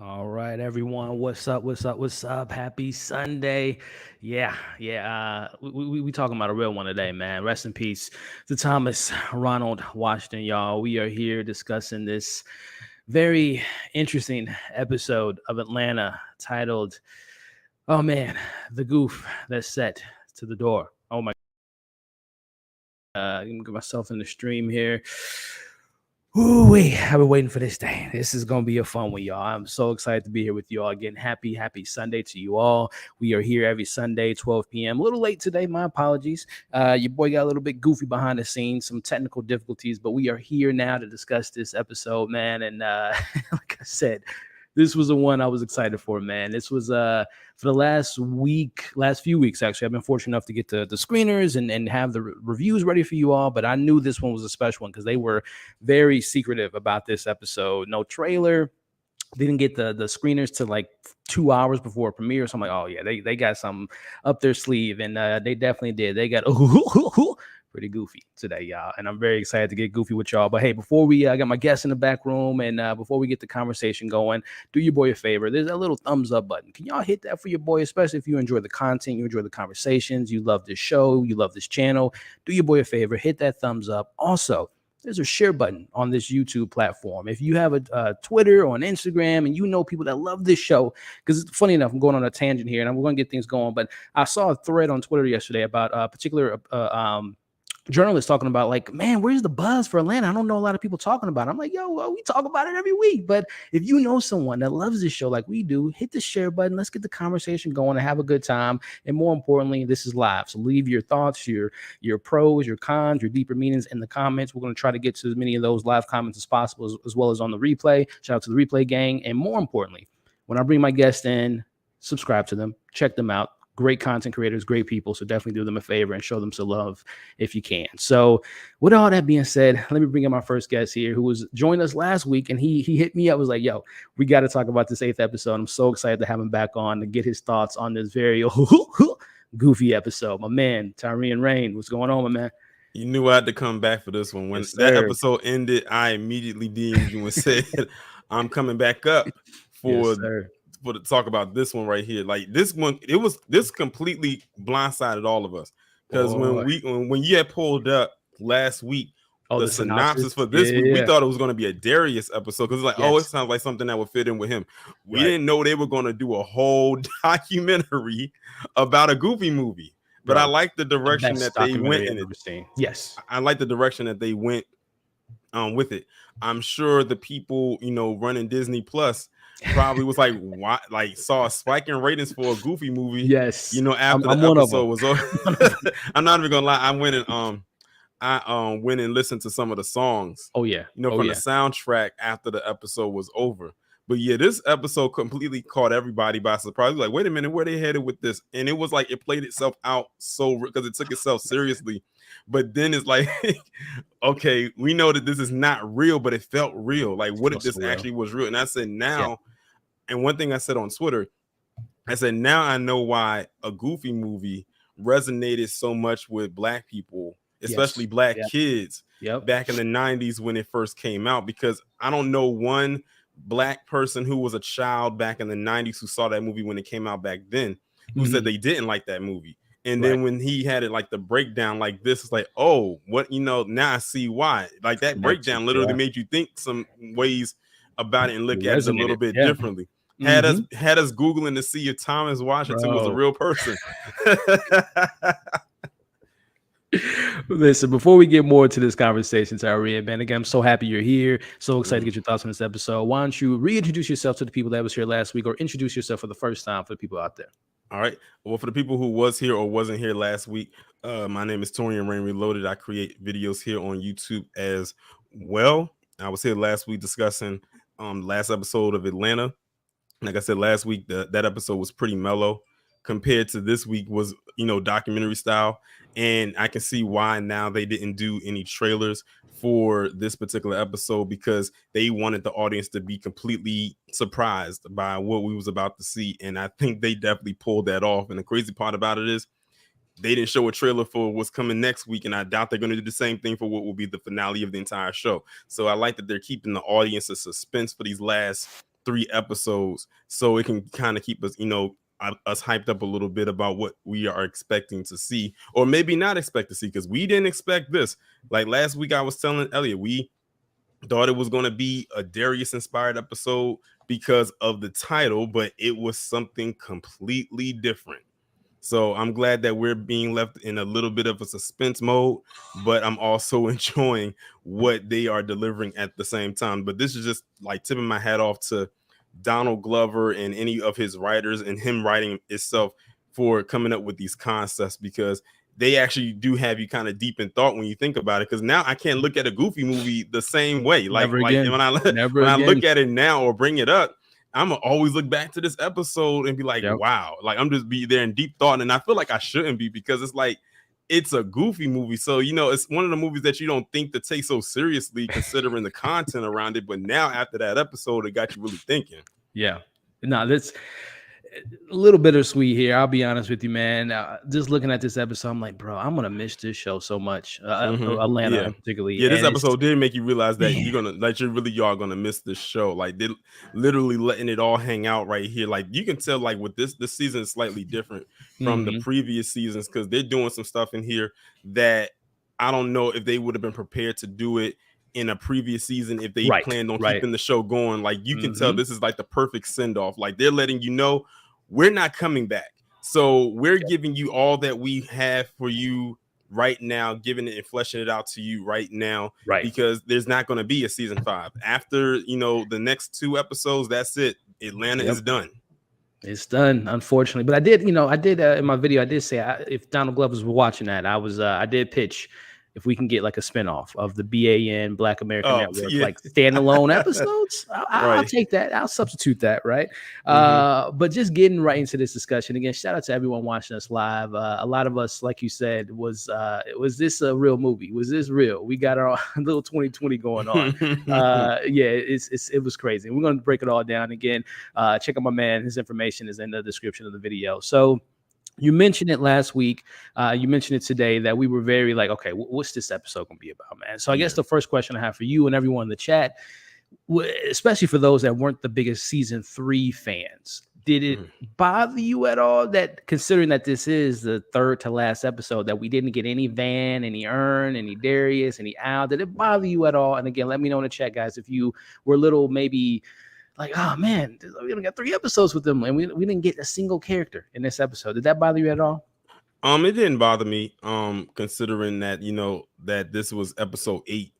All right, everyone. What's up? What's up? What's up? Happy Sunday. Yeah. We talking about a real one today, man. Rest in peace to Thomas Ronald Washington, y'all. We are here discussing this very interesting episode of Atlanta titled, oh man, the goof that's set to the door. Oh my. Let me get myself in the stream here. Ooh, I've been waiting for this day. This is going to be a fun one, y'all. I'm so excited to be here with you all again. Happy Sunday to you all. We are here every Sunday, 12 p.m. A little late today. My apologies. Your boy got a little bit goofy behind the scenes, some technical difficulties, but we are here now to discuss this episode, man. And like I said, this was the one I was excited for, man. This was for the last few weeks, actually. I've been fortunate enough to get the screeners and have the reviews ready for you all. But I knew this one was a special one because they were very secretive about this episode. No trailer. Didn't get the screeners to like 2 hours before premiere. So I'm like, oh, yeah, they got something up their sleeve. And they definitely did. They got pretty goofy today, y'all, and I'm very excited to get goofy with y'all. But hey, before we I got my guests in the back room, and before we get the conversation going, do your boy a favor. There's a little thumbs up button. Can y'all hit that for your boy, especially if you enjoy the content, you enjoy the conversations, you love this show, you love this channel. Do your boy a favor, hit that thumbs up. Also, there's a share button on this YouTube platform. If you have a Twitter or an Instagram and you know people that love this show, because it's funny enough, I'm going on a tangent here and we're going to get things going, but I saw a thread on Twitter yesterday about a particular journalists talking about like, man, where's the buzz for Atlanta? I don't know a lot of people talking about it. I'm like, yo, well, we talk about it every week. But if you know someone that loves this show like we do, hit the share button. Let's get the conversation going and have a good time. And more importantly, this is live. So leave your thoughts, your pros, your cons, your deeper meanings in the comments. We're going to try to get to as many of those live comments as possible, as well as on the replay. Shout out to the replay gang. And more importantly, when I bring my guests in, subscribe to them, check them out. Great content creators, great people. So definitely do them a favor and show them some love if you can. So with all that being said, let me bring in my first guest here who was joined us last week. And he hit me up, was like, yo, we got to talk about this 8th episode. I'm so excited to have him back on to get his thoughts on this very goofy episode. My man, Tyrion Rain, what's going on, my man? You knew I had to come back for this one. When that episode ended, I immediately DM'd you and said, I'm coming back up for to talk about this one right here. Like this one, this completely blindsided all of us. Because when you had pulled up last week, the synopsis for this week, we thought it was going to be a Darius episode because it's like, it sounds like something that would fit in with him. We didn't know they were going to do a whole documentary about a Goofy movie. But I like the direction that they went in it. Yes. I like the direction that they went with it. I'm sure the people, running Disney Plus probably was like, why, like saw a spike in ratings for a Goofy movie. Yes. After the episode was over. I'm not even gonna lie. I went and listened to some of the songs. Oh yeah. From the soundtrack after the episode was over. But yeah, this episode completely caught everybody by surprise. Like, wait a minute, where they headed with this? And it was like it played itself out because it took itself seriously. But then it's like, okay, we know that this is not real, but it felt real. Like, what if this actually was real? And I said, and one thing I said on Twitter, I said, now I know why a Goofy movie resonated so much with Black people, especially Black kids back in the 90s when it first came out, because I don't know one Black person who was a child back in the 90s who saw that movie when it came out back then who said they didn't like that movie. And then when he had it like the breakdown like this, it's like, oh, what, now I see why. Like that breakdown literally made you think some ways about it and look at it a little bit differently. Had us Googling to see if Thomas Washington was a real person. Listen, before we get more into this conversation, Tyrion, man, again, I'm so happy you're here. So excited to get your thoughts on this episode. Why don't you reintroduce yourself to the people that was here last week, or introduce yourself for the first time for the people out there? All right. Well, for the people who was here or wasn't here last week, my name is Torian Rain Reloaded. I create videos here on YouTube as well. I was here last week discussing last episode of Atlanta. Like I said last week, that episode was pretty mellow compared to this week was, documentary style. And I can see why now they didn't do any trailers for this particular episode, because they wanted the audience to be completely surprised by what we was about to see. And I think they definitely pulled that off. And the crazy part about it is they didn't show a trailer for what's coming next week. And I doubt they're going to do the same thing for what will be the finale of the entire show. So I like that they're keeping the audience in suspense for these last 3 episodes, so it can kind of keep us, us hyped up a little bit about what we are expecting to see, or maybe not expect to see, because we didn't expect this. Like last week, I was telling Elliot, we thought it was going to be a Darius inspired episode because of the title, but it was something completely different. So I'm glad that we're being left in a little bit of a suspense mode, but I'm also enjoying what they are delivering at the same time. But this is just like tipping my hat off to Donald Glover and any of his writers, and him writing itself, for coming up with these concepts, because they actually do have you kind of deep in thought when you think about it. Because now I can't look at a Goofy movie the same way. Like when I look at it now or bring it up, I'm gonna always look back to this episode and be like, wow, like I'm just be there in deep thought. And I feel like I shouldn't be, because it's like, it's a Goofy movie. So, it's one of the movies that you don't think to take so seriously considering the content around it. But now after that episode, it got you really thinking. Yeah. No, that's a little bittersweet here. I'll be honest with you, man. Just looking at this episode, I'm like, bro, I'm gonna miss this show so much. Atlanta, particularly. Yeah, this episode did make you realize that you really are gonna miss this show. Like, they're literally letting it all hang out right here. Like, you can tell, like, with this season is slightly different from the previous seasons, because they're doing some stuff in here that I don't know if they would have been prepared to do it in a previous season if they planned on keeping the show going. Like, you can tell this is like the perfect send-off. Like, they're letting you know we're not coming back, so we're giving you all that we have for you right now, giving it and fleshing it out to you right now, Right. because there's not going to be a season 5 after the next 2 episodes. That's it. Atlanta Yep. is done. It's done, unfortunately. But I did, in my video, I did say if Donald Glover's were watching that, I did pitch if we can get like a spinoff of the BAN Black American Oh Network, yeah. like standalone episodes. I'll Right. take that. I'll substitute that, right? Mm-hmm. But just getting right into this discussion again. Shout out to everyone watching us live. A lot of us, like you said, was this a real movie? Was this real? We got our little 2020 going on. Yeah, it was crazy. We're gonna break it all down again. Check out my man. His information is in the description of the video. So you mentioned it last week. You mentioned it today that we were very like, okay, what's this episode going to be about, man? So I guess the first question I have for you and everyone in the chat, especially for those that weren't the biggest season 3 fans, did it bother you at all that, considering that this is the third to last episode, that we didn't get any Van, any Ern, any Darius, any Al? Did it bother you at all? And again, let me know in the chat, guys, if you were a little maybe like, oh man, we only got 3 episodes with them and we didn't get a single character in this episode. Did that bother you at all? It didn't bother me, considering that that this was episode 8,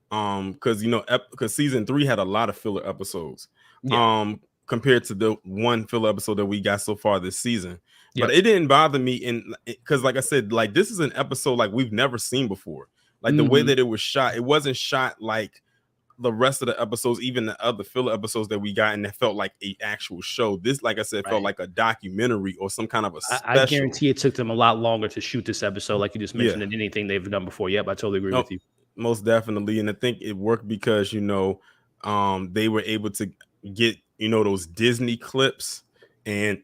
because because season 3 had a lot of filler episodes, compared to the one filler episode that we got so far this season. But it didn't bother me, because like I said, like this is an episode like we've never seen before. Like the way that it was shot, it wasn't shot like the rest of the episodes, even the other filler episodes that we got, and that felt like a actual show. This, like I said, felt like a documentary or some kind of a special. I guarantee it took them a lot longer to shoot this episode, like you just mentioned, than anything they've done before. Yep, I totally agree with you. Most definitely, and I think it worked because they were able to get those Disney clips and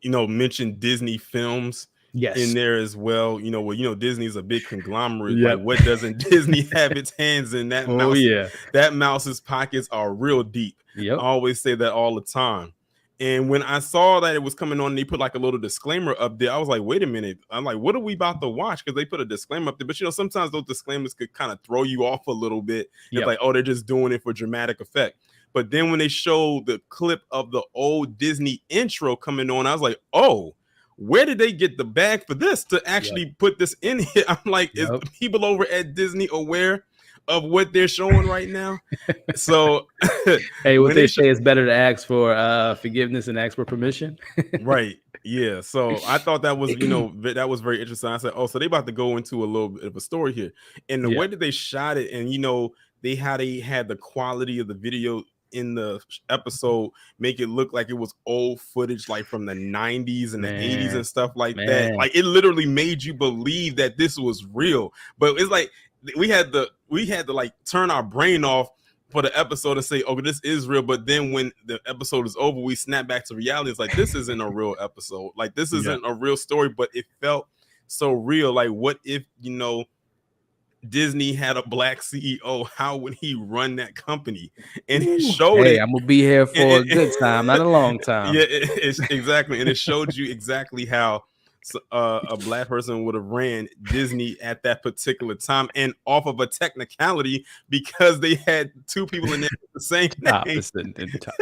mention Disney films in there as well. Disney's a big conglomerate. Like, what doesn't Disney have its hands in? That mouse, that mouse's pockets are real deep. I always say that all the time. And when I saw that it was coming on, they put like a little disclaimer up there. I was like, wait a minute. I'm like, what are we about to watch? Because they put a disclaimer up there. But sometimes those disclaimers could kind of throw you off a little bit. It's like, oh, they're just doing it for dramatic effect. But then when they showed the clip of the old Disney intro coming on, I was like, oh, where did they get the bag for this to actually put this in here? I'm like, is the people over at Disney aware of what they're showing right now? So hey, what they say is better to ask for forgiveness and ask for permission. Right. Yeah. So I thought that was, that was very interesting. I said, oh, so they about to go into a little bit of a story here. And the way that they shot it, and they had the quality of the video in the episode make it look like it was old footage, like from the 90s and the 80s and stuff like that. Like it literally made you believe that this was real. But it's like we had to like turn our brain off for the episode and say, oh, this is real. But then when the episode is over, we snap back to reality. It's like, this isn't a real episode. Like this isn't a real story, but it felt so real. Like, what if Disney had a black CEO? How would he run that company? And it showed it. I'm gonna be here for a good time, not a long time. Yeah, it's exactly. And it showed you exactly how a black person would have ran Disney at that particular time, and off of a technicality because they had 2 people in there with the same name.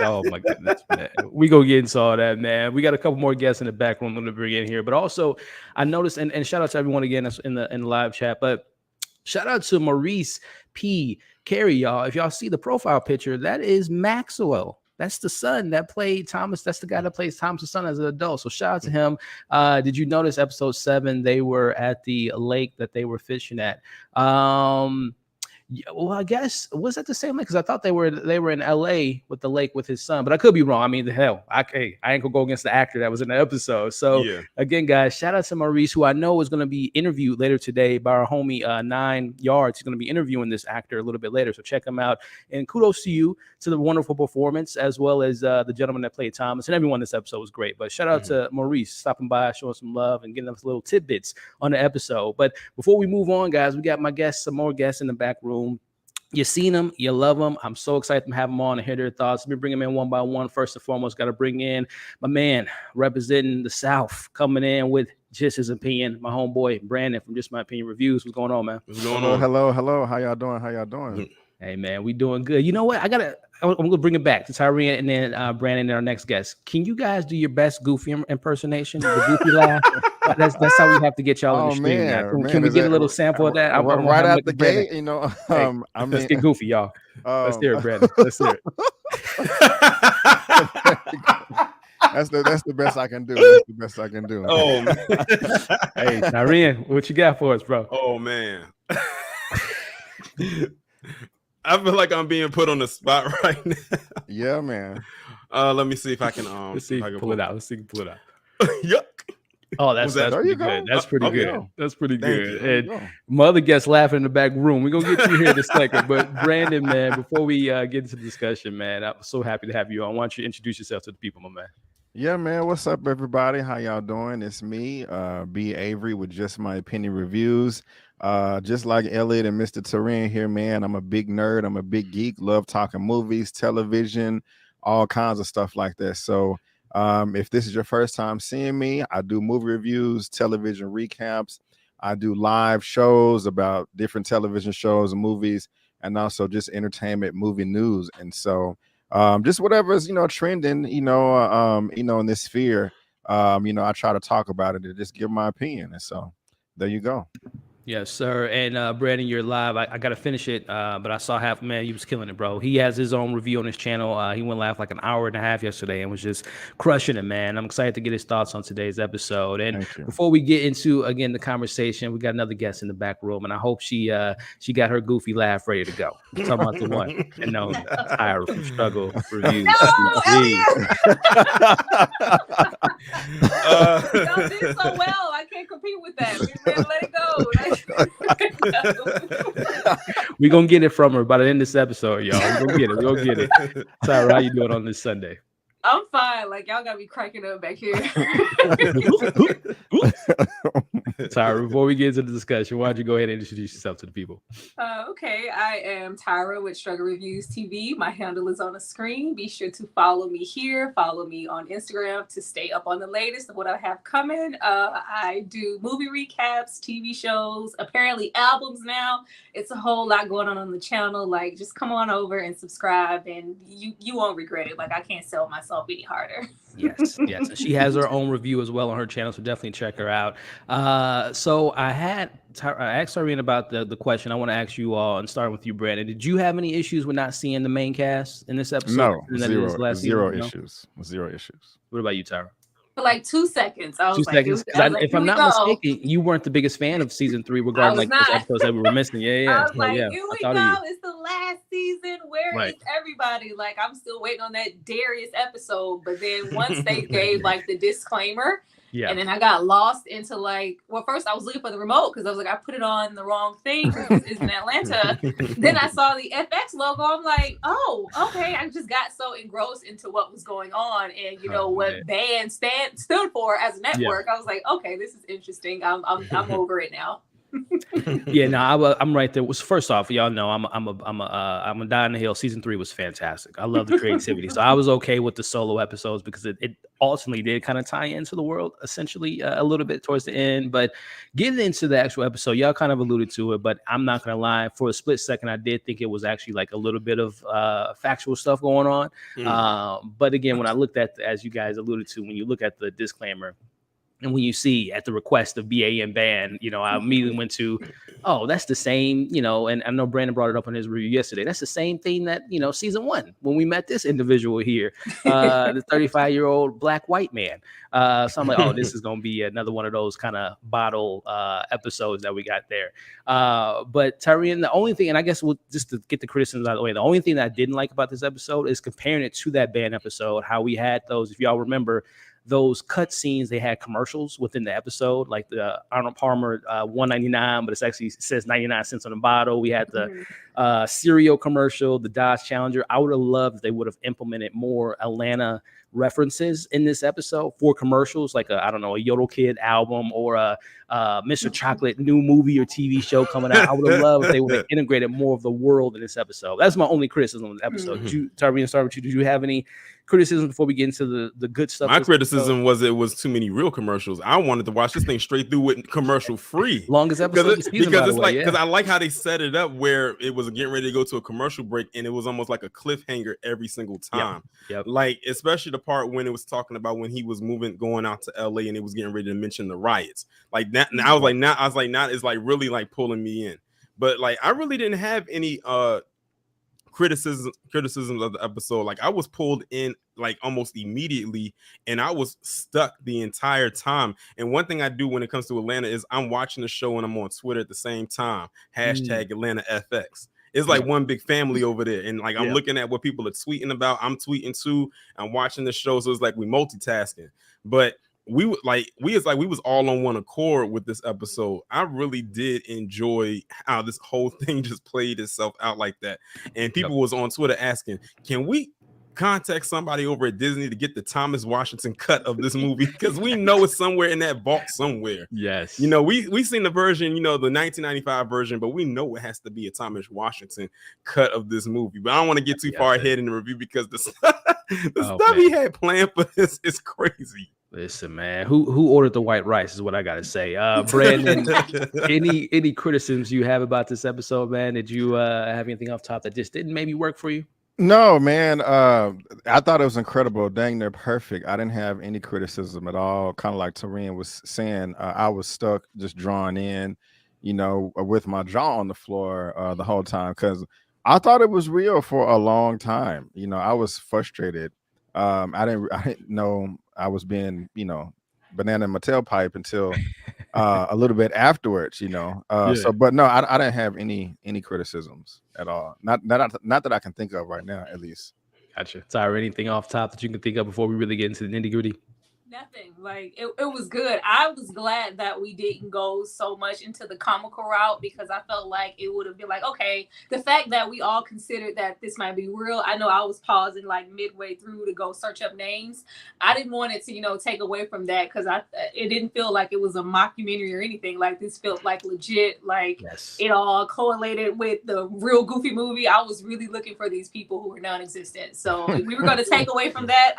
Oh my goodness, man. We go get into all that, man. We got a couple more guests in the back room to bring in here, but also I noticed, and shout out to everyone again that's in the live chat, but shout out to Maurice P. Carey, y'all. If y'all see the profile picture, that is Maxwell. That's the son that played Thomas. That's the guy that plays Thomas' son as an adult. So shout out to him. Did you notice episode 7? They were at the lake that they were fishing at. Yeah, well, I guess was that the same lake? Because I thought they were in LA with the lake with his son, but I could be wrong. I mean, the hell, I ain't gonna go against the actor that was in the episode. So again, guys, shout out to Maurice, who I know is going to be interviewed later today by our homie 9 Yards. He's going to be interviewing this actor a little bit later, so check him out. And kudos to you to the wonderful performance, as well as the gentleman that played Thomas, and everyone in this episode was great. But shout out to Maurice stopping by, showing some love, and getting us little tidbits on the episode. But before we move on, guys, we got some more guests in the back room. You seen them, you love them. I'm so excited to have them on and hear their thoughts. Let me bring them in one by one. First and foremost, got to bring in my man representing the South, coming in with just his opinion, my homeboy Brandon from Just My Opinion Reviews. What's going on, man? What's going on? Hello. How y'all doing? Hey man, we doing good. You know what? I'm gonna bring it back to Tyree and then Brandon and our next guest. Can you guys do your best Goofy impersonation? The Goofy laugh. That's how we have to get y'all in the Oh stream now. Can we is get a that little sample of that? I'm gonna right have out like the Brandon. gate? You know, Hey, I let's mean, get Goofy, y'all. Let's hear it, Brandon. Let's hear it. that's the best I can do. That's the best I can do. Oh man. Hey, Tyree, what you got for us, bro? Oh man. I feel like I'm being put on the spot right now. Yeah, man. Let me see if I can Let's see if you can pull it out. Let's see if you can pull it out. Yuck. Oh, that's pretty good. That's pretty good. That's pretty good. And my other guests laughing in the back room. We're gonna get you here in a second. But Brandon, man, before we get into the discussion, man, I'm so happy to have you on. Why don't you introduce yourself to the people, my man? Yeah, man. What's up, everybody? How y'all doing? It's me, B. Avery, with Just My Opinion Reviews. Just like Elliot and Mr. Turin here, man. I'm a big nerd. I'm a big geek. Love talking movies, television, all kinds of stuff like that. So if this is your first time seeing me, I do movie reviews, television recaps. I do live shows about different television shows and movies, and also just entertainment, movie news. And so just whatever's trending, in this sphere, I try to talk about it and just give my opinion. And so there you go. Yes, sir. And Brandon, you're live. I got to finish it, but I saw half. Man, he was killing it, bro. He has his own review on his channel. He went live like an hour and a half yesterday and was just crushing it, man. I'm excited to get his thoughts on today's episode. And before we get into again the conversation, we got another guest in the back room, and I hope she got her goofy laugh ready to go. I'm talking about the one and known Tyra from Struggle Reviews. Y'all did so well. I can't compete with that. We better let it go. We're gonna get it from her by the end of this episode, y'all. We're gonna get it. We're gonna get it. Tyra, how you doing on this Sunday? I'm fine. Like, y'all got me cracking up back here. Tyra, before we get into the discussion, why don't you go ahead and introduce yourself to the people? Okay, I am Tyra with Struggle Reviews TV. My handle is on the screen. Be sure to follow me here. Follow me on Instagram to stay up on the latest of what I have coming. I do movie recaps, TV shows, apparently albums now. It's a whole lot going on the channel. Like, just come on over and subscribe, and you won't regret it. Like, I can't sell myself any harder. Yes. And she has her own review as well on her channel, so definitely check her out. So I asked Irene about the question I want to ask you all, and starting with you, Brandon. Did you have any issues with not seeing the main cast in this episode? No, zero issues. What about you, Tyra? For like 2 seconds. I was 2 seconds. If I'm not mistaken, you weren't the biggest fan of season 3 regarding like those episodes that we were missing. Yeah. I was like, here we go. It's the last season. Where is everybody? Like, I'm still waiting on that Darius episode. But then once they gave like the disclaimer, and then I got lost into first I was looking for the remote because I was like, I put it on the wrong thing because it's in Atlanta. Then I saw the FX logo. I'm like, oh, okay. I just got so engrossed into what was going on and what band stood for as a network. I was like, okay, this is interesting. I'm over it now. I'm right there. First off, y'all know I'm a die on the hill. Season 3 was fantastic. I love the creativity, so I was okay with the solo episodes because it ultimately did kind of tie into the world essentially a little bit towards the end. But getting into the actual episode, y'all kind of alluded to it, but I'm not gonna lie. For a split second, I did think it was actually like a little bit of factual stuff going on. But again, when I looked at, as you guys alluded to, when you look at the disclaimer. And when you see at the request of BA and Band, I immediately went to, oh, that's the same, and I know Brandon brought it up in his review yesterday. That's the same thing that, season 1, when we met this individual here, the 35-year-old black white man. So I'm like, oh, this is going to be another one of those kind of bottle episodes that we got there. But Tyrion, the only thing, and I guess just to get the criticisms out of the way, the only thing that I didn't like about this episode is comparing it to that Band episode, how we had those, if y'all remember, those cut scenes, they had commercials within the episode, like the Arnold Palmer $1.99, but it actually says 99 cents on the bottle. We had the cereal commercial, the Dodge Challenger. I would have loved if they would have implemented more Atlanta references in this episode for commercials, like a Yodel Kid album or a Mr. Chocolate new movie or TV show coming out. I would have loved if they would have integrated more of the world in this episode. That's my only criticism of the episode. Tyrion, start with you. Did you have any criticism before we get into the good stuff? My criticism criticism was it was too many real commercials. I wanted to watch this thing straight through with commercial free. Longest episode of the season, because it's like because I like how they set it up where it was getting ready to go to a commercial break and it was almost like a cliffhanger every single time. Yep. Like especially the part when it was talking about when he was going out to LA and it was getting ready to mention the riots. Like that, and I was like, now it's like really like pulling me in. But like I really didn't have any criticisms of the episode. Like I was pulled in like almost immediately and I was stuck the entire time. And one thing I do when it comes to Atlanta is I'm watching the show and I'm on Twitter at the same time. Hashtag Atlanta FX. It's like one big family over there. And like I'm looking at what people are tweeting about. I'm tweeting too. I'm watching the show. So it's like we multitasking. But we was all on one accord with this episode. I really did enjoy how this whole thing just played itself out like that. And people was on Twitter asking, can we contact somebody over at Disney to get the Thomas Washington cut of this movie? Because we know it's somewhere in that vault somewhere. Yes. You know, we seen the version, you know, the 1995 version, but we know it has to be a Thomas Washington cut of this movie. But I don't want to get too far ahead in the review because the stuff he had planned for this is crazy. Listen, man, who ordered the white rice is what I gotta say. Brandon, any criticisms you have about this episode, man? Did you have anything off top that just didn't maybe work for you? No, man. I thought it was incredible. Dang, they're perfect. I didn't have any criticism at all. Kind of like Tareen was saying, I was stuck, just drawn in, you know, with my jaw on the floor the whole time because I thought it was real for a long time. You know, I was frustrated. I didn't know I was being, you know, banana in my tailpipe until a little bit afterwards, you know. So, but no, I didn't have any criticisms at all. Not that I can think of right now, at least. Gotcha. Tyra, anything off top that you can think of before we really get into the nitty gritty? Nothing. Like it was good. I was glad that we didn't go so much into the comical route because I felt like it would have been like, okay, the fact that we all considered that this might be real. I know I was pausing like midway through to go search up names. I didn't want it to, you know, take away from that because it didn't feel like it was a mockumentary or anything. Like this felt like legit, like it all correlated with the real Goofy movie. I was really looking for these people who were non-existent. So if we were going to take away from that,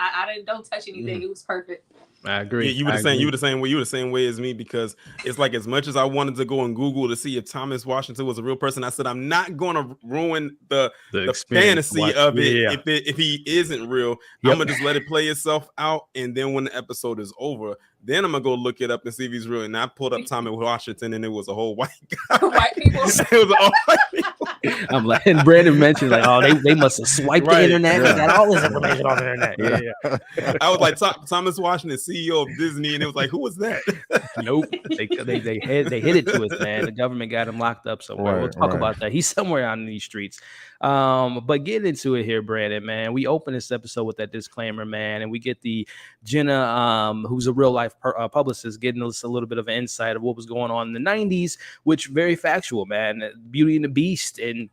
don't touch anything. It was perfect. I agree. Yeah, you were the same way as me because it's like as much as I wanted to go on Google to see if Thomas Washington was a real person, I said I'm not going to ruin the fantasy of it if he isn't real. I'm gonna just let it play itself out, and then when the episode is over, then I'm gonna go look it up and see if he's real. And I pulled up Thomas Washington, and it was a whole white guy. White people. It was all white people. I'm like, and Brandon mentioned like, oh, they must have swiped the internet. They got all this information on the internet. Yeah. I was like, Thomas Washington, CEO of Disney, and it was like, who was that? Nope. They hit it to us, man. The government got him locked up somewhere. We'll talk about that. He's somewhere on these streets. But get into it here, Brandon, man. We open this episode with that disclaimer, man, and we get the Jenna, who's a real life publicist, getting us a little bit of an insight of what was going on in the 90s, which very factual, man. Beauty and the Beast and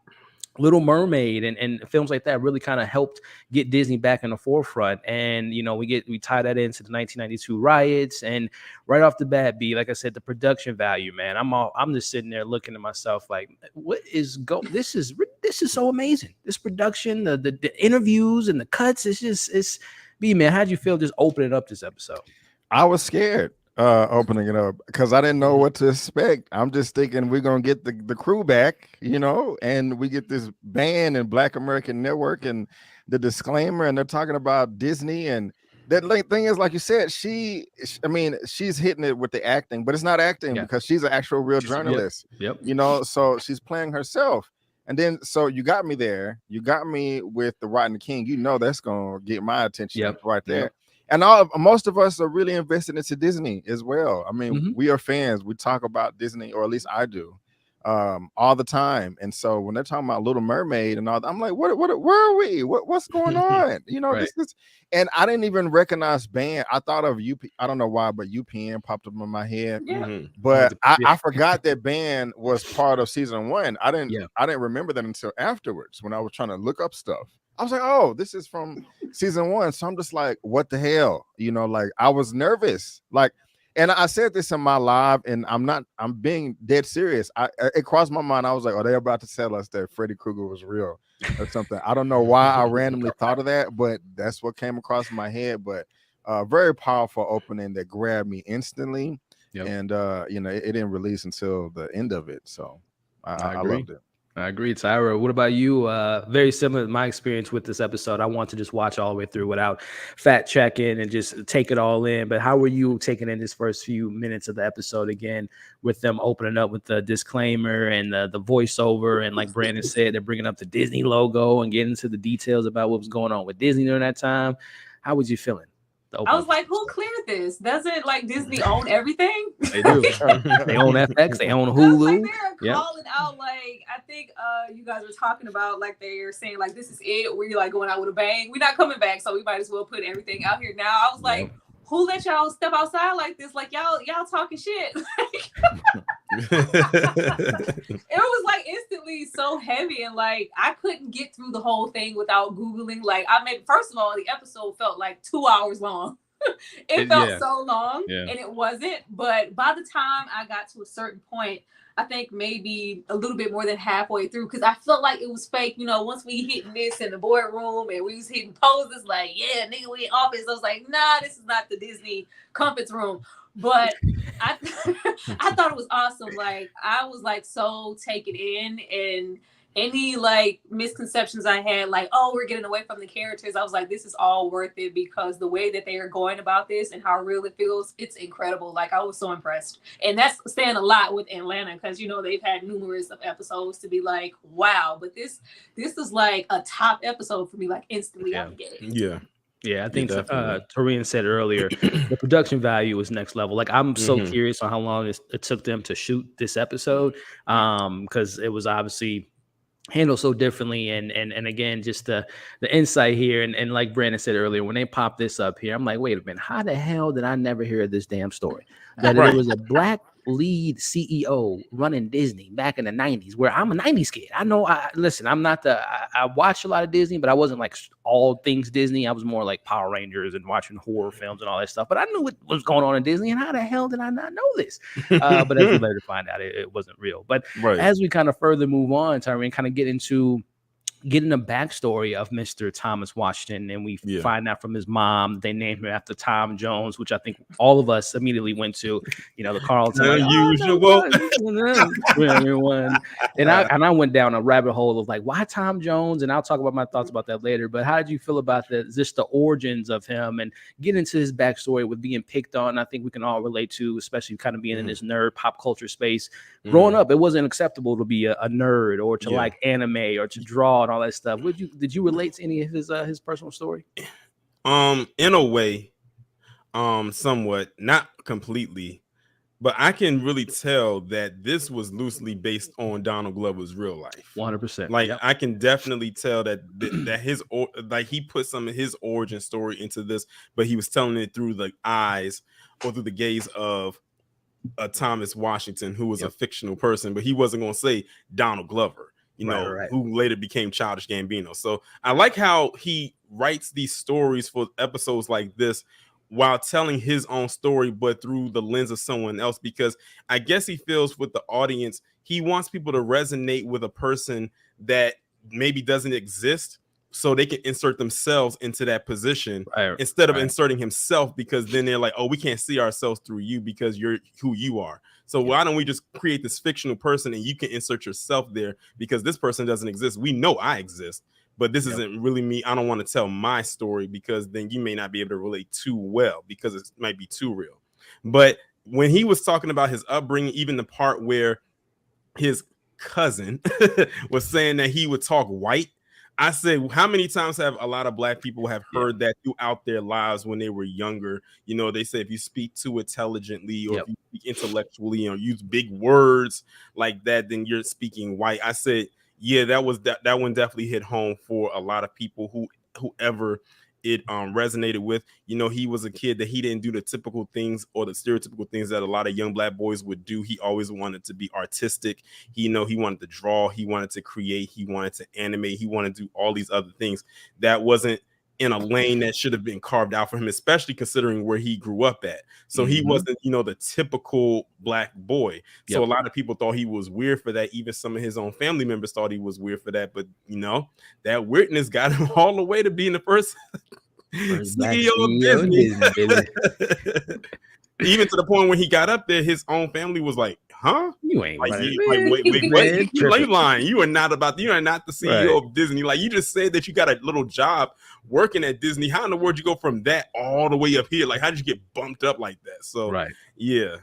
Little Mermaid and films like that really kind of helped get Disney back in the forefront. And, you know, we tie that into the 1992 riots. And right off the bat, like I said, the production value, man, I'm just sitting there looking at myself like, this is so amazing. This production, the interviews and the cuts, it's man, how'd you feel just opening up this episode? I was scared opening it up because I didn't know what to expect. I'm just thinking we're gonna get the crew back, you know, and we get this band and Black American Network and the disclaimer, and they're talking about Disney. And that thing is, like you said, she's hitting it with the acting, but it's not acting because she's an actual real journalist. Yep. You know, so she's playing herself. And then, so you got me there. You got me with the Rotten King. You know that's gonna get my attention right there. Yep. And most of us are really invested into Disney as well. I mean, we are fans. We talk about Disney, or at least I do, all the time. And so when they're talking about Little Mermaid and all that, I'm like, where are we? What's going on? You know, this is, and I didn't even recognize band. I thought of UP. I don't know why, but UPN popped up in my head. Yeah. But I forgot that band was part of season 1. I didn't remember that until afterwards when I was trying to look up stuff. I was like, oh, this is from season 1. So I'm just like, what the hell? You know, like I was nervous. Like, and I said this in my live, and I'm being dead serious. It crossed my mind. I was like, oh, they're about to tell us that Freddy Krueger was real or something. I don't know why I randomly thought of that, but that's what came across my head. But very powerful opening that grabbed me instantly. And it didn't release until the end of it. So I loved it. I agree. Tyra, what about you? Very similar to my experience with this episode. I want to just watch all the way through without fact checking and just take it all in. But how were you taking in this first few minutes of the episode again, with them opening up with the disclaimer and the voiceover? And like Brandon said, they're bringing up the Disney logo and getting into the details about what was going on with Disney during that time. How was you feeling? I was like, who cleared this? Doesn't like Disney own everything? They do. They own FX. They own Hulu. Like, they're calling out, like, I think you guys were talking about, like, they're saying, like, this is it. We're like going out with a bang. We're not coming back, so we might as well put everything out here now. I was like, who let y'all step outside like this? Like, y'all talking shit. It was like instantly so heavy, and like I couldn't get through the whole thing without Googling. Like, first of all, the episode felt like 2 hours long. It felt so long, and it wasn't. But by the time I got to a certain point, I think maybe a little bit more than halfway through, because I felt like it was fake. You know, once we hitting this in the boardroom and we was hitting poses, like, yeah, nigga, we in office. I was like, nah, this is not the Disney conference room. But I thought it was awesome. Like, I was like so taken in, and any like misconceptions I had, like, oh, we're getting away from the characters, I was like, this is all worth it, because the way that they are going about this and how real it feels, it's incredible. Like, I was so impressed. And that's saying a lot with Atlanta, because, you know, they've had numerous of episodes to be like, wow. But this is like a top episode for me, like instantly. I get it. Yeah, I think Torian said earlier, the production value was next level. Like, I'm so curious on how long it took them to shoot this episode, because it was obviously handled so differently, and again, just the insight here, and like Brandon said earlier, when they popped this up here, I'm like, wait a minute, how the hell did I never hear this damn story? That there was a black lead CEO running Disney back in the 90s, where I'm a 90s kid. I know, I'm not I watched a lot of Disney, but I wasn't like all things Disney. I was more like Power Rangers and watching horror films and all that stuff, but I knew what was going on in Disney, and how the hell did I not know this? But as we later find out, it wasn't real. But as we kind of further move on, Tyrone, kind of getting the backstory of Mr. Thomas Washington, and we find out from his mom they named him after Tom Jones, which I think all of us immediately went to, you know, the Carlton usual. Everyone. And I went down a rabbit hole of like, why Tom Jones? And I'll talk about my thoughts about that later. But how did you feel about just the origins of him and get into his backstory with being picked on? I think we can all relate to, especially kind of being in this nerd pop culture space. Growing up, it wasn't acceptable to be a nerd or to like anime or to draw and all that stuff. Did you relate to any of his personal story? In a way, somewhat, not completely, but I can really tell that this was loosely based on Donald Glover's real life. 100%. Like, I can definitely tell that he put some of his origin story into this, but he was telling it through the eyes or through the gaze of Thomas Washington, who was a fictional person, but he wasn't going to say Donald Glover, who later became Childish Gambino. So I like how he writes these stories for episodes like this while telling his own story, but through the lens of someone else, because I guess he feels with the audience, he wants people to resonate with a person that maybe doesn't exist, so they can insert themselves into that position instead of inserting himself, because then they're like, oh, we can't see ourselves through you because you're who you are. So why don't we just create this fictional person and you can insert yourself there, because this person doesn't exist. We know I exist, but this isn't really me. I don't want to tell my story, because then you may not be able to relate too well, because it might be too real. But when he was talking about his upbringing, even the part where his cousin was saying that he would talk white, I said, how many times have a lot of black people have heard that throughout their lives when they were younger? You know, they say if you speak too intelligently or if you speak intellectually or use big words like that, then you're speaking white. I said, yeah, that one definitely hit home for a lot of people whoever it resonated with. You know, he was a kid that he didn't do the typical things or the stereotypical things that a lot of young black boys would do. He always wanted to be artistic. He wanted to draw, he wanted to create, he wanted to animate, he wanted to do all these other things that wasn't in a lane that should have been carved out for him, especially considering where he grew up at. So he wasn't, the typical black boy. So a lot of people thought he was weird for that. Even some of his own family members thought he was weird for that. But, that weirdness got him all the way to being the first CEO of Disney. Even to the point when he got up there, his own family was like, "Huh? You ain't like, right. wait, what? You lying? You are not the CEO of Disney. Like, you just said that you got a little job working at Disney. How in the world you go from that all the way up here? Like, how did you get bumped up like that?" So, yeah.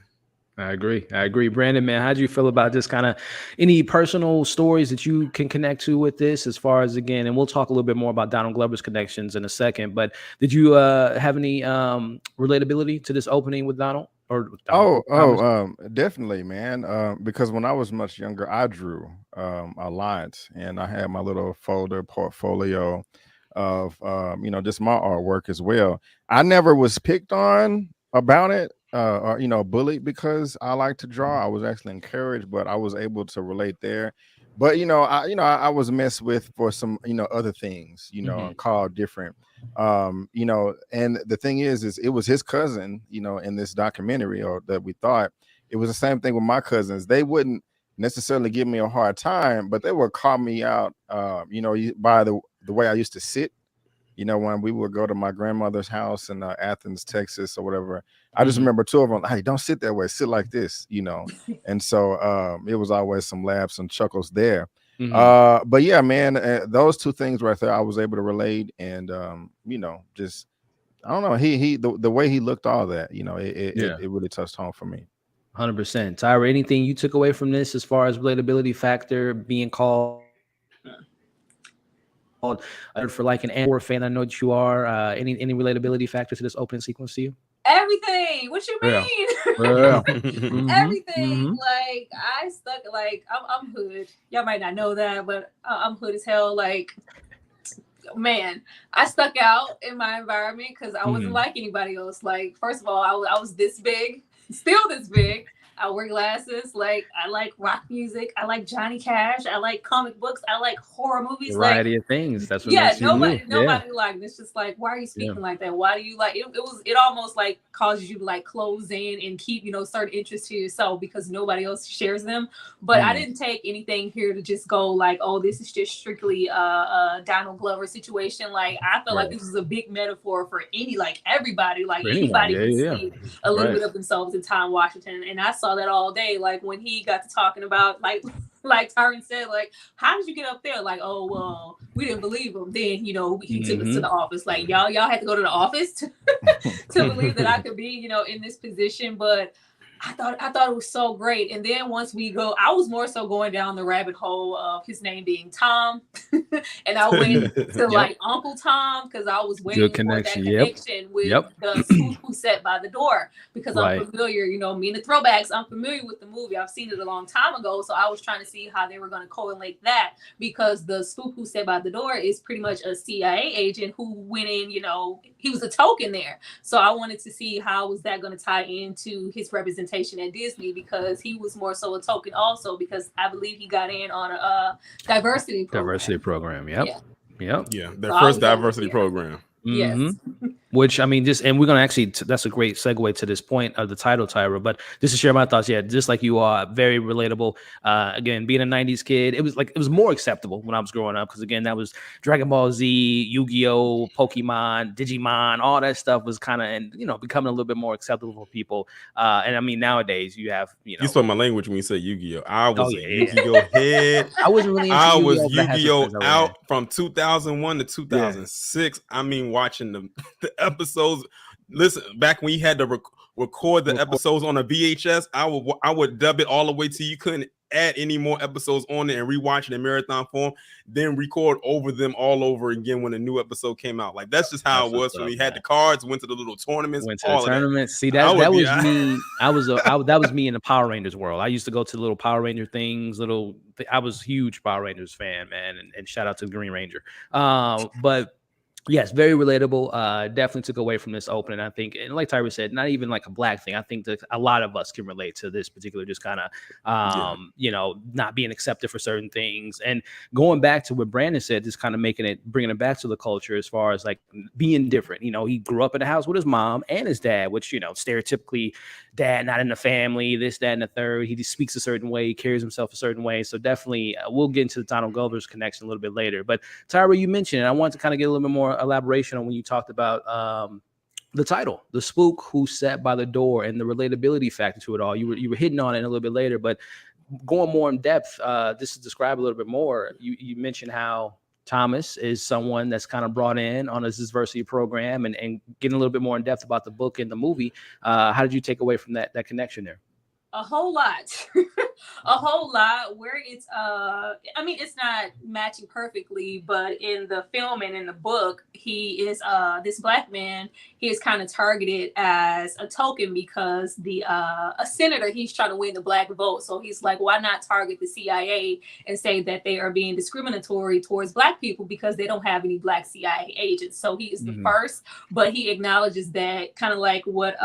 I agree. Brandon, man, how do you feel about just kind of any personal stories that you can connect to with this as far as, again, and we'll talk a little bit more about Donald Glover's connections in a second, but did you have any relatability to this opening with Donald? Definitely, man. Because when I was much younger, I drew a lot, and I had my little folder portfolio of just my artwork as well. I never was picked on about it or bullied because I like to draw. I was actually encouraged, but I was able to relate there. But I was messed with for some other things, called different. And the thing is it was his cousin, in this documentary, or that we thought it was the same thing with my cousins. They wouldn't necessarily give me a hard time, but they would call me out, by the way I used to sit. When we would go to my grandmother's house in Athens, Texas, or whatever, I just remember two of them, "Hey, don't sit that way, sit like this," And so it was always some laughs and chuckles there. But yeah, man, those two things right there, I was able to relate, and just I don't know, the way he looked, all that, it really touched home for me. 100%. Tyra, anything you took away from this as far as relatability factor, being called for like an Andor fan? I know that you are. Any relatability factor to this opening sequence to you? Everything. What you mean? Everything. Like, I stuck. Like, I'm hood. Y'all might not know that, but I'm hood as hell. Like, man, I stuck out in my environment because I wasn't like anybody else. Like, first of all, I was this big, still this big. I wear glasses. Like, I like rock music. I like Johnny Cash. I like comic books. I like horror movies. Variety of things. That's what makes you nobody like. It's just like, why are you speaking like that? Why do you like it? It almost like causes you to like close in and keep certain interests to yourself because nobody else shares them. But I didn't take anything here to just go like, oh, this is just strictly a Donald Glover situation. Like, I felt like this was a big metaphor for everybody. Like, anybody can see a little bit of themselves in Tom Washington, and I saw that all day. Like, when he got to talking about like Tyron said, like, how did you get up there? Like, oh, well, we didn't believe him. Then he took us to the office. Like, y'all had to go to the office to believe that I could be in this position. But I thought it was so great. And then once we go, I was more so going down the rabbit hole of his name being Tom. And I went to like Uncle Tom because I was waiting for that connection with the spook who sat by the door, because I'm familiar, me and the throwbacks, I'm familiar with the movie. I've seen it a long time ago. So I was trying to see how they were going to correlate that, because the spook who sat by the door is pretty much a CIA agent who went in, he was a token there. So I wanted to see how was that going to tie into his representation at Disney, because he was more so a token also, because I believe he got in on a diversity program. Their first diversity program. Yes. Which, I mean, and we're going to actually, that's a great segue to this point of the title, Tyra, but just to share my thoughts. Yeah, just like you are, very relatable. Again, being a 90s kid, it was more acceptable when I was growing up, because again, that was Dragon Ball Z, Yu-Gi-Oh, Pokemon, Digimon, all that stuff was kind of, and becoming a little bit more acceptable for people. And I mean, nowadays you have, You spoke my language when you said Yu-Gi-Oh. I was a Yu-Gi-Oh head. I wasn't really into I was Yu-Gi-Oh out from 2001 to 2006. I mean, watching the episodes. Listen, back when you had to record the episodes on a VHS, I would dub it all the way till you couldn't add any more episodes on it and rewatch it in marathon form, then record over them all over again when a new episode came out. Like, that's just how it was when we had the cards, went to the little tournaments. See, that was me. That was me in the Power Rangers world. I used to go to little Power Ranger things. I was a huge Power Rangers fan, man, and shout out to the Green Ranger. But yes, very relatable. Definitely took away from this opening, I think. And like Tyra said, not even like a black thing. I think that a lot of us can relate to this particular, just kind of, not being accepted for certain things. And going back to what Brandon said, just kind of bringing it back to the culture as far as like being different. He grew up in the house with his mom and his dad, which, stereotypically dad not in the family, this, that, and the third. He just speaks a certain way, he carries himself a certain way. So definitely we'll get into the Donald Glover's connection a little bit later. But Tyra, you mentioned it. I want to kind of get a little bit more elaboration on when you talked about the title, The Spook Who Sat by the Door, and the relatability factor to it all. You were hitting on it a little bit later, but going more in depth, just to describe a little bit more, you mentioned how Thomas is someone that's kind of brought in on this diversity program, and getting a little bit more in depth about the book and the movie. How did you take away from that connection there? A whole lot. A whole lot, where it's I mean, it's not matching perfectly, but in the film and in the book, he is this black man. He is kind of targeted as a token because a senator, he's trying to win the black vote. So he's like, why not target the CIA and say that they are being discriminatory towards black people because they don't have any black CIA agents. So he is the first, but he acknowledges that, kind of like what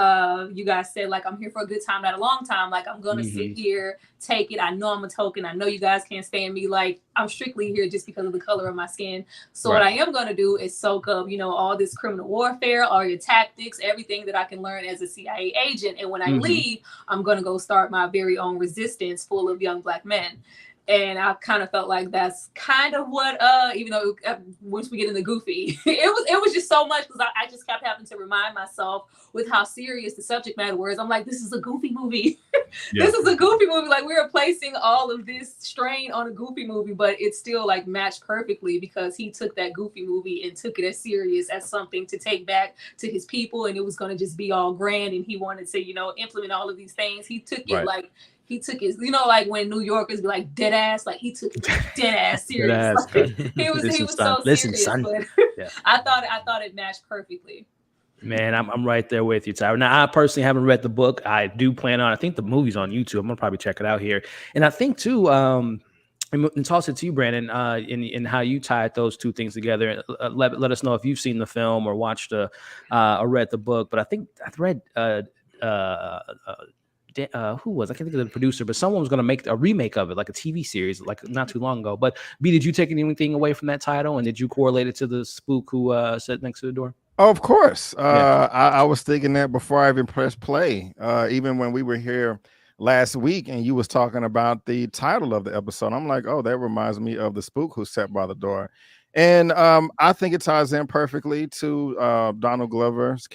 you guys said, like, I'm here for a good time, not a long time. Like, I'm gonna sit here, take it. I know I'm a token. I know you guys can't stand me. Like, I'm strictly here just because of the color of my skin. So what I am going to do is soak up, all this criminal warfare, all your tactics, everything that I can learn as a CIA agent. And when I leave, I'm going to go start my very own resistance full of young black men. And I kind of felt like that's kind of what, even though once we get into Goofy, it was just so much, because I just kept having to remind myself with how serious the subject matter was. I'm like, this is a Goofy movie. This is a Goofy movie. Like, we're placing all of this strain on a Goofy movie, but it's still like matched perfectly because he took that Goofy movie and took it as serious as something to take back to his people. And it was going to just be all grand. And he wanted to, implement all of these things. He took it like, he took his, like when New Yorkers be like dead ass, like he took it dead ass serious. Like, he was so serious, but I thought it matched perfectly. Man, I'm right there with you, Tyra. Now, I personally haven't read the book. I do plan on. I think the movie's on YouTube. I'm gonna probably check it out here. And I think too, and toss it to you, Brandon, in how you tied those two things together. Let us know if you've seen the film or watched or read the book. But I think I've read. Who was, I can't think of the producer, but someone was going to make a remake of it, like a TV series, like not too long ago. But B, did you take anything away from that title, and did you correlate it to the spook who sat next to the door? Oh, of course. I was thinking that before I even pressed play. Even when we were here last week and you was talking about the title of the episode, I'm like, oh, that reminds me of the spook who sat by the door. And I think it ties in perfectly to Donald Glover's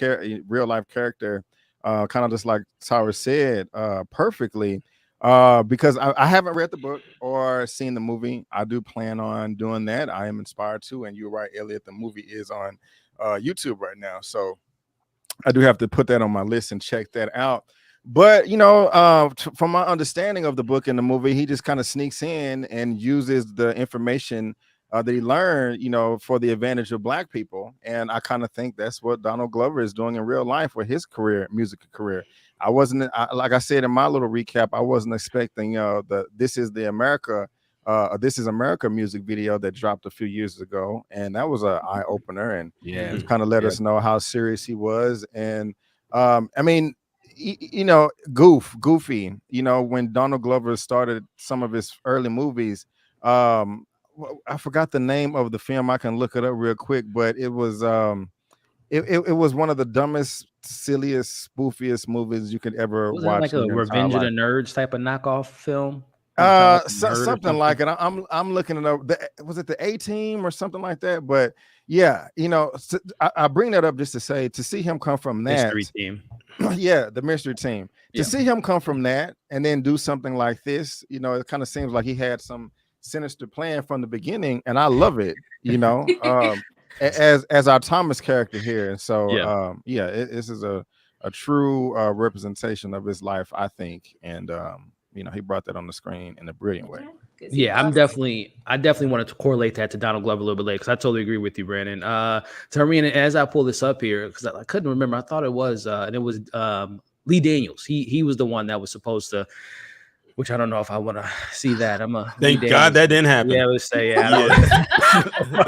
real life character. Kind of just like Tyra said, perfectly, because I haven't read the book or seen the movie. I do plan on doing that. I am inspired to, and you're right, Elliot, the movie is on YouTube right now. So I do have to put that on my list and check that out. But, from my understanding of the book and the movie, he just kind of sneaks in and uses the information that he learned, for the advantage of black people. And I kind of think that's what Donald Glover is doing in real life with his music career. Like I said in my little recap, I wasn't expecting the This Is America music video that dropped a few years ago. And that was an eye opener, and it kind of let us know how serious he was. And I mean, Goofy, when Donald Glover started some of his early movies, I forgot the name of the film. I can look it up real quick, but it was it was one of the dumbest, silliest, spoofiest movies you could ever watch. Like a Revenge of the Nerds type of knockoff film? Something like it. I'm looking it up. Was it the A-Team or something like that? But yeah, I bring that up just to say, to see him come from that Mystery Team. Yeah, the Mystery Team. To see him come from that and then do something like this, it kind of seems like he had some sinister plan from the beginning, and I love it. As our Thomas character here. And so this is a true representation of his life, I think. And he brought that on the screen in a brilliant way. Yeah, I definitely wanted to correlate that to Donald Glover a little bit later, because I totally agree with you, Brandon. Tarina, as I pull this up here, because I couldn't remember, I thought it was and it was Lee Daniels. He was the one that was supposed to, which I don't know if I want to see that. Thank God that didn't happen. Yeah, let's say I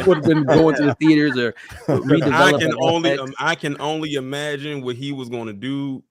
would have been going to the theaters or redeveloping. I can only imagine what he was going to do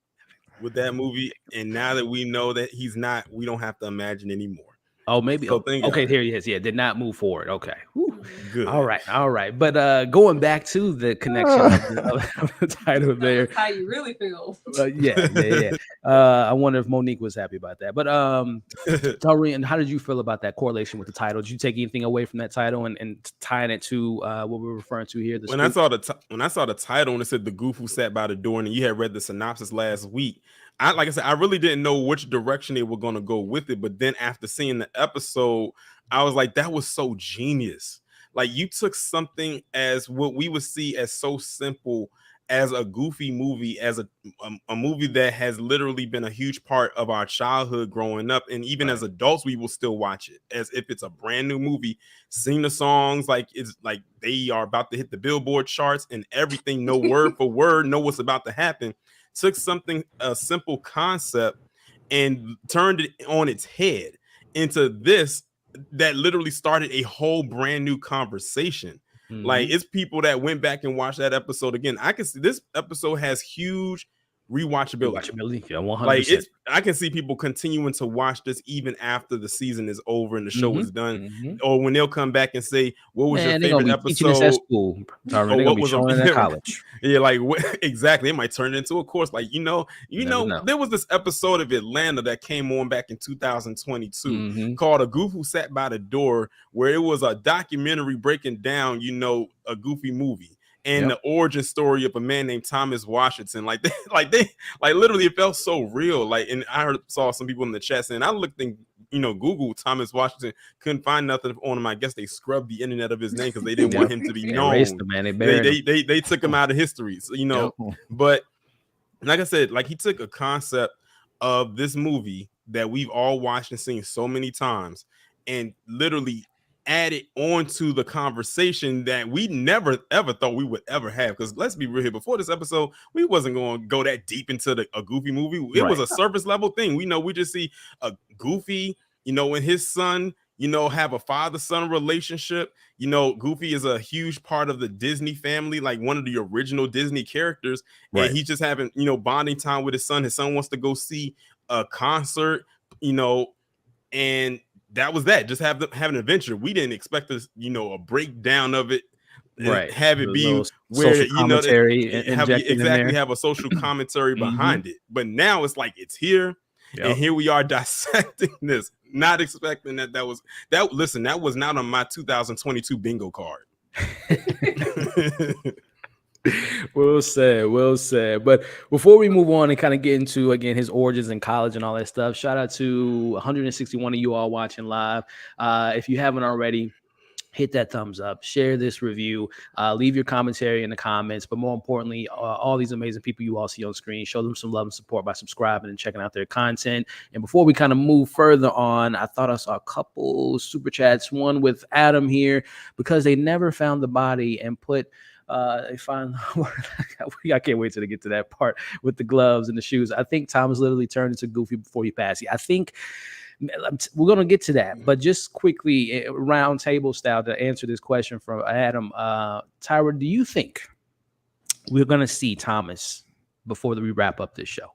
with that movie. And now that we know that he's not, we don't have to imagine anymore. Oh, maybe. So Okay, here he is. Yeah, did not move forward. Okay. Whew. Good. All right. But going back to the connection of the title there. That's how you really feel. Yeah. I wonder if Monique was happy about that. But Tarian, how did you feel about that correlation with the title? Did you take anything away from that title and tying it to what we're referring to here? When I saw the title and it said the goof who sat by the door, and you had read the synopsis last week, like I said, I really didn't know which direction they were going to go with it. But then after seeing the episode, I was like, that was so genius. Like, you took something as what we would see as so simple as a goofy movie, as a movie that has literally been a huge part of our childhood growing up, and even as adults we will still watch it as if it's a brand new movie, sing the songs like it's like they are about to hit the Billboard charts and everything, know word for word, know what's about to happen. Took something, a simple concept, and turned it on its head into this that literally started a whole brand new conversation. Like, it's people that went back and watched that episode again. I can see this episode has huge rewatchability. Yeah, 100%. Like, I can see people continuing to watch this even after the season is over and the show is done, or when they'll come back and say, "What was your favorite episode?" At school, or what was showing at college? Yeah, like exactly. It might turn it into a course. Like, you know, there was this episode of Atlanta that came on back in 2022 called "A Goof Who Sat by the Door," where it was a documentary breaking down, a goofy movie. And the origin story of a man named Thomas Washington, like literally, it felt so real. Like, and I saw some people in the chat saying, I looked in, Google Thomas Washington, couldn't find nothing on him. I guess they scrubbed the internet of his name because they didn't want him to be known. They took him out of history, so, But like I said, like, he took a concept of this movie that we've all watched and seen so many times, and literally added onto the conversation that we never ever thought we would ever have. Because let's be real here, before this episode, we wasn't going to go that deep into a Goofy movie. It was a surface level thing. We just see a Goofy, and his son, have a father-son relationship. Goofy is a huge part of the Disney family, like one of the original Disney characters. And he's just having, bonding time with his son. His son wants to go see a concert, and that was that. Just have an adventure. We didn't expect this, a breakdown of it, have it be where have a social commentary behind it. But now it's like it's here, and here we are dissecting this. Not expecting that was that. Listen, that was not on my 2022 bingo card. Well said. But before we move on and kind of get into, again, his origins in college and all that stuff, shout out to 161 of you all watching live. If you haven't already, hit that thumbs up, share this review, leave your commentary in the comments. But more importantly, all these amazing people you all see on screen, show them some love and support by subscribing and checking out their content. And before we kind of move further on, I thought I saw a couple super chats, one with Adam here, because they never found the body and put they find I can't wait till they get to that part with the gloves and the shoes. I think Thomas literally turned into Goofy before he passed. I think we're going to get to that, but just quickly, round table style, to answer this question from Adam, Tyra, do you think we're going to see Thomas before we wrap up this show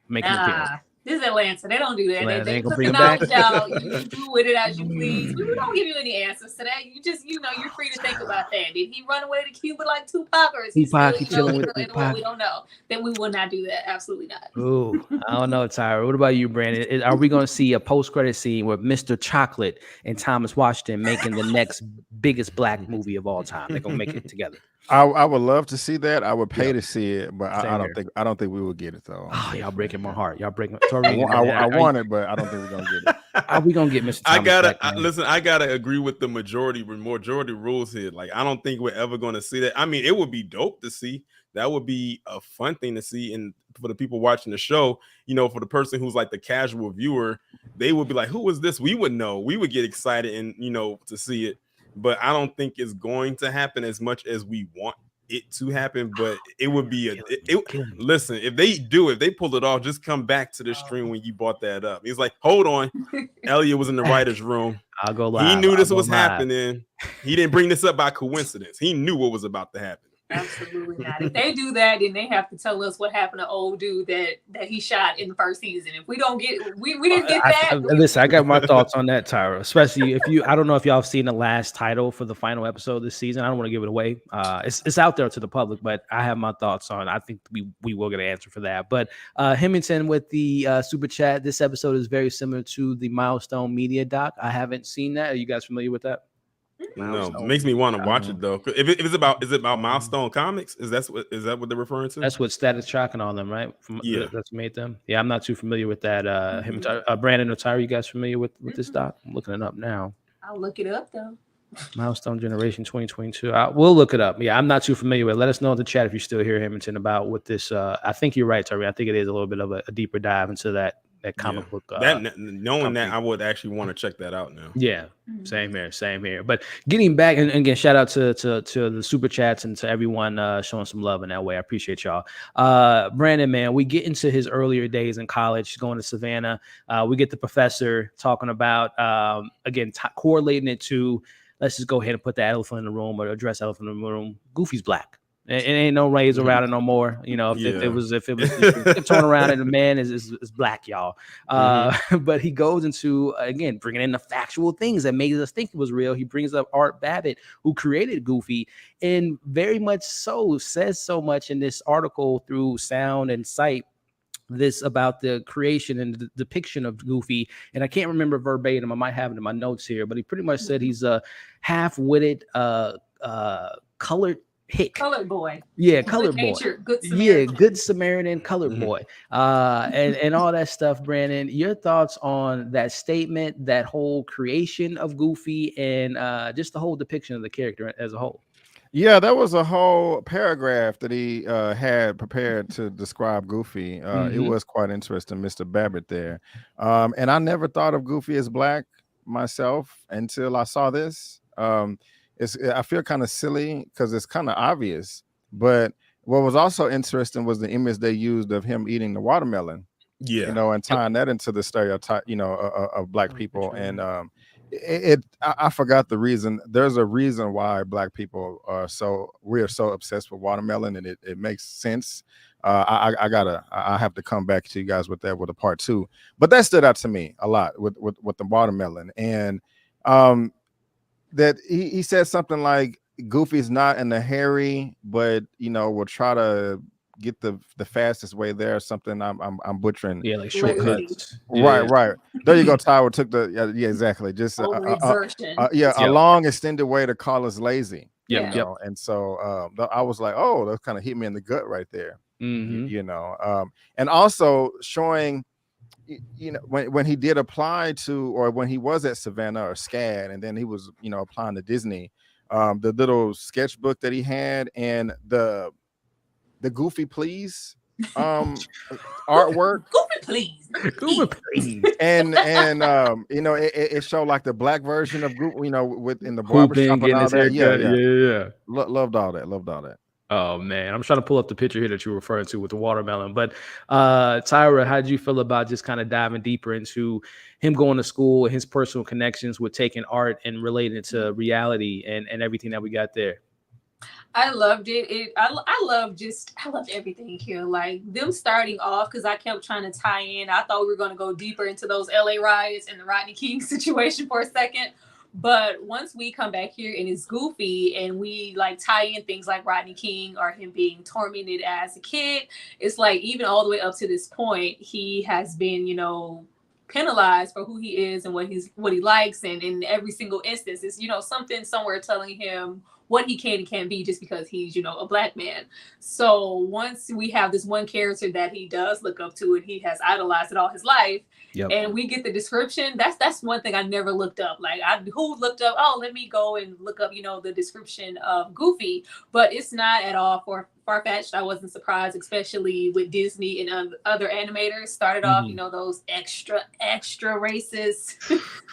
make an appearance? This is Atlanta. They don't do that. Atlanta, they ain't gonna took bring him him out, back. y'all. You do with it as you please. We don't give you any answers to that. You just, you're free to think about that. Did he run away to Cuba like Tupac, or is he still, chilling with Tupac? We don't know. Then we will not do that. Absolutely not. Oh, I don't know, Tyra. What about you, Brandon? Are we going to see a post-credit scene with Mr. Chocolate and Thomas Washington making the next biggest black movie of all time? They're going to make it together. I would love to see that. I would pay to see it, but I don't think we will get it though. Oh, y'all breaking my heart. Y'all breaking. I want it, but I don't think we're gonna get it. Are we gonna get Mr. Thomas? I gotta agree with the majority rules here. Like, I don't think we're ever gonna see that. I mean, it would be dope to see. That would be a fun thing to see, and for the people watching the show, for the person who's like the casual viewer, they would be like, "Who is this?" We would know. We would get excited and to see it. But I don't think it's going to happen as much as we want it to happen. But it would be listen, if they pull it off, just come back to the stream when you brought that up. He's like, hold on. Elliot was in the writer's room. I'll go live. He knew this was happening. He didn't bring this up by coincidence. He knew what was about to happen. Absolutely not. If they do that, then they have to tell us what happened to old dude that he shot in the first season. If we don't get, we didn't get that. Listen, I got my thoughts on that, Tyra. Especially if you, I don't know if y'all have seen the last title for the final episode this season. I don't want to give it away. It's out there to the public, but I have my thoughts on. I think we will get an answer for that. But Hemmington with the super chat. This episode is very similar to the Milestone Media doc. I haven't seen that. Are you guys familiar with that? No, it makes me want to watch it though. If it's about, is it about Milestone Comics? Is that what they're referring to? That's what Static Shock and all them, right? That's made them. Yeah, I'm not too familiar with that. Brandon or Tyra, you guys familiar with this doc? I'm looking it up now. I'll look it up though. Milestone Generation 2022. We'll look it up. Yeah, I'm not too familiar with it. Let us know in the chat if you still hear Hemmington about what this. I think you're right, Tyra. I think it is a little bit of a deeper dive into that comic book. Knowing that, I would actually want to check that out now. Yeah, same here. But getting back, and again, shout out to the super chats and to everyone showing some love in that way. I appreciate y'all. Brandon, man, we get into his earlier days in college, going to Savannah. We get the professor talking about again correlating it to. Let's just go ahead and put the elephant in the room or address elephant in the room. Goofy's black. It ain't no rays around it no more. You know, if it was turn around and the man is black, y'all. But he goes into again bringing in the factual things that made us think it was real. He brings up Art Babbitt, who created Goofy, and very much so says so much in this article through sound and sight. This about the creation and the depiction of Goofy, and I can't remember verbatim. I might have it in my notes here, but he pretty much said he's a half-witted, colored hick, colored boy. Yeah, colored boy. Good Samaritan. Yeah, good Samaritan, colored boy. And all that stuff. Brandon, your thoughts on that statement, that whole creation of Goofy, and just the whole depiction of the character as a whole. Yeah, that was a whole paragraph that he had prepared to describe Goofy. It was quite interesting, Mr. Babbitt there. And I never thought of Goofy as black myself until I saw this. I feel kind of silly because it's kind of obvious. But what was also interesting was the image they used of him eating the watermelon. Yeah, you know, and tying that into the stereotype, you know, of black people. And I forgot the reason. There's a reason why black people we're so obsessed with watermelon, and it makes sense. I have to come back to you guys with that with a part 2. But that stood out to me a lot with the watermelon, and that he said something like Goofy's not in a hurry, but you know, will try to get the fastest way there. Something I'm butchering. Yeah, like shortcuts. Right. There you go. Tyler took the exactly. Just a long extended way to call us lazy. Yep. And so I was like, oh, that kind of hit me in the gut right there. You know, and also showing, you know, when he did apply to, or when he was at Savannah or SCAD, and then he was, you know, applying to Disney, the little sketchbook that he had and the Goofy Please artwork. Goofy Please. And you know, it showed like the black version of Goof, you know, within the barbershop and all that. Yeah. Loved all that. Oh man, I'm trying to pull up the picture here that you were referring to with the watermelon. But Tyra, how did you feel about just kind of diving deeper into him going to school and his personal connections with taking art and relating it to reality and everything that we got there? I loved it. I loved everything here. Like them starting off, because I kept trying to tie in. I thought we were going to go deeper into those LA riots and the Rodney King situation for a second. But once we come back here and it's Goofy and we like tie in things like Rodney King or him being tormented as a kid, it's like even all the way up to this point, he has been, you know, penalized for who he is and what he likes. And in every single instance, it's, you know, something somewhere telling him what he can and can't be just because he's, you know, a black man. So once we have this one character that he does look up to and he has idolized it all his life, and we get the description, that's one thing I never looked up. Like who looked up, oh, let me go and look up, you know, the description of Goofy, but it's not at all far-fetched. I wasn't surprised, especially with Disney and other animators started off, you know, those extra racist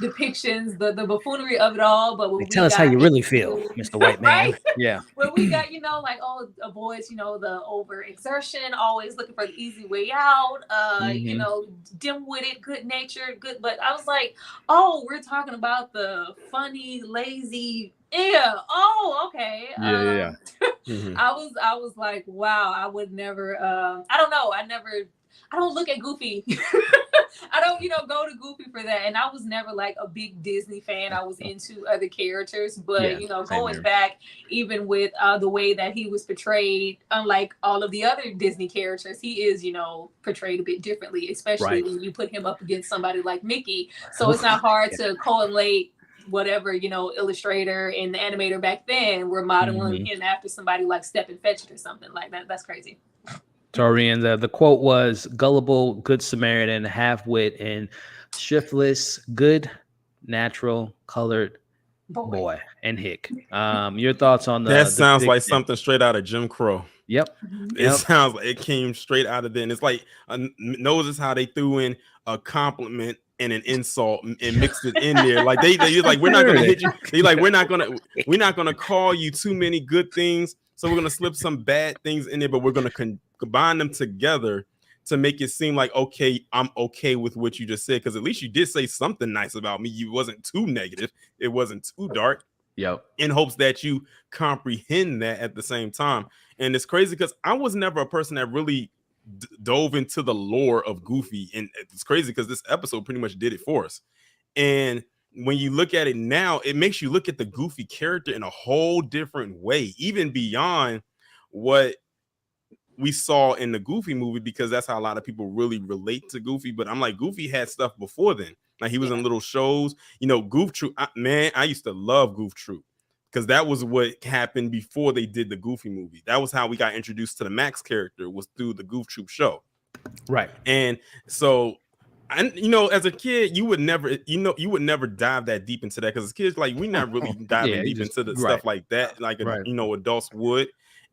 depictions, the buffoonery of it all. But when tell us how you really feel, Mr. White Man. Right? Yeah. When we got, you know, like, oh, avoids, you know, the overexertion, always looking for the easy way out, you know, dim-witted, good-natured, good. But I was like, oh, we're talking about the funny, lazy. Yeah. Oh, okay. Yeah. I was like, wow, I would never. I don't know. I don't look at Goofy. I don't, go to Goofy for that. And I was never like a big Disney fan. I was into other characters, but going back, even with the way that he was portrayed, unlike all of the other Disney characters, he is, portrayed a bit differently, especially when you put him up against somebody like Mickey. So it's not hard to correlate whatever, illustrator and the animator back then were modeling him after somebody like Steppenfetchit or something like that. That's crazy. Torian, the quote was gullible, good Samaritan, half-wit, and shiftless, good, natural, colored boy and hick. Your thoughts on that sounds like something straight out of Jim Crow. Yep. It sounds like it came straight out of there. And it's like, notice how they threw in a compliment and an insult and mixed it in there. Like they're like, we're not gonna hit you. They're like, we're not gonna call you too many good things. So we're gonna slip some bad things in there, but we're gonna combine them together to make it seem like, okay, I'm okay with what you just said, because at least you did say something nice about me. You wasn't too negative. It wasn't too dark. Yep. In hopes that you comprehend that at the same time. And it's crazy because I was never a person that really dove into the lore of Goofy, and it's crazy because this episode pretty much did it for us. And when you look at it now, it makes you look at the Goofy character in a whole different way, even beyond what we saw in the Goofy movie, because that's how a lot of people really relate to Goofy. But I'm like, Goofy had stuff before then. Like he was in little shows, Goof Troop. I used to love Goof Troop because that was what happened before they did the Goofy movie. That was how we got introduced to the Max character, was through the Goof Troop show. Right. And so, as a kid, you would never dive that deep into that, because as kids, like, we're not really diving deep into the stuff like that, like adults would.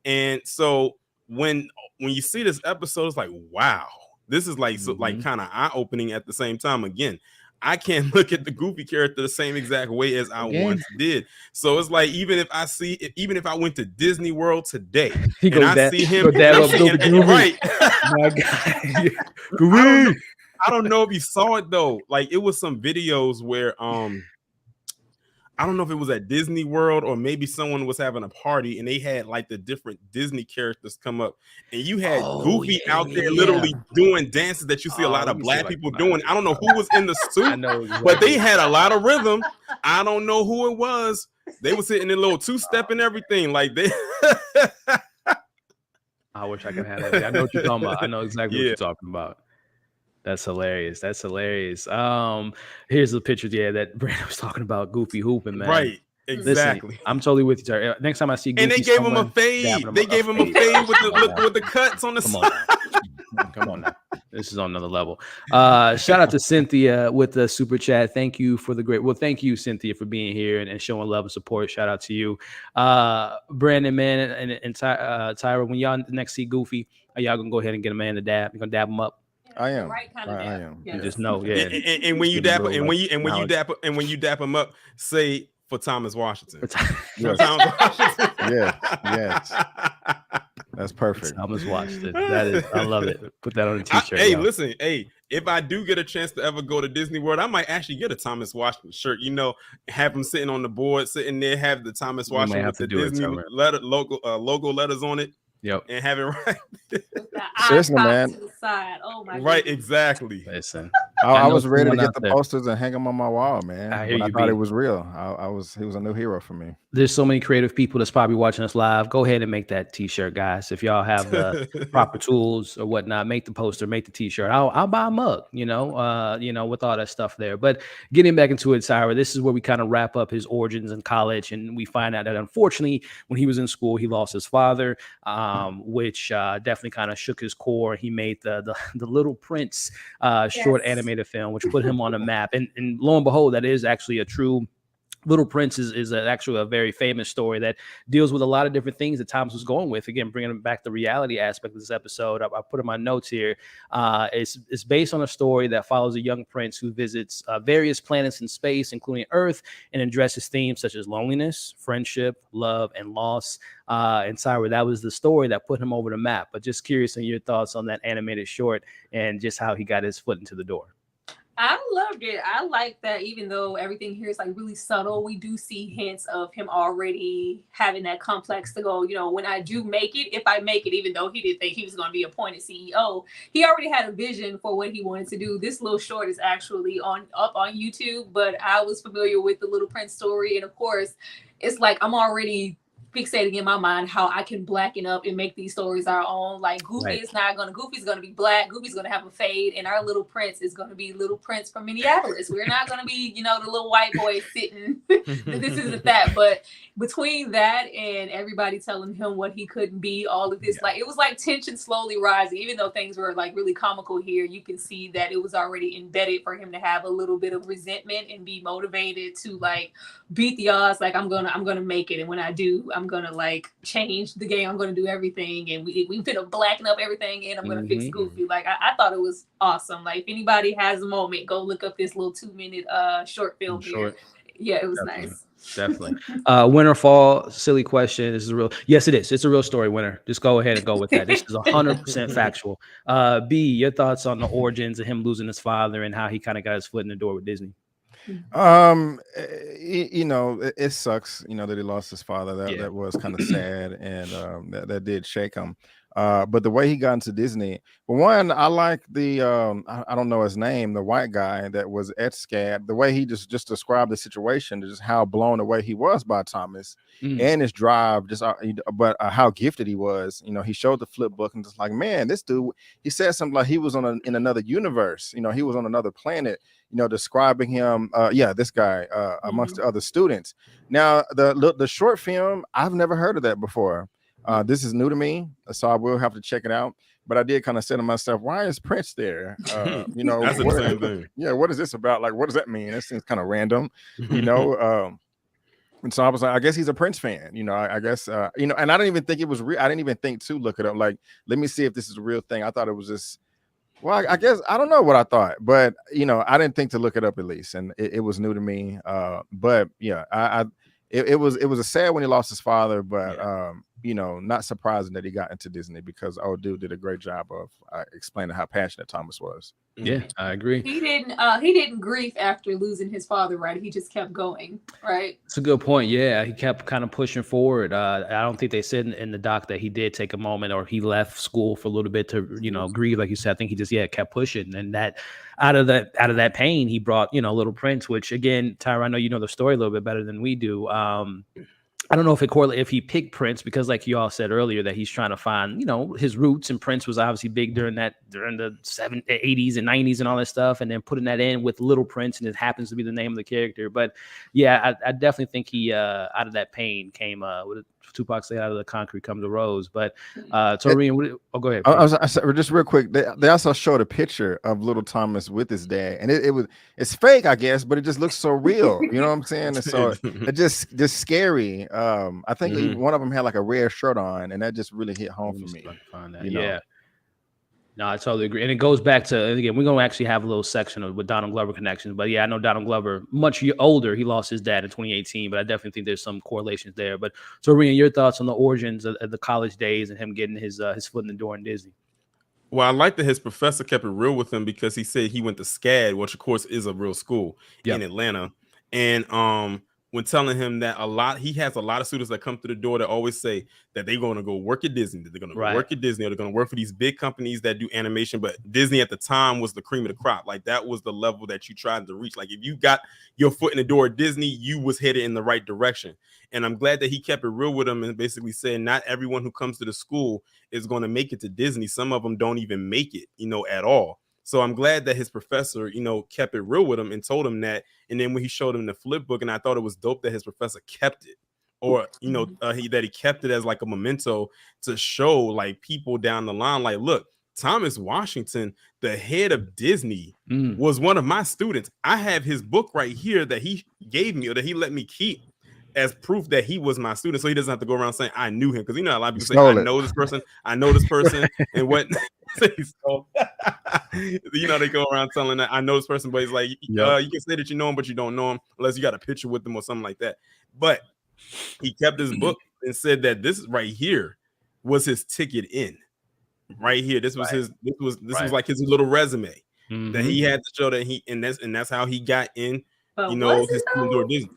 And so when you see this episode, it's like, wow, this is like like kind of eye-opening at the same time. Again, I can't look at the Goofy character the same exact way as I once did. So it's like, even if I went to Disney World today and I see him, right? My God. I don't know if you saw it though. Like, it was some videos where I don't know if it was at Disney World or maybe someone was having a party and they had like the different Disney characters come up, and you had Goofy out there literally doing dances that you see a lot of black people doing. I don't know who was in the suit, but they had a lot of rhythm. I don't know who it was. They were sitting in a little two-step and everything. Like they I wish I could have that. I know what you're talking about. I know exactly what you're talking about. That's hilarious. That's hilarious. Here's the picture, that Brandon was talking about, Goofy hooping, man. Right. Exactly. Listen, I'm totally with you, Terry. Next time I see Goofy, and they gave him a fade. They gave him a fade with the cuts on the side. Come on now. This is on another level. Shout out to Cynthia with the super chat. Thank you for the great. Well, thank you, Cynthia, for being here and showing love and support. Shout out to you, Brandon, man, and Tyra. When y'all next see Goofy, are y'all gonna go ahead and get a man to dab? You gonna dab him up? I am. Right kind of I am. You just know, And when you dap you dap him up, say for Thomas Washington. Yes. Thomas Washington. Yes. That's perfect. Thomas Washington. That is, I love it. Put that on a t-shirt. Listen, if I do get a chance to ever go to Disney World, I might actually get a Thomas Washington shirt. Have him sitting on the board, sitting there, have the Thomas Washington with the Disney logo letters on it. Yep. And have it right. Seriously, man. To the side. Oh my right, goodness. exactly. Listen, I was ready to get the posters and hang them on my wall, man. I thought it was real. He was a new hero for me. There's so many creative people that's probably watching us live. Go ahead and make that t-shirt, guys. If y'all have the proper tools or whatnot, make the poster, make the t-shirt. I'll buy a mug, with all that stuff there. But getting back into it, Tyra, this is where we kind of wrap up his origins in college, and we find out that unfortunately, when he was in school, he lost his father, which definitely kind of shook his core. He made the Little Prince short animated film, which put him on a map. And lo and behold, that is actually a true. Little Prince is actually a very famous story that deals with a lot of different things that Thomas was going with. Again, bringing back the reality aspect of this episode. I put in my notes here. It's based on a story that follows a young prince who visits various planets in space, including Earth, and addresses themes such as loneliness, friendship, love, and loss. And Tyra, that was the story that put him over the map. But just curious on your thoughts on that animated short and just how he got his foot into the door. I loved it. I like that even though everything here is like really subtle, we do see hints of him already having that complex to go, when I do make it, if I make it, even though he didn't think he was going to be appointed CEO, he already had a vision for what he wanted to do. This little short is actually up on YouTube, but I was familiar with the Little Prince story. And of course, it's like I'm already fixating in my mind how I can blacken up and make these stories our own. Like Goofy's gonna be black, Goofy's gonna have a fade, and our Little Prince is gonna be Little Prince from Minneapolis. We're not gonna be, the little white boy sitting this isn't that. But between that and everybody telling him what he couldn't be, all of this, like it was like tension slowly rising. Even though things were like really comical here, you can see that it was already embedded for him to have a little bit of resentment and be motivated to like beat the odds. Like I'm gonna make it, and when I do, I'm gonna like change the game. I'm gonna do everything, and we finna blacken up everything, and I'm gonna fix Goofy. Like I thought it was awesome. Like if anybody has a moment, go look up this little 2-minute short film here. Yeah, it was nice. Definitely. Winter, fall, silly question. This is a real. Yes, it is. It's a real story. Winter. Just go ahead and go with that. This is 100% factual. B, your thoughts on the origins of him losing his father and how he kind of got his foot in the door with Disney? It sucks, that he lost his father. That was kind of sad, and that did shake him. But the way he got into Disney, for one, I like the I don't know his name, the white guy that was at SCAD, the way he just described the situation, just how blown away he was by Thomas and his drive, but how gifted he was. He showed the flip book and just like, man, this dude, he said something like he was in another universe, he was on another planet, describing him, this guy amongst the other students. Now the short film, I've never heard of that before. This is new to me, so I will have to check it out. But I did kind of say to myself, why is Prince there? That's the same thing. Yeah, what is this about? Like, what does that mean? That seems kind of random, And so I was like, I guess he's a Prince fan, I guess, and I didn't even think it was real. I didn't even think to look it up. Like, let me see if this is a real thing. I thought it was just, well, I guess, I don't know what I thought, but, I didn't think to look it up at least. And it was new to me. But yeah, it was a sad when he lost his father, but, not surprising that he got into Disney because old dude did a great job of explaining how passionate Thomas was. Yeah, I agree. He didn't grieve after losing his father, right? He just kept going, right? It's a good point. Yeah, he kept kind of pushing forward. I don't think they said in the doc that he did take a moment or he left school for a little bit to, grieve, like you said. I think he just kept pushing, and that out of that pain, he brought Little Prince, which again, Tyra, I know you know the story a little bit better than we do. I don't know if he picked Prince because, like you all said earlier, that he's trying to find, his roots, and Prince was obviously big during the 80s and 90s and all that stuff, and then putting that in with Little Prince, and it happens to be the name of the character. But yeah, I definitely think he out of that pain came with Tupac say, out of the concrete comes a rose. But Torian, go ahead. I just real quick. They also showed a picture of little Thomas with his dad, and it's fake, I guess, but it just looks so real. You know what I'm saying? And so it just scary. I think one of them had like a red shirt on, and that just really hit home for me. Find that. Yeah. No, I totally agree. And it goes back to, again, we're going to actually have a little section with Donald Glover connections. But yeah, I know Donald Glover, much older. He lost his dad in 2018, but I definitely think there's some correlations there. But so, Rian, your thoughts on the origins of the college days and him getting his foot in the door in Disney? Well, I like that his professor kept it real with him because he said he went to SCAD, which of course is a real school in Atlanta. And when telling him that he has a lot of students that come through the door that always say that they're going to go work at Disney, that they're going to work at Disney, or they're going to work for these big companies that do animation. But Disney at the time was the cream of the crop. Like that was the level that you tried to reach. Like if you got your foot in the door at Disney, you was headed in the right direction. And I'm glad that he kept it real with him and basically said not everyone who comes to the school is going to make it to Disney. Some of them don't even make it, at all. So I'm glad that his professor, kept it real with him and told him that. And then when he showed him the flip book, and I thought it was dope that his professor kept it, or that he kept it as like a memento to show like people down the line, like, look, Thomas Washington, the head of Disney, was one of my students. I have his book right here that he gave me or that he let me keep as proof that he was my student, so he doesn't have to go around saying I knew him, because a lot of people say I know this person, and what so, they go around telling that I know this person, but he's like, you can say that you know him, but you don't know him unless you got a picture with him or something like that. But he kept his book and said that this right here was his ticket in. Right here, this was his. This was like his little resume. that he had to show that that's how he got in. But his Disney.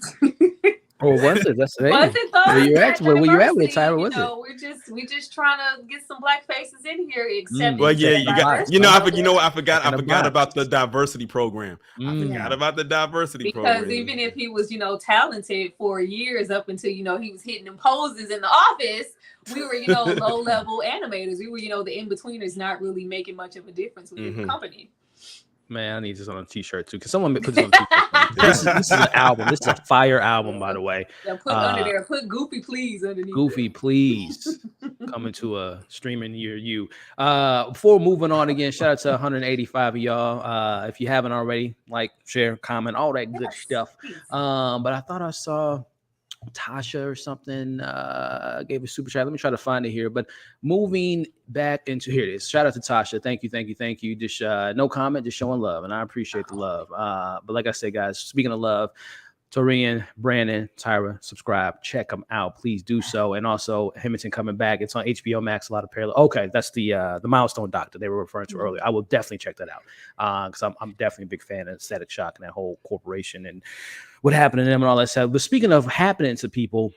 Or was it? That's was it though? Where you at with Tyra? Was it? We just trying to get some black faces in here. Except well, yeah, you got. I forgot about the diversity program. I forgot about the diversity program. Because even if he was, talented for years up until he was hitting them poses in the office, we were, low level animators. We were, the in betweeners, not really making much of a difference within the company. Man, I need this on a t-shirt too. Can someone put this on a t-shirt? This is an album. This is a fire album, by the way. Yeah, put under there. Put Goofy, please, underneath. Goofy, please. Coming to a streaming near you. Before moving on again, shout out to 185 of y'all. If you haven't already, like, share, comment, all that good stuff. But I thought I saw Tasha or something gave a super chat. Let me try to find it here. But moving back into here it is. Shout out to Tasha. Thank you. Just no comment, just showing love, and I appreciate the love. But like I said, guys, speaking of love, Torian, Brandon, Tyra, subscribe, check them out, please do so. And also Hamilton coming back. It's on HBO Max. A lot of parallel. Okay, that's the Milestone Doctor they were referring to earlier. I will definitely check that out because I'm definitely a big fan of Static Shock and that whole corporation and what happened to them and all that stuff. But speaking of happening to people,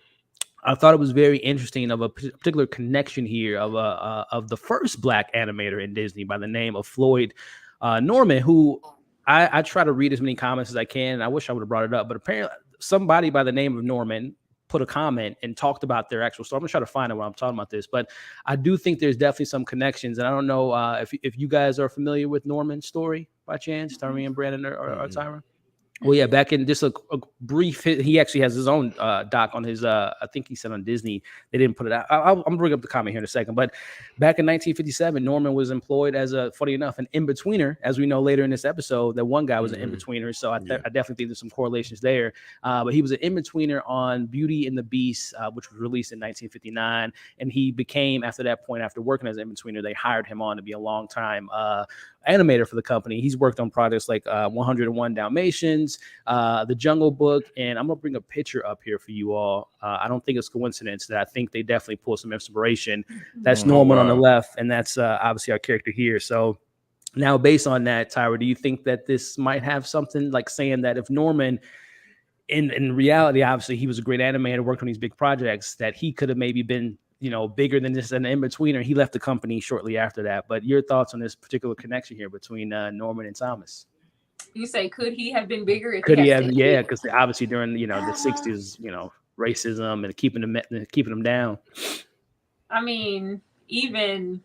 I thought it was very interesting of a particular connection here of the first black animator in Disney by the name of Floyd Norman, who I try to read as many comments as I can. And I wish I would have brought it up, but apparently somebody by the name of Norman put a comment and talked about their actual story. I'm gonna try to find it when I'm talking about this, but I do think there's definitely some connections. And I don't know if you guys are familiar with Norman's story by chance, Tarian, Brandon, or Tyra. Well, yeah, back in just a brief, he actually has his own doc on his, I think he said on Disney. They didn't put it out. I'm going to bring up the comment here in a second. But back in 1957, Norman was employed as funny enough, an in-betweener. As we know later in this episode, that one guy was an in-betweener. So I definitely think there's some correlations there. But he was an in-betweener on Beauty and the Beast, which was released in 1959. And he became, after that point, after working as an in-betweener, they hired him on to be a long-time animator for the company. He's worked on projects like 101 Dalmatians, The Jungle Book, and I'm gonna bring a picture up here for you all. I don't think it's coincidence that I think they definitely pull some inspiration. That's Norman on the left, and that's obviously our character here. So now, based on that, Tyra, do you think that this might have something like saying that if Norman, in reality, obviously he was a great animator, worked on these big projects, that he could have maybe been bigger than just an in-betweener? He left the company shortly after that. But your thoughts on this particular connection here between Norman and Thomas? You say, could he have been bigger? If could he have? Yeah, because obviously during the 60s, racism and keeping them down. I mean, even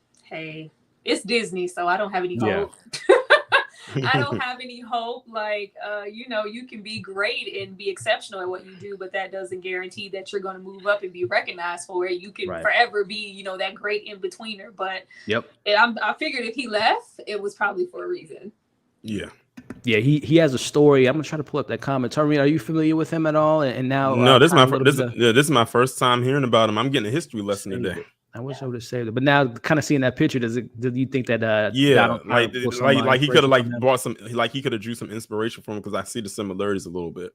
it's Disney, so I don't have any hope. I don't have any hope. Like, you can be great and be exceptional at what you do, but that doesn't guarantee that you're going to move up and be recognized for it. You can forever be, that great in-betweener. But I figured if he left, it was probably for a reason. Yeah. Yeah, he has a story. I'm gonna try to pull up that comment. Tarian, are you familiar with him at all? And now, no, this is my first time hearing about him. I'm getting a history lesson today. I wish I would have saved it, but now kind of seeing that picture, do you think that like he could have brought some, like he could have drew some inspiration from him, because I see the similarities a little bit.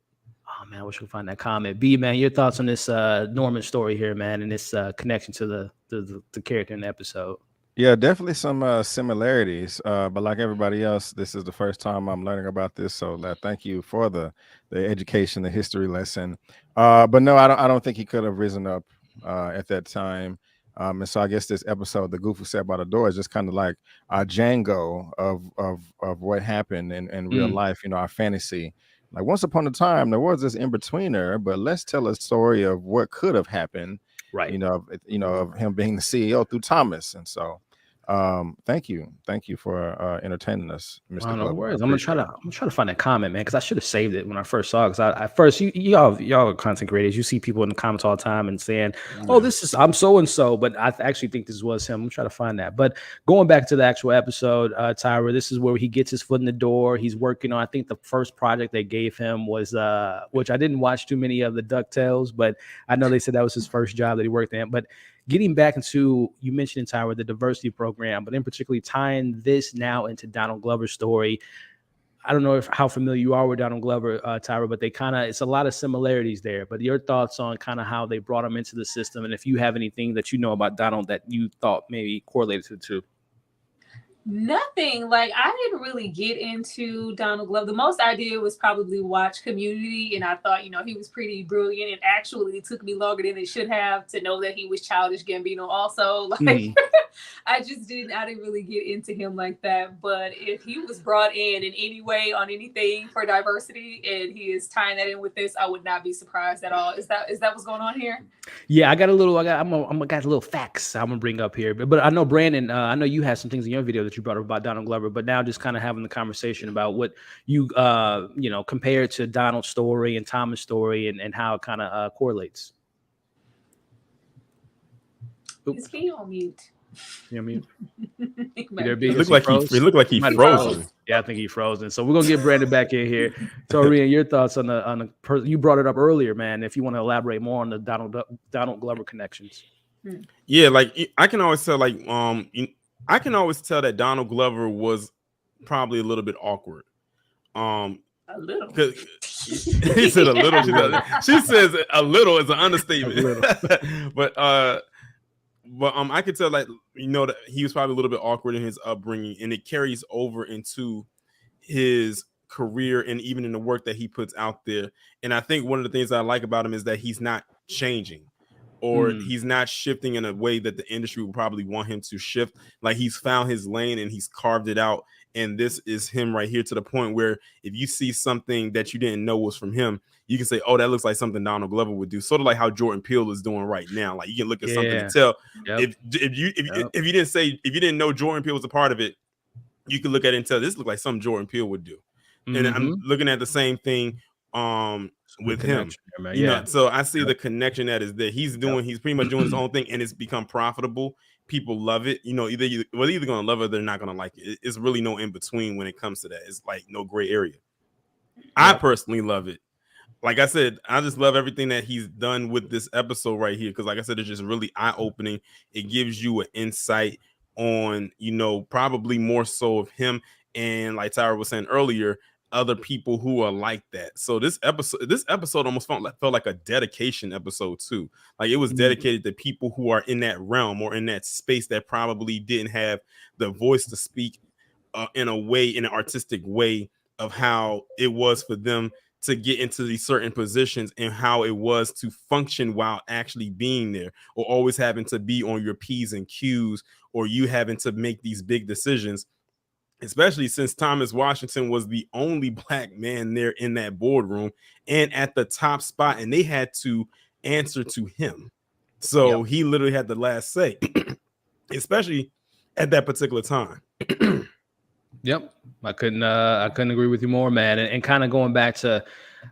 Oh man, I wish we could find that comment. B, man, your thoughts on this Norman story here, man, and this connection to the character in the episode? Yeah, definitely some similarities. But like everybody else, this is the first time I'm learning about this. So thank you for the education, the history lesson. But no, I don't think he could have risen up at that time. And so I guess this episode, the Goof who sat by the door, is just kind of like our Django of what happened in real life, our fantasy. Like once upon a time, there was this in-betweener, but let's tell a story of what could have happened, right? Of him being the CEO through Thomas. And so thank you for entertaining us, Mr. No worries. I'm gonna try to find that comment, man, because I should have saved it when I first saw it. Because at first, y'all are content creators. You see people in the comments all the time and saying, "Oh, I'm so and so," but I actually think this was him. I'm trying to find that. But going back to the actual episode, Tyra, this is where he gets his foot in the door. He's working on, I think the first project they gave him was, which I didn't watch too many of the DuckTales, but I know they said that was his first job that he worked in. But getting back into, you mentioned, Tyra, the diversity program, but in particularly tying this now into Donald Glover's story. I don't know how familiar you are with Donald Glover, Tyra, but it's a lot of similarities there. But your thoughts on kind of how they brought him into the system, and if you have anything that you know about Donald that you thought maybe correlated to the two. Nothing. Like, I didn't really get into Donald Glover. The most I did was probably watch Community, and I thought, you know, he was pretty brilliant. And actually, it took me longer than it should have to know that he was Childish Gambino also. Like, I didn't really get into him like that. But if he was brought in any way on anything for diversity, and he is tying that in with this, I would not be surprised at all. Is that what's going on here? Yeah, I got a little facts I'm gonna bring up here, but I know Brandon, I know you had some things in your video that you brought up about Donald Glover, but now just kind of having the conversation about what you you know, compared to Donald's story and Thomas' story and how it kind of correlates. Is he on mute? You know what I mean? It looked like he frozen. Yeah, I think he frozen. So we're gonna get Brandon back in here. Torian, your thoughts on the you brought it up earlier, man. If you want to elaborate more on the Donald Glover connections. Yeah, like I can always tell, I can always tell that Donald Glover was probably a little bit awkward. A little. He said a little. She says a little is an understatement. But I could tell, like, you know, that he was probably a little bit awkward in his upbringing, and it carries over into his career and even in the work that he puts out there. And I think one of the things I like about him is that he's not changing, or he's not shifting in a way that the industry would probably want him to shift. Like, he's found his lane and he's carved it out. And this is him right here, to the point where if you see something that you didn't know was from him, you can say, oh, that looks like something Donald Glover would do. Sort of like how Jordan Peele is doing right now. Like, you can look at something and tell. If you didn't know Jordan Peele was a part of it, you can look at it and tell this looks like something Jordan Peele would do. And I'm looking at the same thing with him. You know, so I see the connection that is there. He's pretty much doing his own thing, and it's become profitable. People love it. You know, either gonna love it or they're not gonna like it. It's really no in between when it comes to that. It's like no gray area. I personally love it. Like I said, I just love everything that he's done with this episode right here, because like I said, it's just really eye-opening. It gives you an insight on, you know, probably more so of him, and like Tyra was saying earlier, other people who are like that. So this episode almost felt like a dedication episode too. Like, it was dedicated to people who are in that realm or in that space that probably didn't have the voice to speak in an artistic way of how it was for them to get into these certain positions, and how it was to function while actually being there, or always having to be on your P's and Q's, or you having to make these big decisions. Especially since Thomas Washington was the only black man there in that boardroom and at the top spot, and they had to answer to him. So he literally had the last say, especially at that particular time. Yep, I couldn't agree with you more, man. And kind of going back to,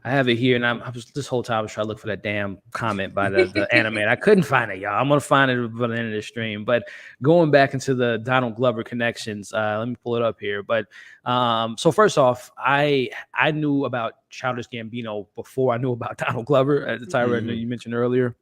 I have it here, and I was this whole time I was trying to look for that damn comment by the animator. I couldn't find it, y'all. I'm gonna find it by the end of the stream. But going back into the Donald Glover connections, let me pull it up here. But so first off, I knew about Childish Gambino before I knew about Donald Glover, at the time you mentioned earlier.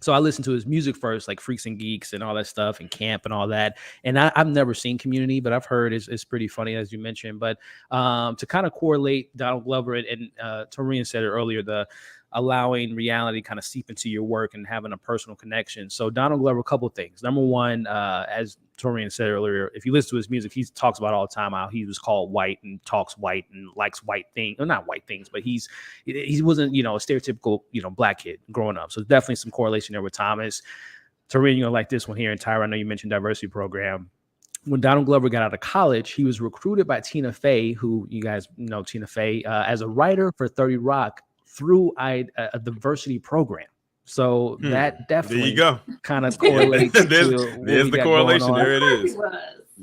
So I listened to his music first, like Freaks and Geeks and all that stuff, and Camp and all that. And I've never seen Community, but I've heard it's pretty funny, as you mentioned. But to kind of correlate Donald Glover and Torian said it earlier, the allowing reality kind of seep into your work and having a personal connection. So Donald Glover, a couple of things. Number one, as Torian said earlier, if you listen to his music, he talks about all the time how he was called white and talks white and likes white things. Well, not white things, but he wasn't, you know, a stereotypical, you know, black kid growing up. So definitely some correlation there with Thomas. Torian, you're like this one here. And Tyra, I know you mentioned diversity program. When Donald Glover got out of college, he was recruited by Tina Fey, who you guys know Tina Fey, as a writer for 30 Rock through a diversity program. So that definitely kind of correlates. There's the correlation. There it is.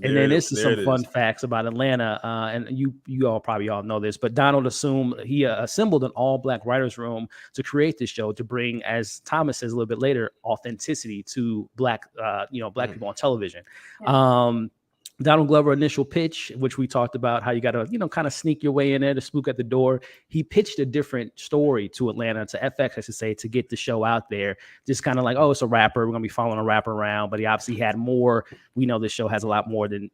And then this is some fun facts about Atlanta. And you all probably all know this, but Donald he assembled an all-black writers' room to create this show, to bring, as Thomas says a little bit later, authenticity to black people on television. Donald Glover initial pitch, which we talked about, how you got to, you know, kind of sneak your way in there to spook at the door. He pitched a different story to Atlanta, to FX, I should say, to get the show out there. Just kind of like, oh, it's a rapper. We're going to be following a rapper around. But he obviously had more. We know this show has a lot more than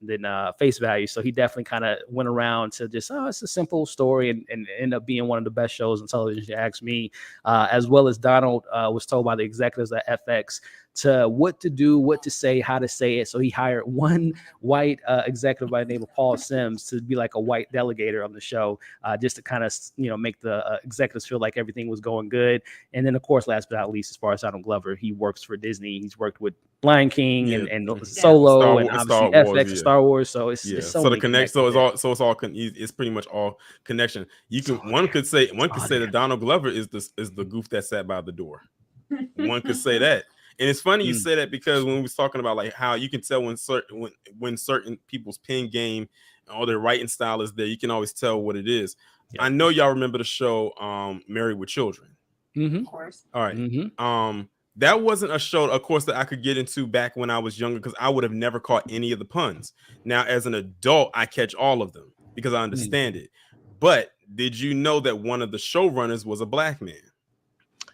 face value. So he definitely kind of went around to just, it's a simple story, and end up being one of the best shows on television, if you ask me. As well as Donald was told by the executives at FX to what to do, what to say, how to say it. So he hired one white executive by the name of Paul Sims to be like a white delegator on the show, just to kind of, make the executives feel like everything was going good. And then, of course, last but not least, as far as Donald Glover, he works for Disney. He's worked with Lion King and Solo and obviously FX and Star Wars. So it's so the many connection. It's all it's pretty much all connection. One could say that Donald Glover is the goof that sat by the door. One could say that. And it's funny you say that, because when we was talking about like how you can tell when certain people's pen game or their writing style is there, you can always tell what it is. Yep. I know y'all remember the show Married with Children. Of course. All right. That wasn't a show, of course, that I could get into back when I was younger, because I would have never caught any of the puns. Now, as an adult, I catch all of them because I understand it. But did you know that one of the showrunners was a black man?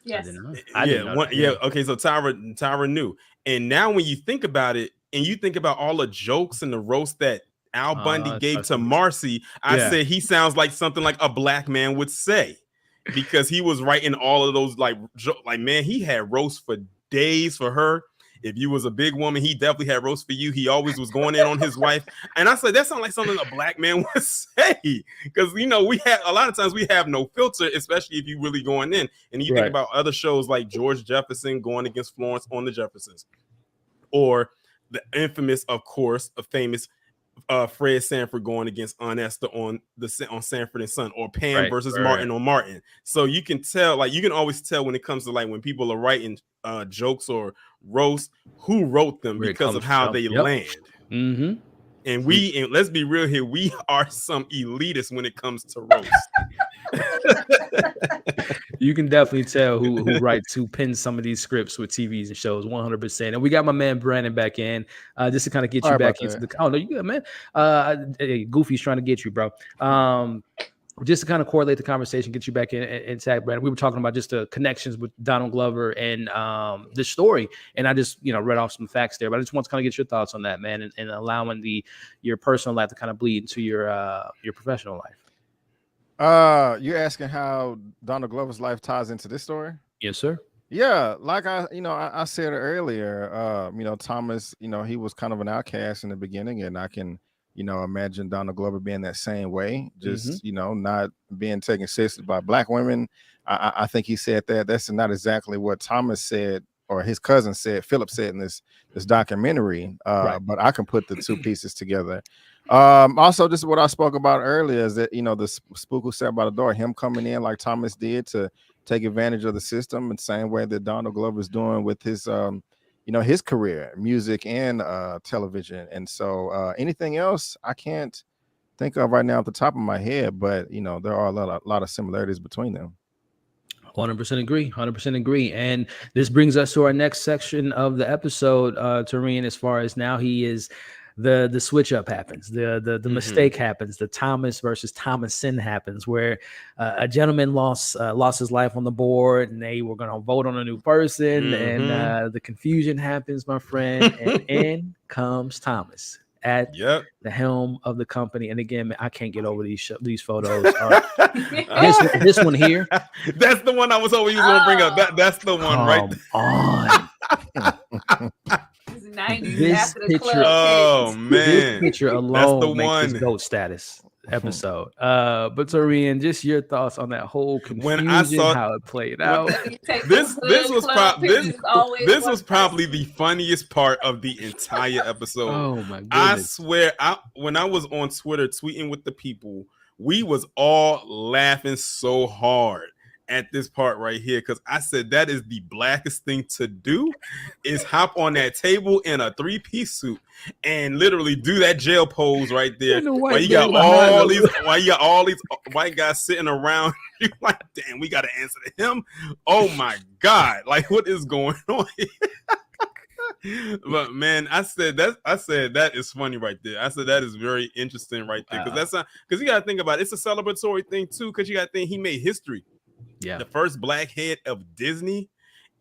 Yes. I didn't know. Okay, so Tyra knew. And now when you think about it, and you think about all the jokes and the roast that Al Bundy gave to Marcy, I said he sounds like something like a black man would say. Because he was writing all of those like man, he had roast for days for her. If you was a big woman, he definitely had roast for you. He always was going in on his wife. And I said, that sounds like something a black man would say. Because, we have a lot of times we have no filter, especially if you really going in. And you think about other shows like George Jefferson going against Florence on the Jeffersons, or the infamous, of course, a famous Fred Sanford going against Aunt Esther on Sanford and Son, or Pam versus Martin on Martin. So you can tell, like, you can always tell when it comes to like when people are writing jokes or roast, who wrote them because of how they land. And and let's be real here, we are some elitists when it comes to roast. You can definitely tell who writes, who pins some of these scripts with TVs and shows, 100%. And we got my man Brandon back in, just to kind of get you back into the. Oh no, you good, man. Goofy's trying to get you, bro. Just to kind of correlate the conversation, get you back in tag, Brandon. We were talking about just the connections with Donald Glover and the story, and I just read off some facts there, but I just want to kind of get your thoughts on that, man, and allowing your personal life to kind of bleed into your professional life. You're asking how Donald Glover's life ties into this story? Yes, sir. Yeah, like I said earlier, Thomas, he was kind of an outcast in the beginning, and I can, imagine Donald Glover being that same way, just not being taken seriously by black women. I think he said that. That's not exactly what Thomas said or his cousin said, Philip said in this documentary, but I can put the two pieces together. Also, this is what I spoke about earlier, is that the spook who sat by the door, him coming in like Thomas did to take advantage of the system, in the same way that Donald Glover is doing with his his career, music and television. And so anything else I can't think of right now off the top of my head, but there are a lot of similarities between them. 100% agree. 100% agree. And this brings us to our next section of the episode, Tareen, as far as now he is the switch up happens, the mistake happens, the Thomas versus Thomason happens, where a gentleman lost his life on the board, and they were going to vote on a new person, and the confusion happens, my friend, and in comes Thomas at the helm of the company. And again, man, I can't get over these photos. This one here, that's the one I was hoping you was gonna bring up. That's the one, right? On. This picture, man, this picture alone that's the makes one. this GOAT status episode. But Torian, just your thoughts on that whole confusion, when I saw how it played out. This was probably the funniest part of the entire episode. Oh my goodness. I swear, when I was on Twitter tweeting with the people, we was all laughing so hard at this part right here, because I said that is the blackest thing to do, is hop on that table in a 3-piece suit and literally do that jail pose right there. While you got all these white guys sitting around, you're like, damn, we got to answer to him. Oh my God, like what is going on here? But man, I said that is funny right there. I said that is very interesting right there, because because you got to think about it. It's a celebratory thing too, because you got to think he made history. Yeah, the first black head of Disney,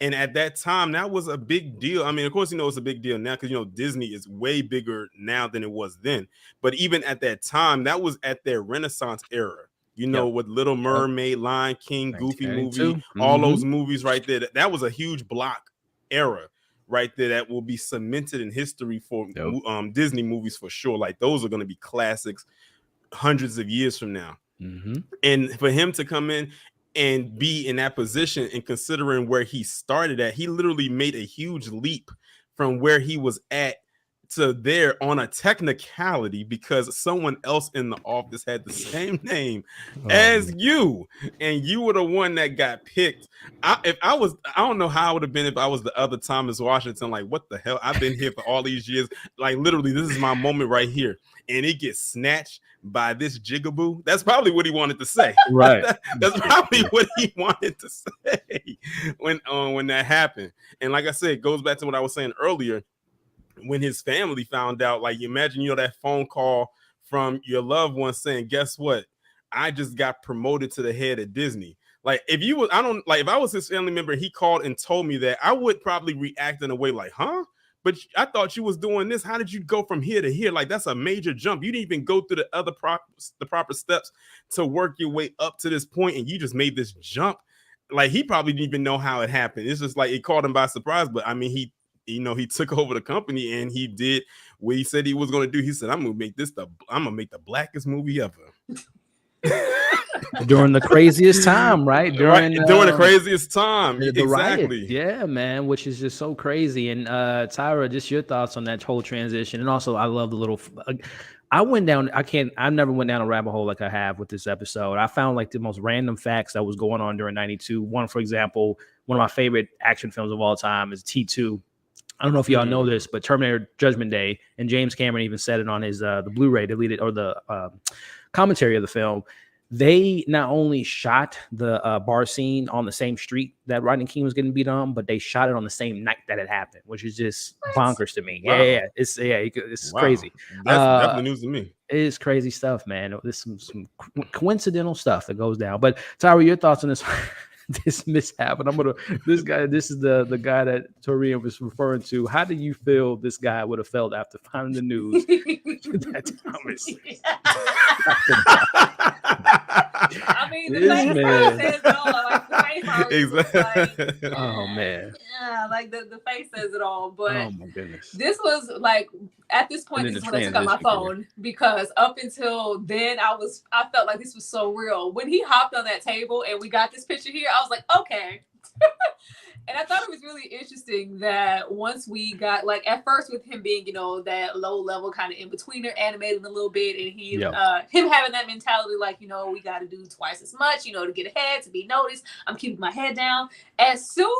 and at that time that was a big deal. I mean, of course, it's a big deal now, because Disney is way bigger now than it was then. But even at that time, that was at their Renaissance era. With Little Mermaid, Lion King, Goofy movie, all those movies right there. That was a huge block era. right there that will be cemented in history for Disney movies for sure. Like those are going to be classics hundreds of years from now. And for him to come in and be in that position, and considering where he started at, he literally made a huge leap from where he was at to there on a technicality, because someone else in the office had the same name as you, and you were the one that got picked. I don't know how it would have been if I was the other Thomas Washington. Like, what the hell? I've been here for all these years. Like, literally, this is my moment right here, and it gets snatched by this jigaboo. That's probably what he wanted to say. Right. That's probably what he wanted to say when that happened. And like I said, it goes back to what I was saying earlier. When his family found out, like, imagine, that phone call from your loved one saying, guess what? I just got promoted to the head of Disney. Like, if I was his family member and he called and told me that, I would probably react in a way like, huh? But I thought you was doing this. How did you go from here to here? Like, that's a major jump. You didn't even go through the proper steps to work your way up to this point, and you just made this jump. Like, he probably didn't even know how it happened. It's just like it caught him by surprise. But I mean, he took over the company and he did what he said he was going to do. He said, I'm going to make the blackest movie ever. During the craziest time, right? During the craziest time. The exactly. Riot. Yeah, man, which is just so crazy. And Tyra, just your thoughts on that whole transition. And also, I love the little I never went down a rabbit hole like I have with this episode. I found like the most random facts that was going on during 92. One, for example, one of my favorite action films of all time is T2. I don't know if y'all know this, but Terminator Judgment Day, and James Cameron even said it on his the Blu-ray deleted, or the commentary of the film. They not only shot the bar scene on the same street that Rodney King was getting beat on, but they shot it on the same night that it happened, which is just bonkers to me. Wow. Yeah, it's crazy. That's definitely news to me. It is crazy stuff, man. There's some coincidental stuff that goes down. But Tyra, your thoughts on this? This mishap, and this is the guy that Torian was referring to. How do you feel this guy would have felt after finding the news that Thomas? I mean, the face says it all. Like, the face exactly. Like, oh man, yeah, like the face says it all. But oh my goodness, this was like, at this point, this is when I took out my phone, because up until then, I felt like this was so real. When he hopped on that table and we got this picture here, I was like, okay. And I thought it was really interesting that once we got, like, at first with him being, that low level kind of in betweener, animating a little bit, and him having that mentality, like, we got to do twice as much, to get ahead, to be noticed. I'm keeping my head down. As soon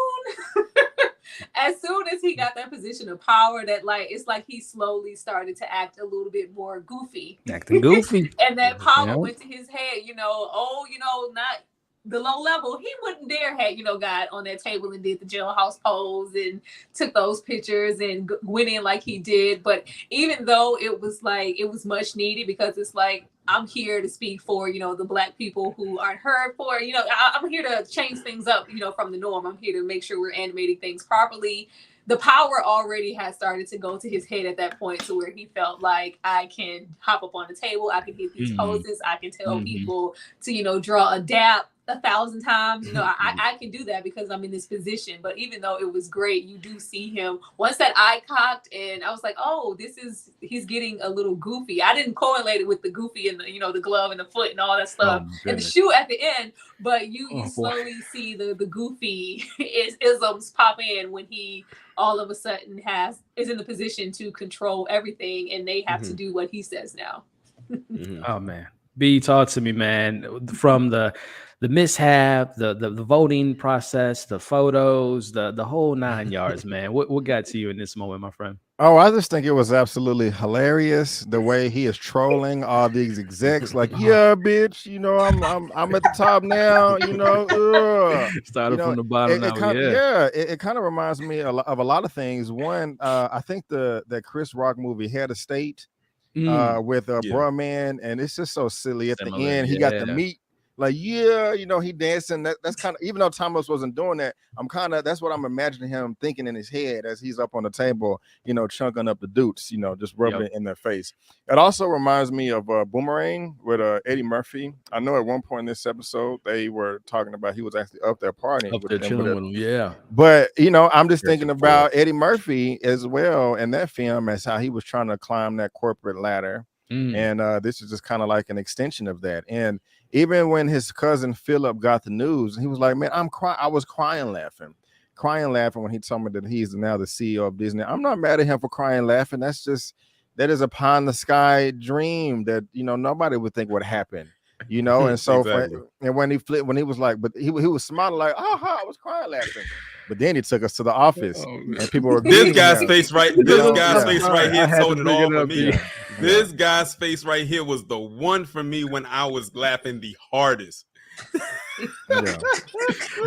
as he got that position of power, that, like, it's like he slowly started to act a little bit more goofy. Acting goofy. And that power went to his head, not the low level. He wouldn't dare have, got on that table and did the jailhouse pose and took those pictures and went in like he did. But even though it was much needed, because it's like, I'm here to speak for, the Black people who aren't heard for, I'm here to change things up, from the norm. I'm here to make sure we're animating things properly. The power already had started to go to his head at that point, to where he felt like, I can hop up on the table, I can hit these poses, I can tell people to, draw a dap 1,000 times. I can do that because I'm in this position. But even though it was great, you do see him once that eye cocked, and I was like, oh, he's getting a little goofy. I didn't correlate it with the goofy and the glove and the foot and all that stuff and the shoe at the end, but you slowly see the goofy isms pop in when he all of a sudden is in the position to control everything, and they have to do what he says now. Oh man, B, talk to me, man. From the mishap, the voting process, the photos, the whole 9 yards, man. What got to you in this moment, my friend? Oh, I just think it was absolutely hilarious the way he is trolling all these execs. Like, yeah, bitch, I'm at the top now. Started from the bottom. It kind of reminds me of a lot of things. One, I think that Chris Rock movie Head of State with Bruh Man, and it's just so silly. At the end, he got the meat. like, yeah, you know, he dancing. That's kind of, even though Thomas wasn't doing that, that's what I'm imagining him thinking in his head as he's up on the table, you know, chunking up the dudes, you know, just rubbing it in their face. It also reminds me of Boomerang with Eddie Murphy. I know at one point in this episode they were talking about he was actually up there partying with them. Yeah. But you know, I'm just thinking about Eddie Murphy as well in that film, as how he was trying to climb that corporate ladder. And this is just kind of like an extension of that. And even when his cousin Philip got the news, he was like, man, I was crying laughing when he told me that he's now the CEO of Disney. I'm not mad at him for crying laughing. That is a pie in the sky dream that, you know, nobody would think would happen, you know. And so and when he was like, but he was smiling like, I was crying laughing. But then he took us to the office, and people were this guy's face right. This guy's face right here told it all for me. This guy's face right here was the one for me when I was laughing the hardest.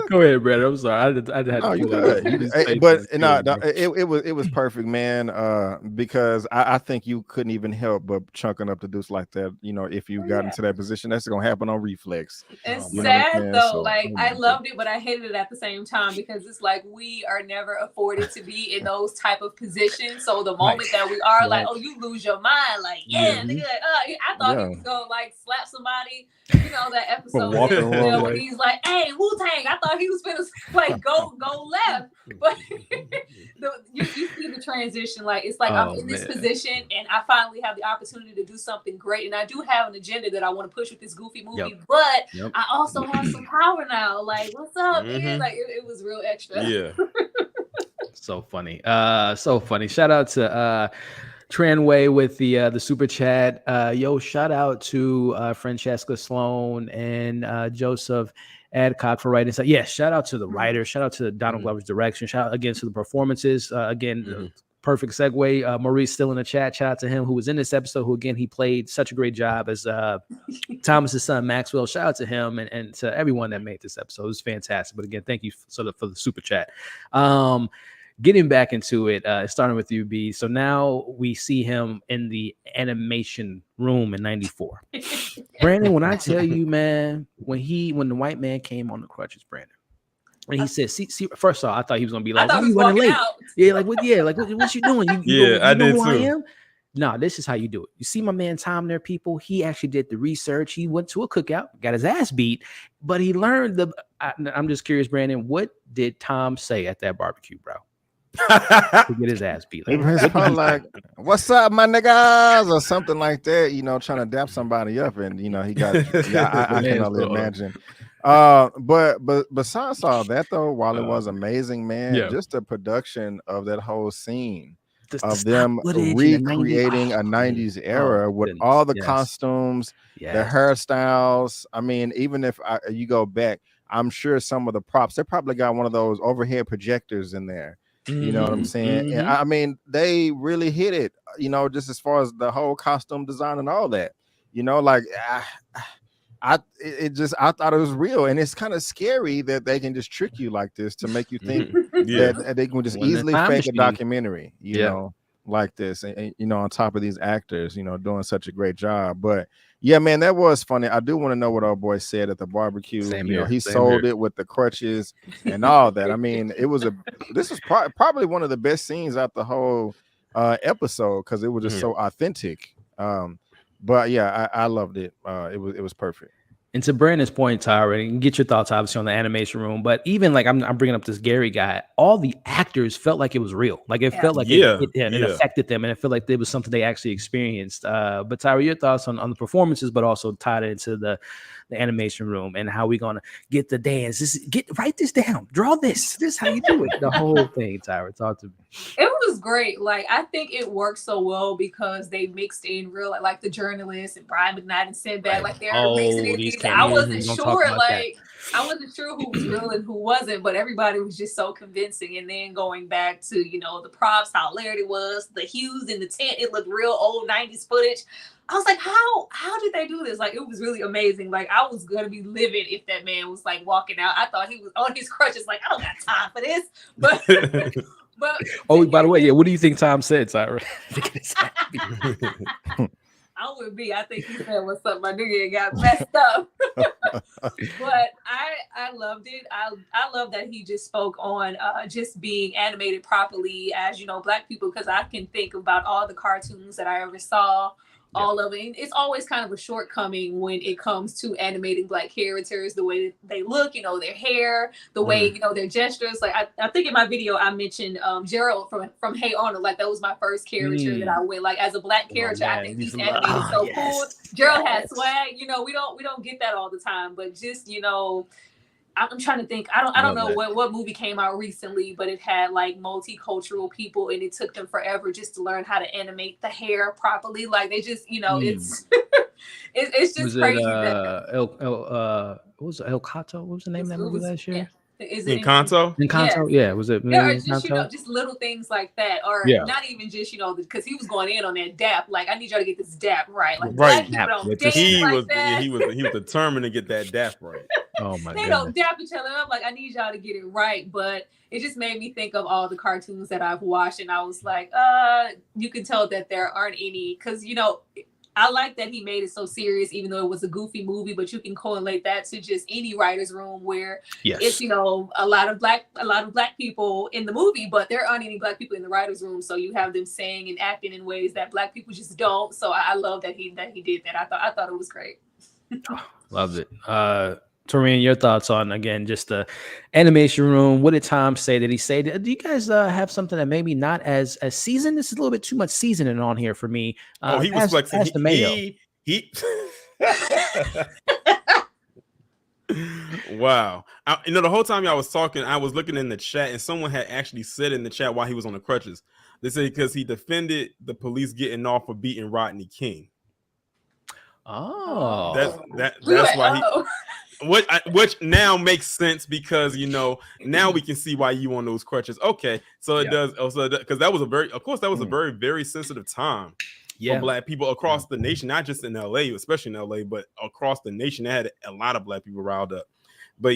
Go ahead, Brad. I'm sorry. I had to you good. It was perfect, man. Because I think you couldn't even help but chunking up the deuce like that. You know, if you got into that position, that's gonna happen on reflex. It's sad though. So, like I loved it, but I hated it at the same time, because it's like we are never afforded to be in those type of positions. So the moment that we are like, oh, you lose your mind, like nigga, like, I thought he was gonna like slap somebody. You know that episode when he's like, "Hey, Wu-Tang," I thought he was gonna like go left, but you see the transition. Like it's like I'm in this position, and I finally have the opportunity to do something great, and I do have an agenda that I want to push with this Goofy movie. But I also have some power now. Like, what's up, man? Like it was real extra. Yeah. So funny. So funny. Shout out to Tranway with the super chat. Shout out to Francesca Sloan and Joseph Adcock for writing. So shout out to the writers. Shout out to Donald Glover's direction. Shout out again to the performances. Perfect segue. Maurice still in the chat. Shout out to him who was in this episode, who again he played such a great job as Thomas's son Maxwell. Shout out to him and to everyone that made this episode. It was fantastic. But again, thank you for the super chat. Getting back into it, starting with you, B. So now we see him in the animation room in '94. Brandon, when I tell you, man, when the white man came on the crutches, Brandon, and he said, "See, first off, I thought he was gonna be like, you running late? Out. Yeah, like what? Yeah, like what you doing? I did too. I am? No, this is how you do it. You see my man Tom there, people. He actually did the research. He went to a cookout, got his ass beat, but he learned I'm just curious, Brandon, what did Tom say at that barbecue, bro? To get his ass beat. Like, probably like, "What's up, my niggas?" or something like that. You know, trying to dap somebody up, and you know he got. I can only imagine. But besides all that, though, while it was amazing, man, just the production of that whole scene of them recreating a 90s era with all the costumes, the hairstyles. I mean, even if you go back, I'm sure some of the props, they probably got one of those overhead projectors in there. You know what I'm saying? And I mean, they really hit it, you know, just as far as the whole costume design and all that, you know, like I thought it was real, and it's kind of scary that they can just trick you like this to make you think that they can just easily fake a documentary, you know, like this, and you know, on top of these actors, you know, doing such a great job. But yeah, man, that was funny. I do want to know what our boy said at the barbecue. He sold it with the crutches and all that. I mean, this was probably one of the best scenes out the whole episode, because it was just so authentic. But yeah, I loved it. It was perfect. And to Brandon's point, Tyra, and get your thoughts obviously on the animation room, but even like I'm bringing up this Gary guy, all the actors felt like it was real. Like it felt like it affected them, and it felt like it was something they actually experienced. But Tyra, your thoughts on the performances, but also tied into the animation room and how we gonna get the dance. Write this down, draw this. This is how you do it. The whole thing, Tyra. Talk to me. It was great. Like I think it worked so well because they mixed in real like the journalists and Brian McKnight and Sinbad. Like they're mixing in these. I wasn't sure. Like I wasn't sure who was real and who wasn't, but everybody was just so convincing. And then going back to, you know, the props, how layered it was, the hues in the tent, it looked real old 90s footage. I was like, how did they do this? Like, it was really amazing. Like, I was going to be livid if that man was like walking out. I thought he was on his crutches. Like, I don't got time for this. But by the way, what do you think Tom said, Tyra? I'm with B. I think he said what's up, my nigga got messed up. But I loved it. I love that he just spoke on just being animated properly as, Black people, because I can think about all the cartoons that I ever saw. All of it. It's always kind of a shortcoming when it comes to animating Black characters, the way they look, their hair, the way, their gestures. Like I think in my video I mentioned Gerald from Hey Arnold. Like that was my first character that I went like as a Black character. I think he's animated so cool. Gerald has swag. We don't get that all the time, but just I'm trying to think. I don't know what movie came out recently, but it had like multicultural people, and it took them forever just to learn how to animate the hair properly. Like they just, it's it's just crazy. What was it, El Cato? What was the name of that movie last year? Is it Encanto? Encanto, yeah. Was it? Yeah, or just just little things like that, or not even just because he was going in on that dap. Like I need y'all to get this dap right. Like right. He was determined to get that dap right. Oh my god. They don't dap each other up. Like I need y'all to get it right, but it just made me think of all the cartoons that I've watched, and I was like, you can tell that there aren't any because I like that he made it so serious, even though it was a goofy movie, but you can correlate that to just any writer's room where it's, a lot of black people in the movie, but there aren't any Black people in the writer's room. So you have them saying and acting in ways that Black people just don't. So I love that he did that. I thought it was great. Loved it. Tareen, your thoughts on, again, just the animation room. What did Tom say? Did he say, do you guys have something that maybe not as seasoned? This is a little bit too much seasoning on here for me. He was flexing. He wow. The whole time y'all was talking, I was looking in the chat, and someone had actually said in the chat while he was on the crutches. They said because he defended the police getting off for beating Rodney King. Oh, that's why he. Which now makes sense because now we can see why you on those crutches. Okay, so it does also because that was a very very sensitive time for Black people across the nation, not just in LA, especially in LA, but across the nation. They had a lot of Black people riled up. But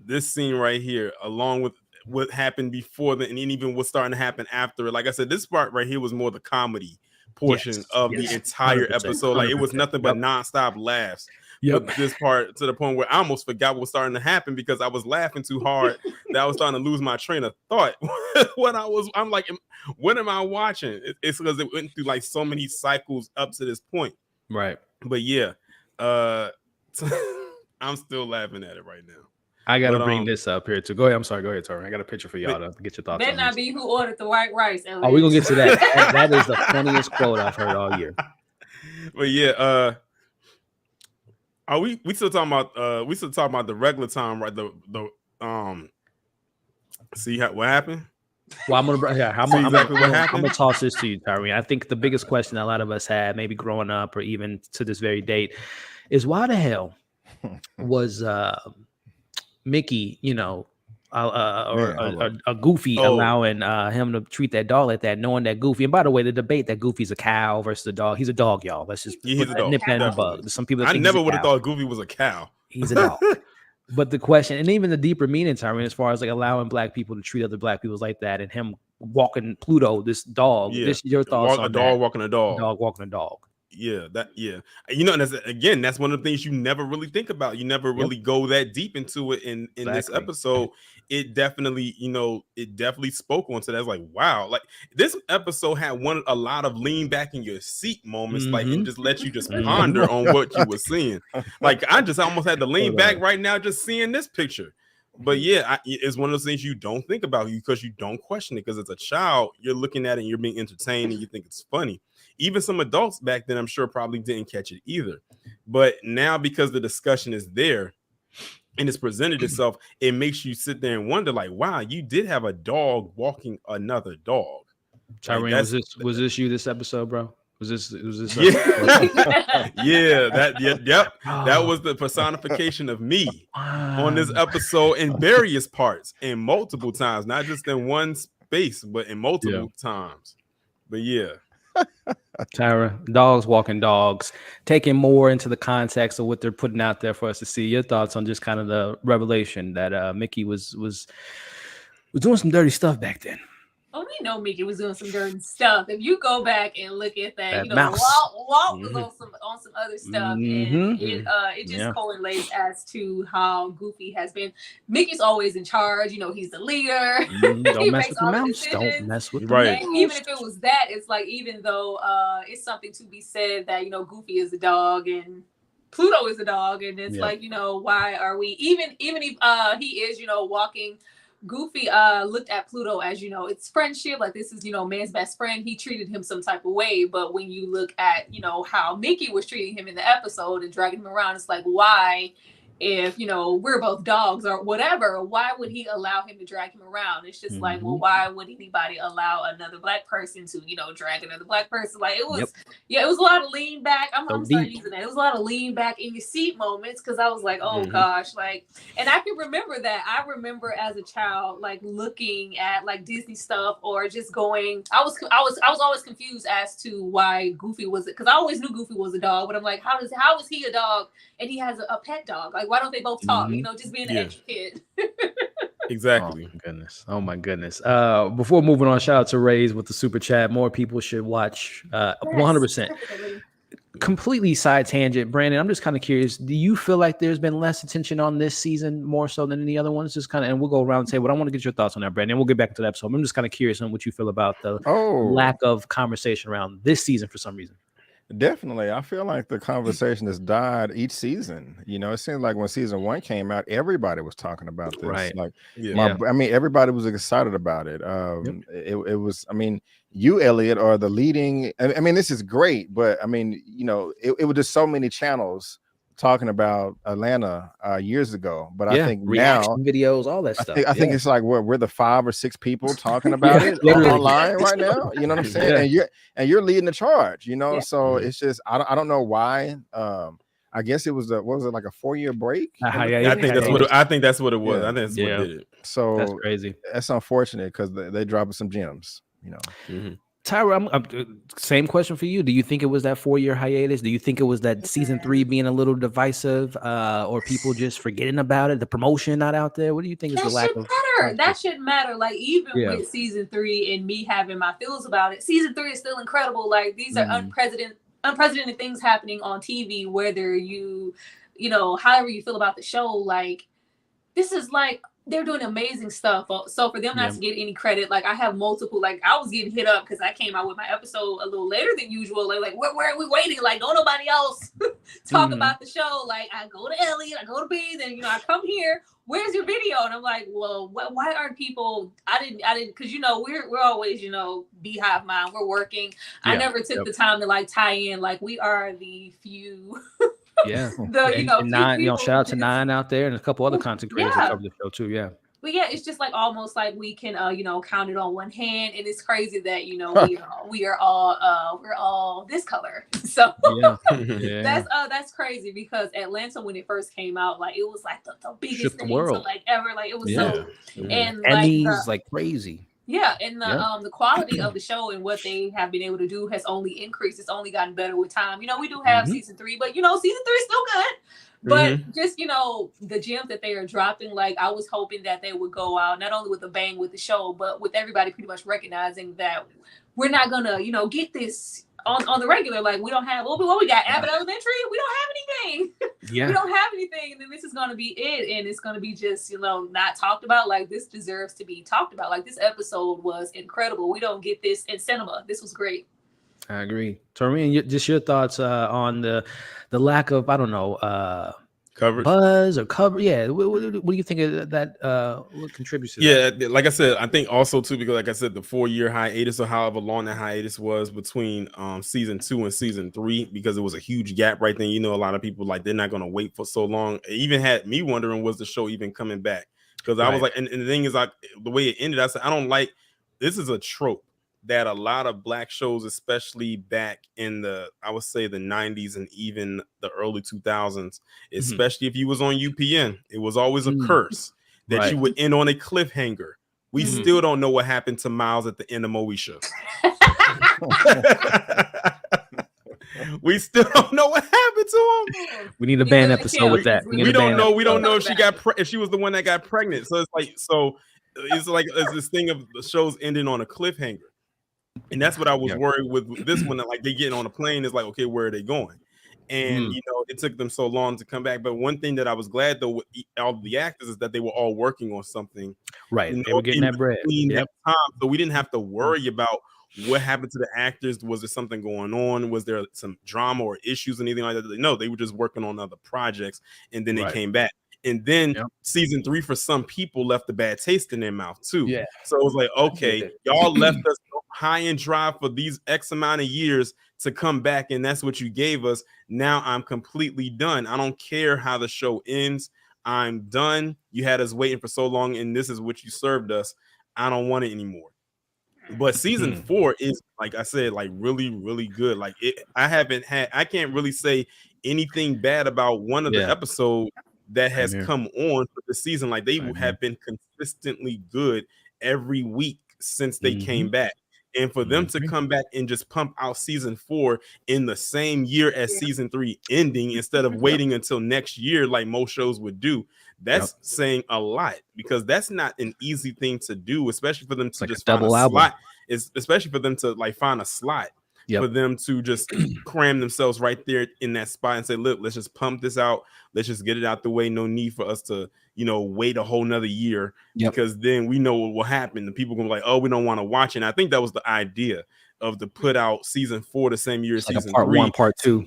this scene right here, along with what happened before and even what's starting to happen after. Like I said, this part right here was more the comedy portion of the entire episode. Like it was nothing but nonstop laughs. But this part to the point where I almost forgot what was starting to happen because I was laughing too hard that I was starting to lose my train of thought. I'm like, what am I watching? It's because it went through like so many cycles up to this point. Right. But I'm still laughing at it right now. I gotta bring this up here too. Go ahead. I'm sorry. Go ahead, Tori. I got a picture for y'all to get your thoughts. Better not be who ordered the white rice. Oh, we're gonna get to that. That is the funniest quote I've heard all year. But are we still talking about the regular time, right? See what happened? Well, I'm gonna toss this to you, Tyree. I think the biggest question a lot of us had, maybe growing up or even to this very date, is why the hell was Mickey, a Goofy allowing him to treat that dog like that, knowing that Goofy. And by the way, the debate that Goofy's a cow versus a dog, he's a dog, y'all. Let's just nip that in the bug. Some people, I never would have thought Goofy was a cow. He's a dog. But the question, and even the deeper meaning, Tyrone, as far as like allowing Black people to treat other Black people like that, and him walking Pluto, this dog. This your thoughts on a dog walking a dog. Dog walking a dog. And that's one of the things you never really think about. You never really go that deep into it in this episode. It definitely, spoke onto that. It's like, wow, like this episode had a lot of lean back in your seat moments, like, and just let you just ponder on what you were seeing. Like I almost had to lean back right now just seeing this picture. But it's one of those things you don't think about because you don't question it, because as a child you're looking at it and you're being entertained and you think it's funny. Even some adults back then, I'm sure, probably didn't catch it either. But now, because the discussion is there and it's presented itself, it makes you sit there and wonder, like, wow, you did have a dog walking another dog. Tyrone, was this you this episode, bro? Was this? That was the personification of me on this episode in various parts and multiple times, not just in one space, but in multiple times. But Tyra, dogs walking dogs, taking more into the context of what they're putting out there for us to see. Your thoughts on just kind of the revelation that Mickey was doing some dirty stuff back then. Oh, we know Mickey was doing some dirty stuff. If you go back and look at that, you know, mouse. Walt was on some other stuff, and it just correlates as to how Goofy has been. Mickey's always in charge. You know, he's the leader. Don't mess with the mouse. Don't mess with the right. mouse. Even if it was that, it's like even though it's something to be said that you know Goofy is a dog and Pluto is a dog, and it's like you know why are we even if he is you know walking. Goofy looked at Pluto as, you know, it's friendship. Like, this is, you know, man's best friend. He treated him some type of way. But when you look at, you know, how Mickey was treating him in the episode and dragging him around, it's like, why, if, you know, we're both dogs or whatever, why would he allow him to drag him around? It's just like, well, why would anybody allow another black person to, you know, drag another black person? Like, it was, it was a lot of lean back. I'm gonna start using that. It was a lot of lean back in your seat moments because I was like, oh gosh, like, and I can remember that. I remember as a child, like looking at like Disney stuff or just going. I was always confused as to why Goofy was it because I always knew Goofy was a dog, but I'm like, how is he a dog and he has a pet dog? Like, why don't they both talk? You know, just being an extra kid. Exactly. Oh my goodness. Oh my goodness. Before moving on, shout out to Ray's with the super chat. More people should watch 100%. Completely side tangent. Brandon, I'm just kind of curious. Do you feel like there's been less attention on this season more so than any other ones? Just kind of, and we'll go around and say, but I want to get your thoughts on that, Brandon. We'll get back to that episode. I'm just kind of curious on what you feel about the lack of conversation around this season for some reason. Definitely. I feel like the conversation has died each season. You know, it seems like when season 1 came out, everybody was talking about this. Right. Like, I mean, everybody was excited about it. It was, I mean, you, Elliot, are the leading. I mean, this is great, but I mean, you know, it was just so many channels talking about Atlanta years ago, but I think reaction now videos, all that stuff. I think it's like we're the 5 or 6 people talking about it online right now. You know what I'm saying? And you're leading the charge. You know, so it's just I don't know why. I guess it was what was it like a 4-year break? I think that's what it was. I think that's what did it. So that's crazy. That's unfortunate because they dropping some gems. You know. Tyra, same question for you. Do you think it was that 4-year hiatus? Do you think it was that season 3 being a little divisive, or people just forgetting about it? The promotion not out there. What do you think is the lack of? That shouldn't matter. Like even with season 3 and me having my feels about it, season 3 is still incredible. Like these are unprecedented things happening on TV. Whether you know, however you feel about the show, like this is like. They're doing amazing stuff. So for them not to get any credit, like I have multiple, like I was getting hit up because I came out with my episode a little later than usual. Like where are we waiting? Like don't nobody else talk about the show. Like I go to Elliot, I go to B, then you know I come here. Where's your video? And I'm like, well, why aren't people? I didn't, because you know we're always beehive mind. We're working. I never took the time to like tie in. Like we are the few. Shout out to 9 out there and a couple other content creators that cover the show too. But it's just like almost like we can count it on one hand, and it's crazy that we are all this color. So that's crazy because Atlanta when it first came out, like it was like the biggest thing like ever. Like it was and Emmys like crazy. Yeah, and the quality of the show and what they have been able to do has only increased. It's only gotten better with time. You know, we do have season 3, but season 3 is still good. But just the gems that they are dropping, like I was hoping that they would go out not only with a bang with the show, but with everybody pretty much recognizing that we're not gonna, get this on the regular. Like we don't have what we got Abbott Elementary. We don't have anything. We don't have anything, and then this is gonna be it, and it's gonna be just not talked about. Like this deserves to be talked about. Like this episode was incredible. We don't get this in cinema. This was great. I agree. Tareen, just your thoughts on the lack of coverage, buzz or cover. Yeah, what do you think of that? What contributes to that? Yeah, like I said, I think also too because like I said, the 4-year hiatus or however long that hiatus was between season 2 and season 3 because it was a huge gap right then. A lot of people like they're not going to wait for so long. It even had me wondering was the show even coming back because I was like, and the thing is like the way it ended, I said I don't like this is a trope that a lot of black shows, especially back in the 90s and even the early 2000s, especially if you was on UPN, it was always a curse that you would end on a cliffhanger. We still don't know what happened to Miles at the end of Moesha. We still don't know what happened to him. We need a band episode with that. We don't know. We don't know if she if she was the one that got pregnant. So it's like it's like it's this thing of the show's ending on a cliffhanger. And that's what I was worried with this one. Like they getting on a plane, it's like, okay, where are they going? And you know, it took them so long to come back. But one thing that I was glad though with all of the actors is that they were all working on something. Right. You know, they were getting that bread. That time. So we didn't have to worry about what happened to the actors. Was there something going on? Was there some drama or issues, anything like that? No, they were just working on other projects, and then they came back. And then season 3 for some people left a bad taste in their mouth too. Yeah. So it was like, okay, y'all left us high and dry for these X amount of years to come back, and that's what you gave us. Now I'm completely done. I don't care how the show ends. I'm done. You had us waiting for so long, and this is what you served us. I don't want it anymore. But season 4 is, like I said, like really, really good. Like I can't really say anything bad about one of the episodes that has come on for the season. Like they have been consistently good every week since they came back. And for them to come back and just pump out season 4 in the same year as season 3 ending, instead of waiting until next year like most shows would do, that's saying a lot, because that's not an easy thing to do, especially for them to just find a slot. Especially for them to like find a slot for them to just cram themselves right there in that spot and say, look, let's just pump this out. Let's just get it out the way. No need for us to, you know, wait a whole nother year, because then we know what will happen. The people gonna be like, oh, we don't want to watch it. And I think that was the idea of to put out season 4 the same year as season 3. Part 1, part 2.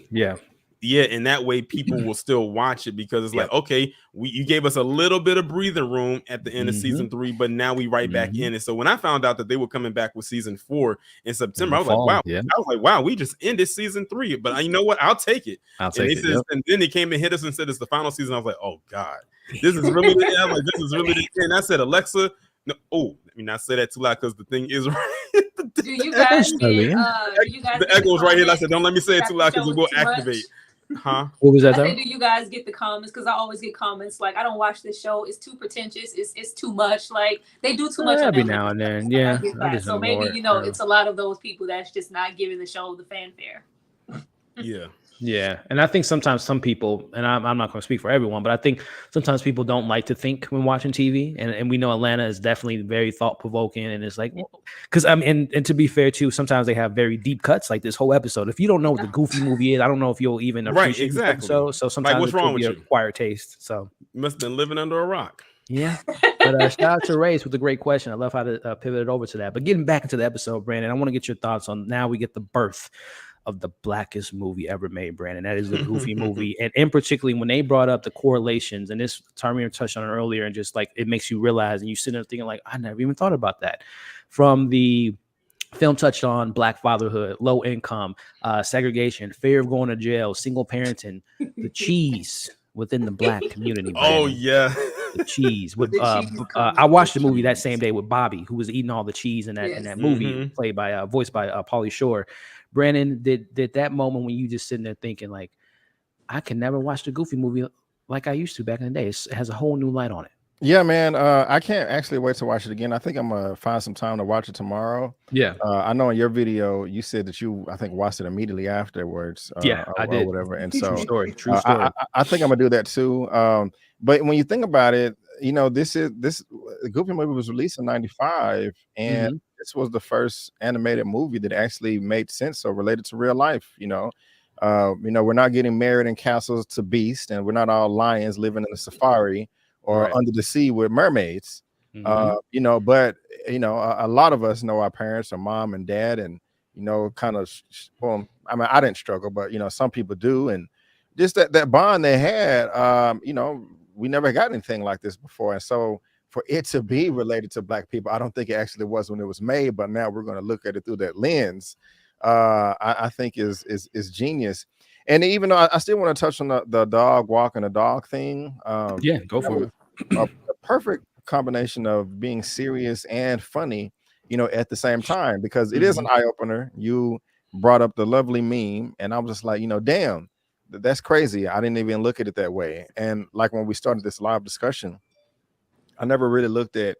Yeah, and that way people will still watch it, because it's like, okay, you gave us a little bit of breathing room at the end of season 3, but now we right back in it. So when I found out that they were coming back with season 4 in September, I was like, wow, we just ended season 3. But you know what? I'll take it. And then they came and hit us and said it's the final season. I was like, oh God, this is really I was like, this is really the end. I said, Alexa, no, let me not say that too loud, because the thing is right. Do you guys the echo's right here. I said, don't let me say it too loud, because it will activate. Huh? What was that? Do you guys get the comments? Because I always get comments like, I don't watch this show. It's too pretentious. It's too much. Like they do too much. Every now and then, So maybe it's a lot of those people that's just not giving the show the fanfare. Yeah, and I think sometimes some people, and I'm not going to speak for everyone, but I think sometimes people don't like to think when watching TV, and we know Atlanta is definitely very thought provoking, and it's like, because and to be fair too, sometimes they have very deep cuts, like this whole episode. If you don't know what the Goofy movie is, I don't know if you'll even appreciate the episode. So sometimes what's wrong with you? Acquired taste. So you must have been living under a rock. Yeah, but shout out to Race with a great question. I love how to pivot it over to that. But getting back into the episode, Brandon, I want to get your thoughts on, now we get the birth of the blackest movie ever made, Brandon. That is the Goofy movie. And in particularly when they brought up the correlations, and this Tarmir touched on it earlier, and just like it makes you realize, and you sit there thinking like, I never even thought about that. From the film touched on black fatherhood, low income, segregation, fear of going to jail, single parenting, the cheese within the black community. Brandon. Oh yeah. The cheese with I watched the movie that same day with Bobby, who was eating all the cheese in that movie, played by voiced by Pauly Shore. Brandon, did that moment when you just sitting there thinking like, I can never watch the Goofy movie like I used to back in the day. It has a whole new light on it. Yeah, man. I can't actually wait to watch it again. I think I'm gonna find some time to watch it tomorrow. Yeah. I know in your video you said that you, I think, watched it immediately afterwards. I did. Or whatever. And so true story. I think I'm gonna do that too. But when you think about it, you know, this Goofy movie was released in '95, and this was the first animated movie that actually made sense or related to real life. You know, we're not getting married in castles to beasts, and we're not all lions living in a safari or under the sea with mermaids. But a lot of us know our parents, our mom and dad, and kind of, well, I mean, I didn't struggle, but some people do, and just that bond they had, we never got anything like this before. And so for it to be related to black people, I don't think it actually was when it was made, but now we're going to look at it through that lens. I think is genius. And even though I still want to touch on the dog walking the dog thing. Go for it. A perfect combination of being serious and funny, at the same time, because it is an eye opener. You brought up the lovely meme, and I was just like, damn, that's crazy. I didn't even look at it that way. And like when we started this live discussion, I never really looked at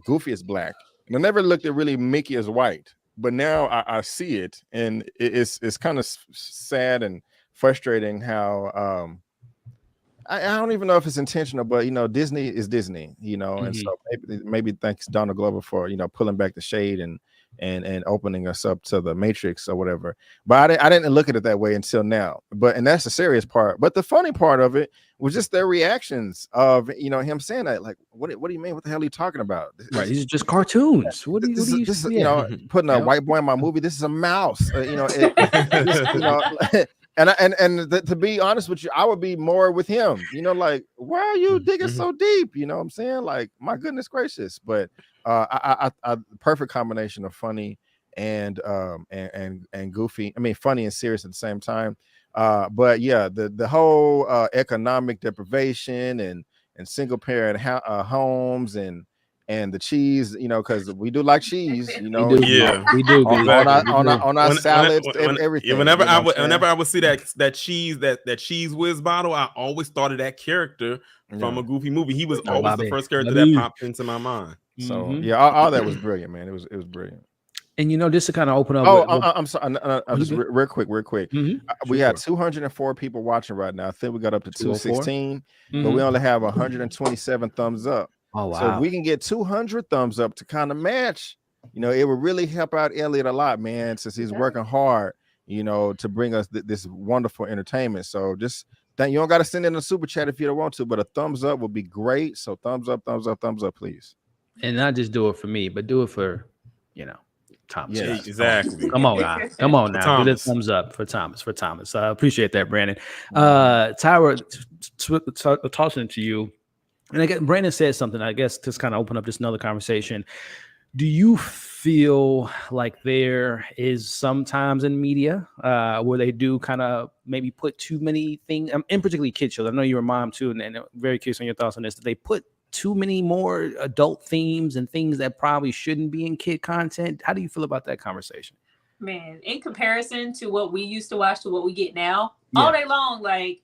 Goofy as black, and I never looked at really Mickey as white. But now I see it, and it's kind of sad and frustrating how I don't even know if it's intentional, but Disney is Disney, and so maybe thanks Donald Glover for pulling back the shade and opening us up to the Matrix or whatever. But I didn't look at it that way until now. And that's the serious part. But the funny part of it was just their reactions of him saying that, like, what do you mean? What the hell are you talking about? Right, these are just cartoons. What do you putting a white boy in my movie? This is a mouse. And to be honest with you, I would be more with him. Like, why are you digging so deep? You know what I'm saying? Like, my goodness gracious. But I perfect combination of funny and goofy. I mean, funny and serious at the same time. But yeah, the whole economic deprivation and single parent homes and the cheese, because we do like cheese, we do on our salads, everything. Whenever I would see that cheese whiz bottle, I always thought of that character from a Goofy movie. He was always the first character that popped into my mind. So yeah, all that was brilliant, man. It was brilliant. And just to kind of open up. I'm sorry. Just real quick. We had 204 people watching right now. I think we got up to 216, but we only have 127 thumbs up. Oh wow! So if we can get 200 thumbs up to kind of match, it would really help out Elliot a lot, man, since he's working hard, to bring us this wonderful entertainment. So just you don't got to send in a super chat if you don't want to, but a thumbs up would be great. So thumbs up, please. And not just do it for me, but do it for Thomas. Yeah, exactly. Come on now. Do the thumbs up for Thomas. I appreciate that, Brandon. Tyra, tossing it to you. And I guess Brandon said something, I guess, to kind of open up just another conversation. Do you feel like there is sometimes in media where they do kind of maybe put too many things, and particularly kid shows? I know you're a mom too, and I'm very curious on your thoughts on this. Do they put too many more adult themes and things that probably shouldn't be in kid content? How do you feel about that conversation? Man, in comparison to what we used to watch to what we get now, all day long, like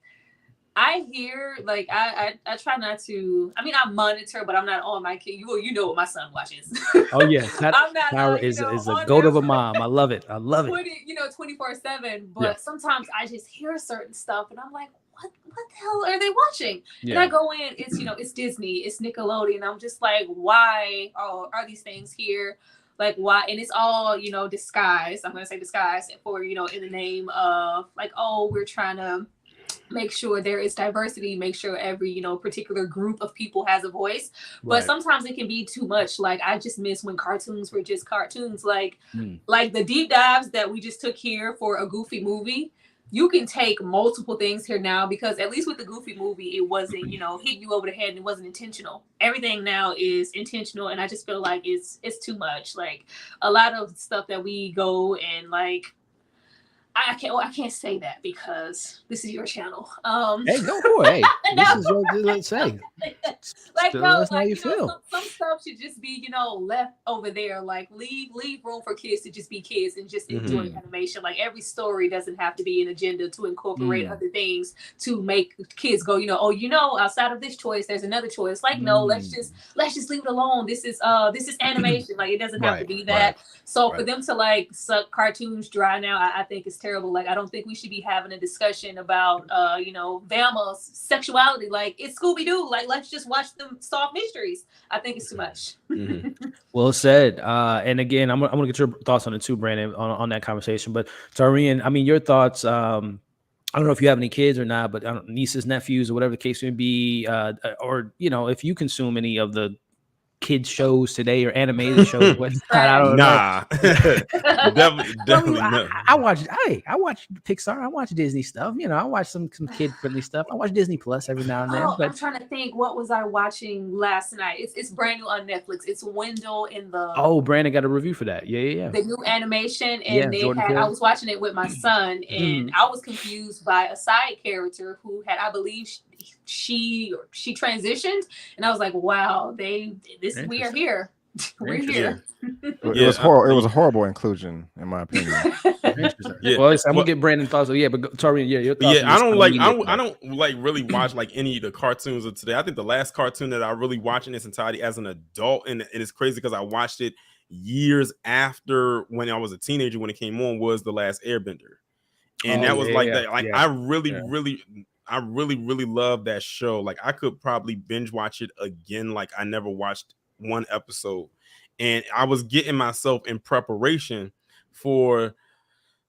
I hear, like I try not to. I mean, I monitor, but I'm not on my kid. You know what my son watches. Oh yeah, Tyra is a goat of a mom. I love it. 24/7. But sometimes I just hear certain stuff, and I'm like, what the hell are they watching? And I go in, it's it's Disney, it's Nickelodeon. I'm just like, why are these things here? Like, why? And it's all disguised. I'm gonna say disguised for in the name of like, we're trying to make sure there is diversity, make sure every particular group of people has a voice. But sometimes it can be too much. Like, I just miss when cartoons were just cartoons. Like the deep dives that we just took here for a Goofy movie. You can take multiple things here now, because at least with the Goofy movie, it wasn't hitting you over the head and it wasn't intentional. Everything now is intentional, and I just feel like it's too much. Like, a lot of stuff that we go and like, I can't say that because this is your channel. Hey, go for it. Hey, this is what let's say. Like, no, that's how you feel. Some stuff should just be, left over there. Like, leave room for kids to just be kids and just enjoy animation. Like, every story doesn't have to be an agenda to incorporate other things to make kids go, outside of this choice, there's another choice. Like, no, let's just leave it alone. This is animation. Like, it doesn't have to be that. So for them to like suck cartoons dry now, I think it's terrible. Like, I don't think we should be having a discussion about Velma's sexuality. Like, it's Scooby-Doo. Like, let's just watch them solve mysteries. I think it's too much. Well said. And again, I'm gonna get your thoughts on it too, Brandon, on that conversation. But Tarian, I mean, your thoughts. I don't know if you have any kids or not, but nieces, nephews, or whatever the case may be, or if you consume any of the kids shows today or animated shows. I don't know. Definitely no. I watch Pixar. I watch Disney stuff. I watch some kid friendly stuff. I watch Disney Plus every now and then. I'm trying to think, what was I watching last night? It's brand new on Netflix. It's Wendell in the. Oh, Brandon got a review for that. Yeah. The new animation, and I was watching it with my son, and I was confused by a side character who had, I believe, she transitioned, and I was like, wow, we are here. We're here. It was horrible. It was a horrible inclusion, in my opinion. Well, I'm gonna get Brandon's thoughts. But Torian, your thoughts. I don't really watch like any of the cartoons of today. I think the last cartoon that I really watched in its entirety as an adult, and it is crazy because I watched it years after when I was a teenager when it came on, was The Last Airbender. And that was that. Like, I really I really, really love that show. Like I could probably binge watch it again. Like I never watched one episode, and I was getting myself in preparation for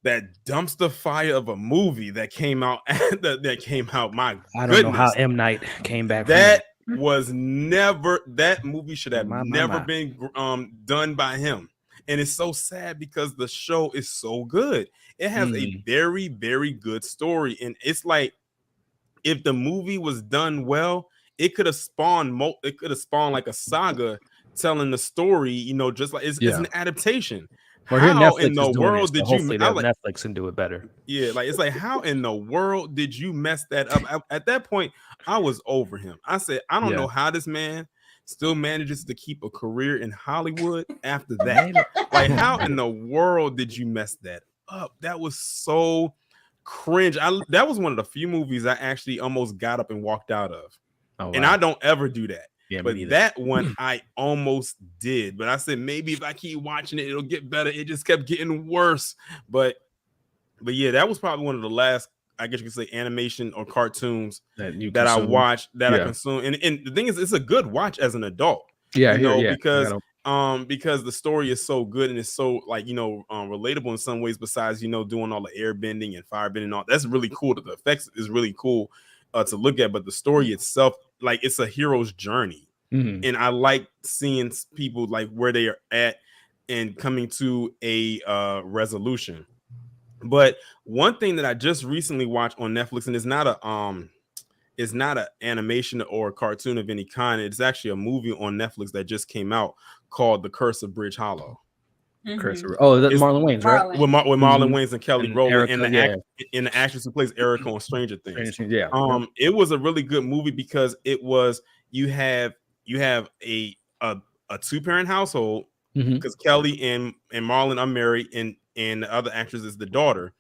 that dumpster fire of a movie that came out. that came out. My I don't goodness, know how M. Night came back. That was never. That movie should have never been done by him. And it's so sad because the show is so good. It has a very, very good story. And it's like, if the movie was done well, it could have spawned like a saga telling the story, you know, just like it's an adaptation. Well, how in the world did you Netflix and do it better? Yeah, like it's like, how in the world did you mess that up? At that point, I was over him. I said, I don't know how this man still manages to keep a career in Hollywood after that. Like, how in the world did you mess that up? That was so cringe. That was one of the few movies I actually almost got up and walked out of. Oh, wow. And I don't ever do that. Yeah, but that one I almost did. But I said, maybe if I keep watching it, it'll get better. It just kept getting worse. But yeah, that was probably one of the last, I guess you could say, animation or cartoons that I watched, that I consumed. And the thing is, it's a good watch as an adult. Yeah, you know, because the story is so good and it's so, like, you know, relatable in some ways, besides, you know, doing all the airbending and firebending and all. That's really cool. The effects is really cool to look at, but the story itself, like, it's a hero's journey. And I like seeing people like where they are at and coming to a resolution. But one thing that I just recently watched on Netflix, and it's not an animation or a cartoon of any kind. It's actually a movie on Netflix that just came out called The Curse of Bridge Hollow. Oh, that's Marlon Wayans, right? With Marlon Wayans and Kelly Rowland, and the actress who plays Erica on Stranger Things. It was a really good movie because it was, you have a 2-parent household, because Kelly and Marlon are married, and the other actress is the daughter,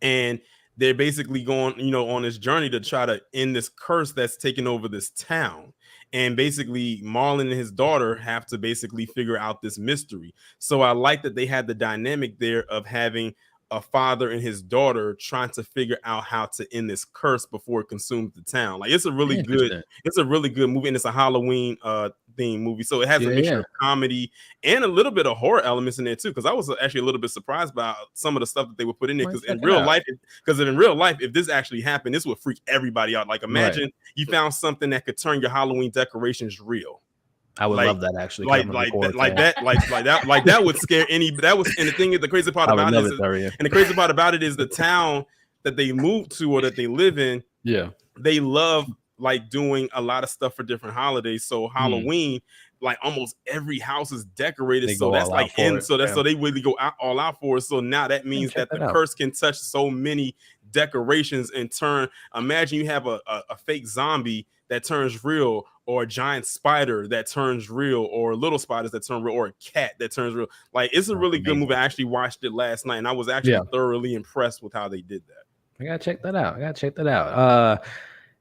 and they're basically going, you know, on this journey to try to end this curse that's taken over this town. And basically Marlon and his daughter have to basically figure out this mystery. So I like that they had the dynamic there of having a father and his daughter trying to figure out how to end this curse before it consumes the town. Like, it's a really good movie, and it's a Halloween theme movie. So it has a mixture of comedy and a little bit of horror elements in there too. Because I was actually a little bit surprised by some of the stuff that they would put in there. Because in real life, if this actually happened, this would freak everybody out. Like, imagine you found something that could turn your Halloween decorations real. I would love that, actually. That would scare any. That was, and the thing is, the crazy part about it is the town that they moved to or that they live in. Yeah, they love, like, doing a lot of stuff for different holidays. So Halloween, like, almost every house is decorated. So that's like, so they really go all out for it. So now that means that the curse can touch so many decorations and turn. Imagine you have a fake zombie that turns real, or a giant spider that turns real, or little spiders that turn real, or a cat that turns real. Like, it's a really good movie. I actually watched it last night, and I was actually thoroughly impressed with how they did that. I gotta check that out.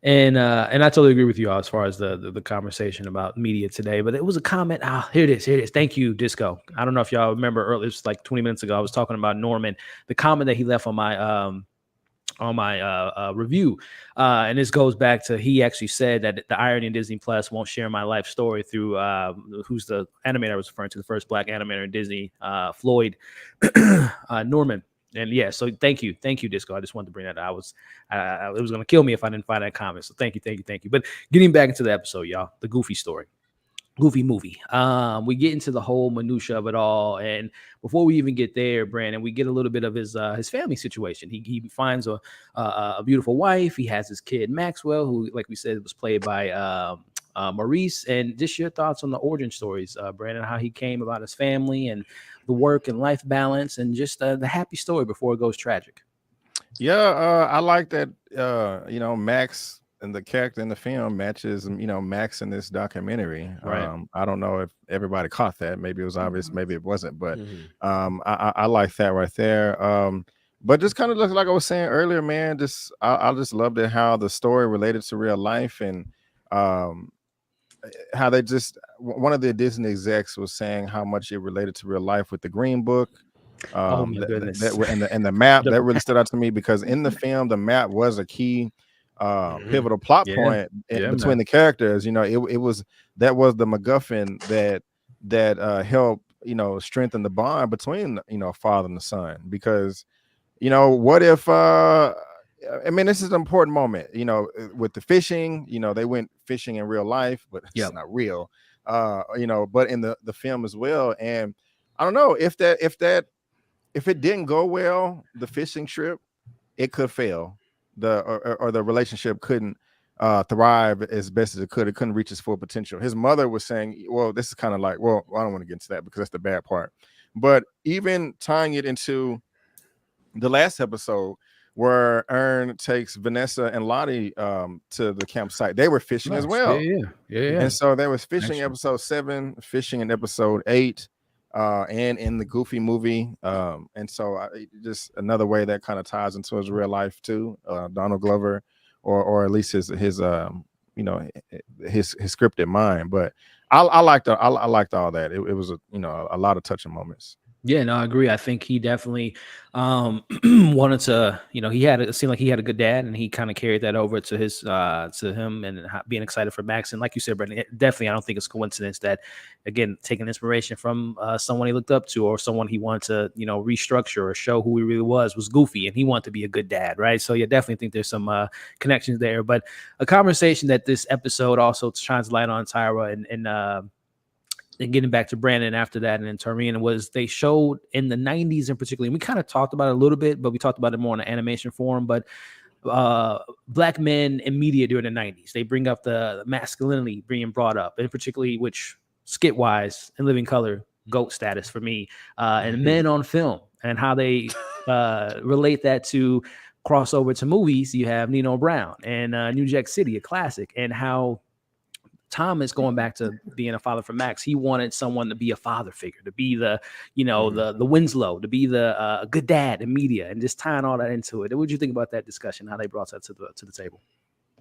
And I totally agree with you as far as the conversation about media today. But it was a comment. Here it is. Thank you, Disco. I don't know if y'all remember earlier. It was like 20 minutes ago. I was talking about Norman. The comment that he left on my review, and this goes back to, he actually said that the irony in Disney Plus won't share my life story through who's the animator I was referring to, the first Black animator in Disney, Floyd Norman. And yeah, so thank you, Disco. I just wanted to bring that up. It was gonna kill me if I didn't find that comment. So thank you. But getting back into the episode, y'all, the Goofy story. Goofy movie. We get into the whole minutia of it all, and before we even get there, Brandon, we get a little bit of his family situation. He finds a beautiful wife. He has his kid Maxwell, who, like we said, was played by Maurice. And just your thoughts on the origin stories, Brandon, how he came about his family and the work and life balance, and just the happy story before it goes tragic. Yeah, I like that. Max and the character in the film matches, Max in this documentary. Right. I don't know if everybody caught that. Maybe it was obvious, maybe it wasn't, but I like that right there. But just kind of like I was saying earlier, man, I just loved it, how the story related to real life, and how they just, one of the Disney execs was saying how much it related to real life with the Green Book. Oh my goodness. And the map that really stood out to me, because in the film, the map was a key pivotal plot Yeah. point Yeah, between man. the characters. You know, it was that was the MacGuffin that helped, you know, strengthen the bond between, you know, father and the son. Because, you know, what if I mean, this is an important moment, you know, with the fishing. You know, they went fishing in real life, but it's not real, you know, but in the film as well. And I don't know if it didn't go well, the fishing trip, it could fail. Or the relationship couldn't thrive as best as it could. It couldn't reach its full potential. His mother was saying, well, this is kind of like, well, I don't want to get into that because that's the bad part. But even tying it into the last episode where Ern takes Vanessa and Lottie to the campsite, they were fishing as well. Yeah. And so there was fishing episode 7, fishing in episode 8, and in the Goofy movie. And so just another way that kind of ties into his real life too. Donald Glover, or at least his you know, his scripted mind. But I liked all that. It was a lot of touching moments. Yeah, no, I agree. I think he definitely wanted to, you know, it seemed like he had a good dad, and he kind of carried that over to his to him, and being excited for Max. And like you said, Brendan, definitely, I don't think it's a coincidence that, again, taking inspiration from someone he looked up to, or someone he wanted to, you know, restructure or show who he really was Goofy, and he wanted to be a good dad, right? So yeah, definitely think there's some connections there. But a conversation that this episode also shines light on, Tyra, and getting back to Brandon after that, and then Tareen, was they showed in the 90s in particular, and we kind of talked about it a little bit, but we talked about it more in an animation form, but black men in media during the 90s, they bring up the masculinity being brought up, and particularly, which skit-wise in Living Color, GOAT status for me, and men on film, and how they relate that to crossover to movies. You have Nino Brown and New Jack City, a classic, and how Thomas, going back to being a father for Max, he wanted someone to be a father figure, to be the, you know, the Winslow, to be the good dad in media, and just tying all that into it. What did you think about that discussion? How they brought that to the table?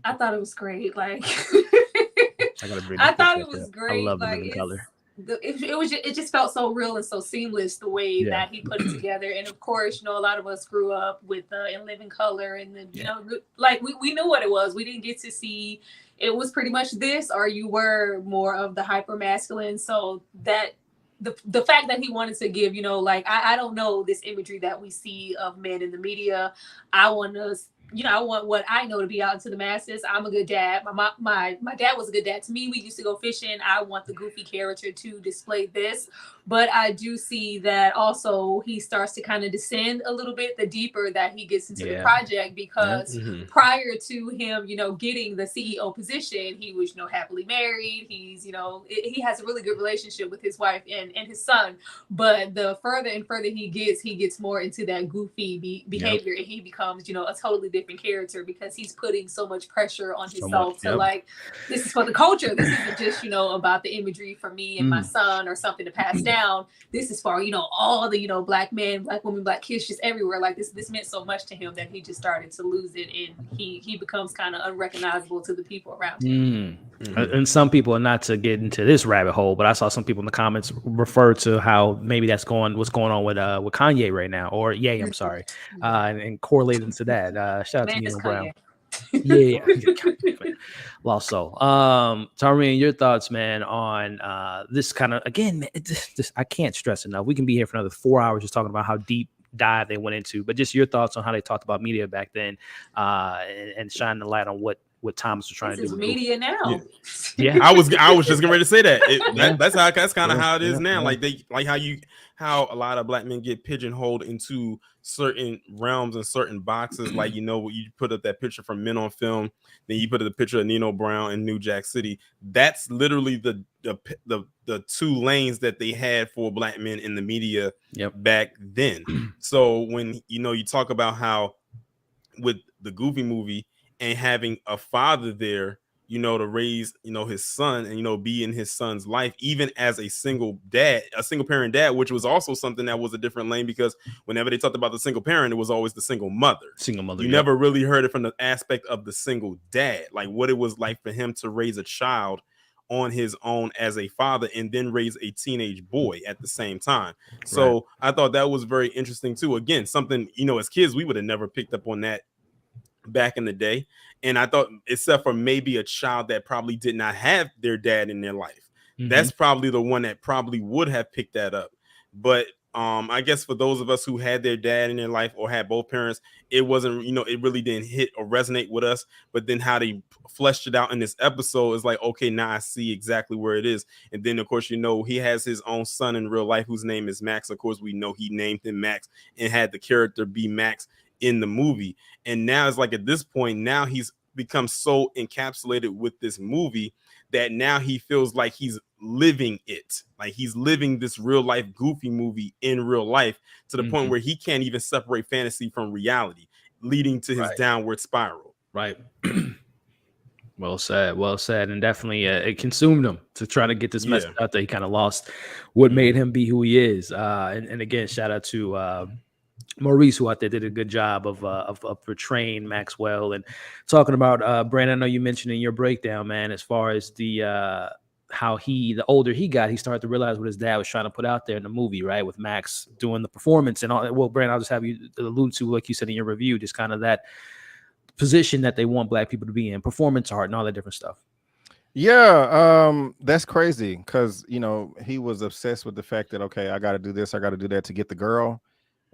I thought it was great. Like, I thought it was great. I love like, the color. It just felt so real and so seamless the way that he put it together. And of course, you know, a lot of us grew up with In Living Color, and the, you know, like we knew what it was. We didn't get to see, it was pretty much this, or you were more of the hyper masculine. So that the fact that he wanted to give, you know, like, I don't know, this imagery that we see of men in the media. I want us, you know, I want what I know to be out into the masses. I'm a good dad. My dad was a good dad to me. We used to go fishing. I want the Goofy character to display this. But I do see that also he starts to kind of descend a little bit the deeper that he gets into the project, because prior to him, you know, getting the CEO position, he was, you know, happily married. He's, you know, he has a really good relationship with his wife and his son. But the further and further he gets more into that Goofy behavior, and he becomes, you know, a totally different character, because he's putting so much pressure on himself to like, this is for the culture. This isn't just, you know, about the imagery for me and my son or something to pass down. This is for, you know, all the, you know, black men, black women, black kids, just everywhere. Like, this meant so much to him that he just started to lose it, and he becomes kind of unrecognizable to the people around him. And some people, not to get into this rabbit hole, but I saw some people in the comments refer to how maybe what's going on with Kanye right now, or Ye, I'm sorry, and correlating to that. Shout out to Nino Brown. Yeah. Lost soul. Tareen, your thoughts, man, on this kind of, again, man, I can't stress enough. We can be here for another 4 hours just talking about how deep dive they went into, but just your thoughts on how they talked about media back then, and shining the light on what Thomas was trying to do with media now. Yeah. I was just getting ready to say that. That's kind of how it is now. Like how a lot of black men get pigeonholed into certain realms and certain boxes. Like, you know, you put up that picture from Men on Film, then you put up the picture of Nino Brown in New Jack City. That's literally the two lanes that they had for black men in the media back then. So when, you know, you talk about how with the Goofy movie and having a father there, you know, to raise, you know, his son and, you know, be in his son's life, even as a single parent dad, which was also something that was a different lane, because whenever they talked about the single parent, it was always the single mother. You never really heard it from the aspect of the single dad, like what it was like for him to raise a child on his own as a father, and then raise a teenage boy at the same time. So I thought that was very interesting too. Again, something, you know, as kids, we would have never picked up on that back in the day. And I thought, except for maybe a child that probably did not have their dad in their life, that's probably the one that probably would have picked that up. But I guess for those of us who had their dad in their life or had both parents, it wasn't, it really didn't hit or resonate with us. But then how they fleshed it out in this episode is like, okay, now I see exactly where it is. And then, of course, he has his own son in real life whose name is Max. Of course, we know he named him Max and had the character be Max in the movie. And now it's like at this point, now he's become so encapsulated with this movie that now he feels like he's living it, like he's living this real life Goofy movie in real life, to the point where he can't even separate fantasy from reality, leading to his downward spiral. Right. Well said, and definitely it consumed him to try to get this message out there. He kind of lost what made him be who he is. And again, shout out to Maurice, who out there did a good job of portraying Maxwell. And talking about Brandon, I know you mentioned in your breakdown, man, as far as the how the older he got, he started to realize what his dad was trying to put out there in the movie, right? With Max doing the performance and all. Well, Brandon, I'll just have you allude to, like you said in your review, just kind of that position that they want Black people to be in, performance art and all that different stuff. Yeah, that's crazy because he was obsessed with the fact that, okay, I got to do this, I got to do that to get the girl.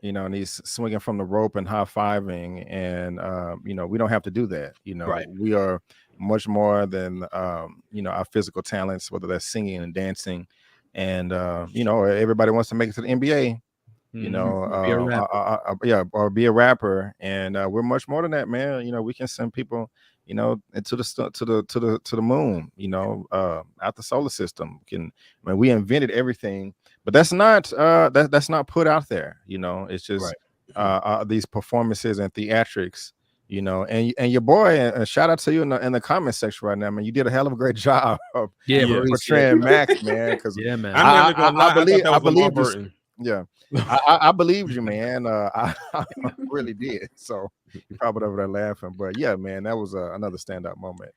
And he's swinging from the rope and high-fiving, and we don't have to do that. Right. We are much more than our physical talents, whether that's singing and dancing, and everybody wants to make it to the NBA. Be a rapper. Or be a rapper, and we're much more than that, man. We can send people, into the moon, out the solar system. We invented everything. But that's not that's not put out there, It's just these performances and theatrics, And your boy, and shout out to you in the comment section right now, man. You did a hell of a great job of portraying Max, man. Because man, I believed you. Yeah, I believed you, man. I really did. So you probably over there laughing, but yeah, man, that was another standout moment.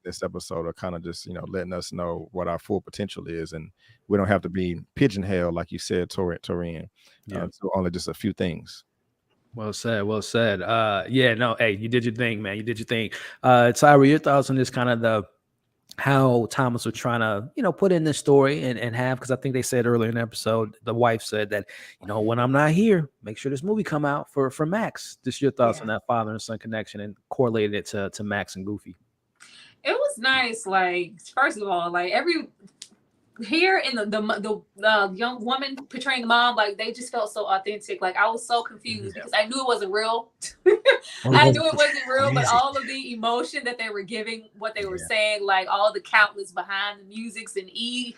This episode of kind of just letting us know what our full potential is, and we don't have to be pigeonholed, like you said, Torian. So only just a few things. Well said. Hey, you did your thing, man. You did your thing. Tyra, your thoughts on this kind of how Thomas was trying to put in this story and have, because I think they said earlier in the episode, the wife said that when I'm not here, make sure this movie come out for Max. Just your thoughts on that father and son connection and correlated it to Max and Goofy. It was nice. Like, first of all, like here in the young woman portraying the mom, like they just felt so authentic. Like I was so confused because I knew it wasn't real. I knew it wasn't real, but all of the emotion that they were giving, what they were saying, like all the countless behind the musics and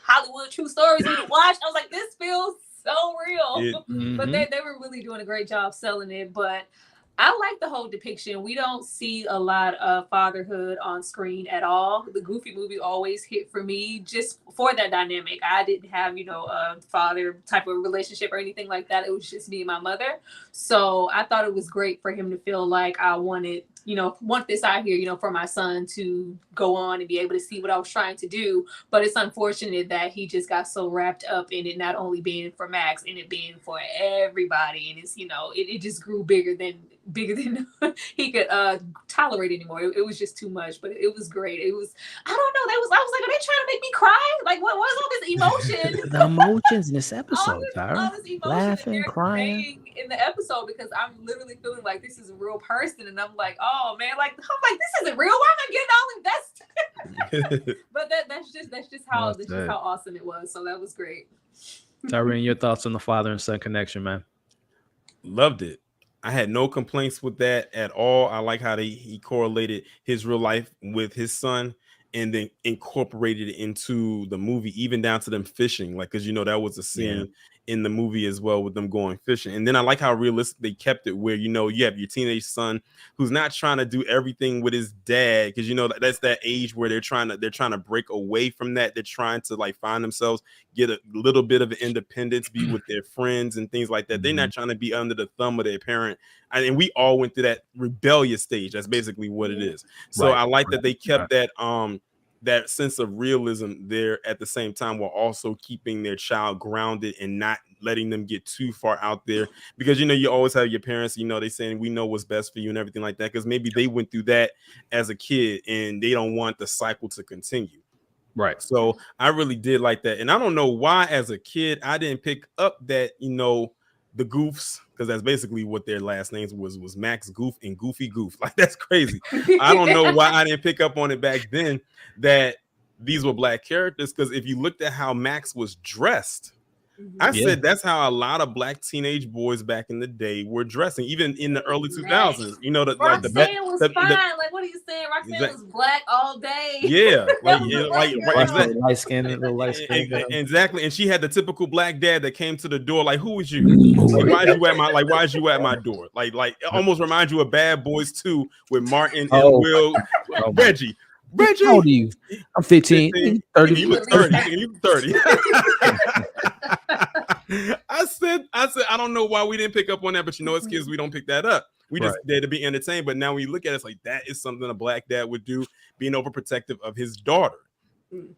Hollywood true stories we watched, I was like, this feels so real. But they were really doing a great job selling it. But I like the whole depiction. We don't see a lot of fatherhood on screen at all. The Goofy movie always hit for me just for that dynamic. I didn't have, a father type of relationship or anything like that. It was just me and my mother. So I thought it was great for him to feel like I want this out here, for my son to go on and be able to see what I was trying to do. But it's unfortunate that he just got so wrapped up in it, not only being for Max and it being for everybody. And it's, it just grew bigger than he could tolerate anymore. It was just too much, but it was great. It was, I don't know. I was like, are they trying to make me cry? Like, what was all this emotion? The emotions in this episode, all this emotion laughing, crying in the episode, because I'm literally feeling like this is a real person, and I'm like, oh man, I'm like, this isn't real. Why am I getting all invested? But that's just how awesome it was. So that was great. Tyrene, your thoughts on the father and son connection, man? Loved it. I had no complaints with that at all. I like how he correlated his real life with his son and then incorporated it into the movie, even down to them fishing. Like, because that was a scene in the movie as well with them going fishing. And then I like how realistic they kept it, where you have your teenage son who's not trying to do everything with his dad, because that's that age where they're trying to break away from that. They're trying to like find themselves, get a little bit of independence, be with their friends and things like that. They're not trying to be under the thumb of their parent. And we all went through that rebellious stage. That's basically what it is. So I like that they kept that sense of realism there at the same time, while also keeping their child grounded and not letting them get too far out there. Because, you know, you always have your parents, you know, they saying we know what's best for you and everything like that, because maybe they went through that as a kid and they don't want the cycle to continue. Right. So I really did like that. And I don't know why as a kid I didn't pick up that, you know, the Goofs, because that's basically what their last names was Max Goof and Goofy Goof. Like, that's crazy. I don't know why I didn't pick up on it back then that these were black characters, because if you looked at how Max was dressed, I said that's how a lot of black teenage boys back in the day were dressing, even in the early 2000s. You know, Roxanne was fine. Like, what are you saying? Roxanne was black all day. Yeah, light skin, exactly. And she had the typical black dad that came to the door, like, "Who is you? Like, why is you at my door?" Like it almost reminds you of Bad Boys 2 with Martin and Will, Reggie. How old are you? I'm 15. 30. You look 30. You look 30. I said, I don't know why we didn't pick up on that, but you know, as kids, we don't pick that up. We just there to be entertained. But now when you look at it, it's like that is something a black dad would do, being overprotective of his daughter.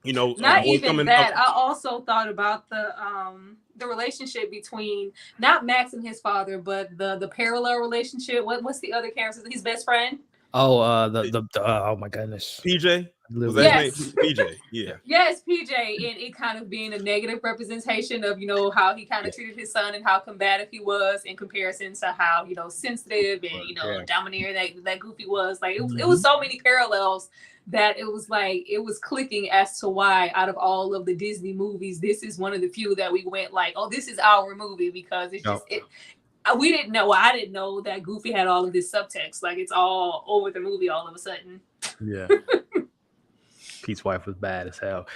You know, not even that. I also thought about the relationship between not Max and his father, but the parallel relationship. What's the other character? His best friend. Oh, oh my goodness, PJ. Yes. PJ. Yeah. Yes, PJ, and it kind of being a negative representation of, you know, how he kind of treated his son and how combative he was in comparison to how, you know, sensitive and, you know, domineering that Goofy was. Like, it was so many parallels that it was like, it was clicking as to why out of all of the Disney movies, this is one of the few that we went like, oh, this is our movie, because it's just we didn't know. I didn't know that Goofy had all of this subtext. Like, it's all over the movie all of a sudden. Yeah. Pete's wife was bad as hell.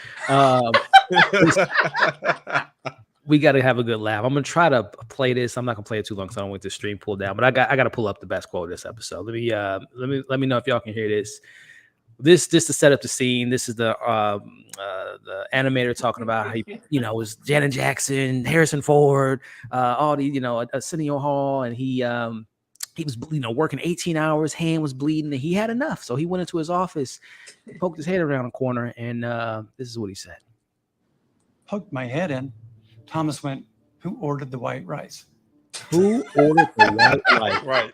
We got to have a good laugh. I'm gonna try to play this. I'm not gonna play it too long, so I don't want the stream pulled down. But I got to pull up the best quote of this episode. Let me know if y'all can hear this. This to set up the scene. This is the animator talking about how it was Janet Jackson, Harrison Ford, all the Arsenio Hall, and he was working 18 hours, hand was bleeding, and he had enough, so he went into his office, poked his head around the corner, and this is what he said. Poked my head in. Thomas went, "Who ordered the white rice?" Who ordered the white rice?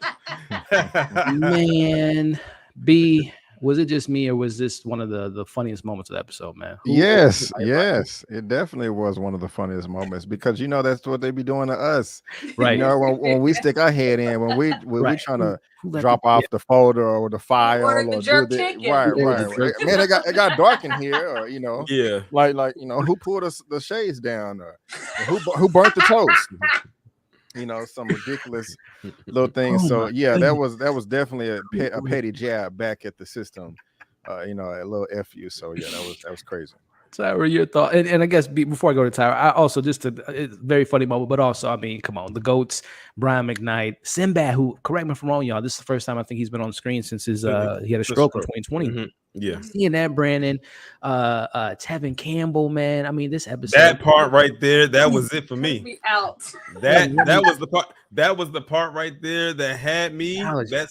Right. Man, B. Was it just me, or was this one of the funniest moments of the episode, man? Yes, it definitely was one of the funniest moments, because that's what they be doing to us, right? When we stick our head in, when we trying to drop off the folder or the file or do right. Man, it got dark in here, or like who pulled the shades down, or who burnt the toast. Some ridiculous little things. So that was definitely a petty jab back at the system. A little FU. So that was crazy. Tyra, your thought, and I guess before I go to Tyra, I also it's a very funny moment, but also, I mean, come on, the GOATs, Brian McKnight, Sinbad, who, correct me if I'm wrong, y'all, this is the first time I think he's been on the screen since he had a stroke in 2020. Mm-hmm. Yeah, seeing that, Brandon, Tevin Campbell, man. I mean, this episode, that part right there, that was it for me. Out. That was the part. That was the part right there that had me. That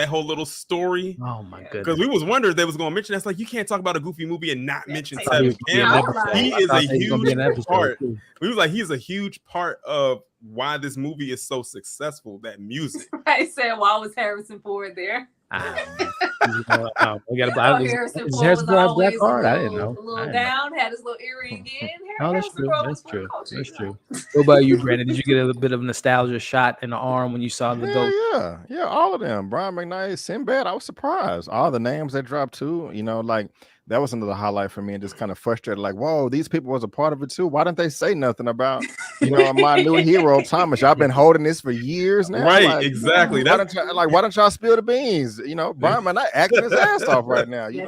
whole little story. Oh my goodness! Because we was wondering if they was going to mention. That's like, you can't talk about a Goofy movie and not mention Tevin Campbell. He is a huge part. We was like, he's a huge part of why this movie is so successful. That music. I said, why was Harrison Ford there? We got Harrison Ford was always black card. I didn't know. A little down, had his little earring in. Oh, that's true. That's true. That's true. What about you, Brandon? Did you get a bit of a nostalgia shot in the arm when you saw the GOAT? Yeah, all of them. Brian McKnight, Sinbad. I was surprised. All the names that dropped too. Like, that was another highlight for me, and just kind of frustrated. Like, whoa, these people was a part of it too. Why didn't they say nothing about my new hero, Thomas? Y'all been holding this for years now. Right, like, exactly. Why don't y'all spill the beans? Brian McKnight acting his ass off right now. They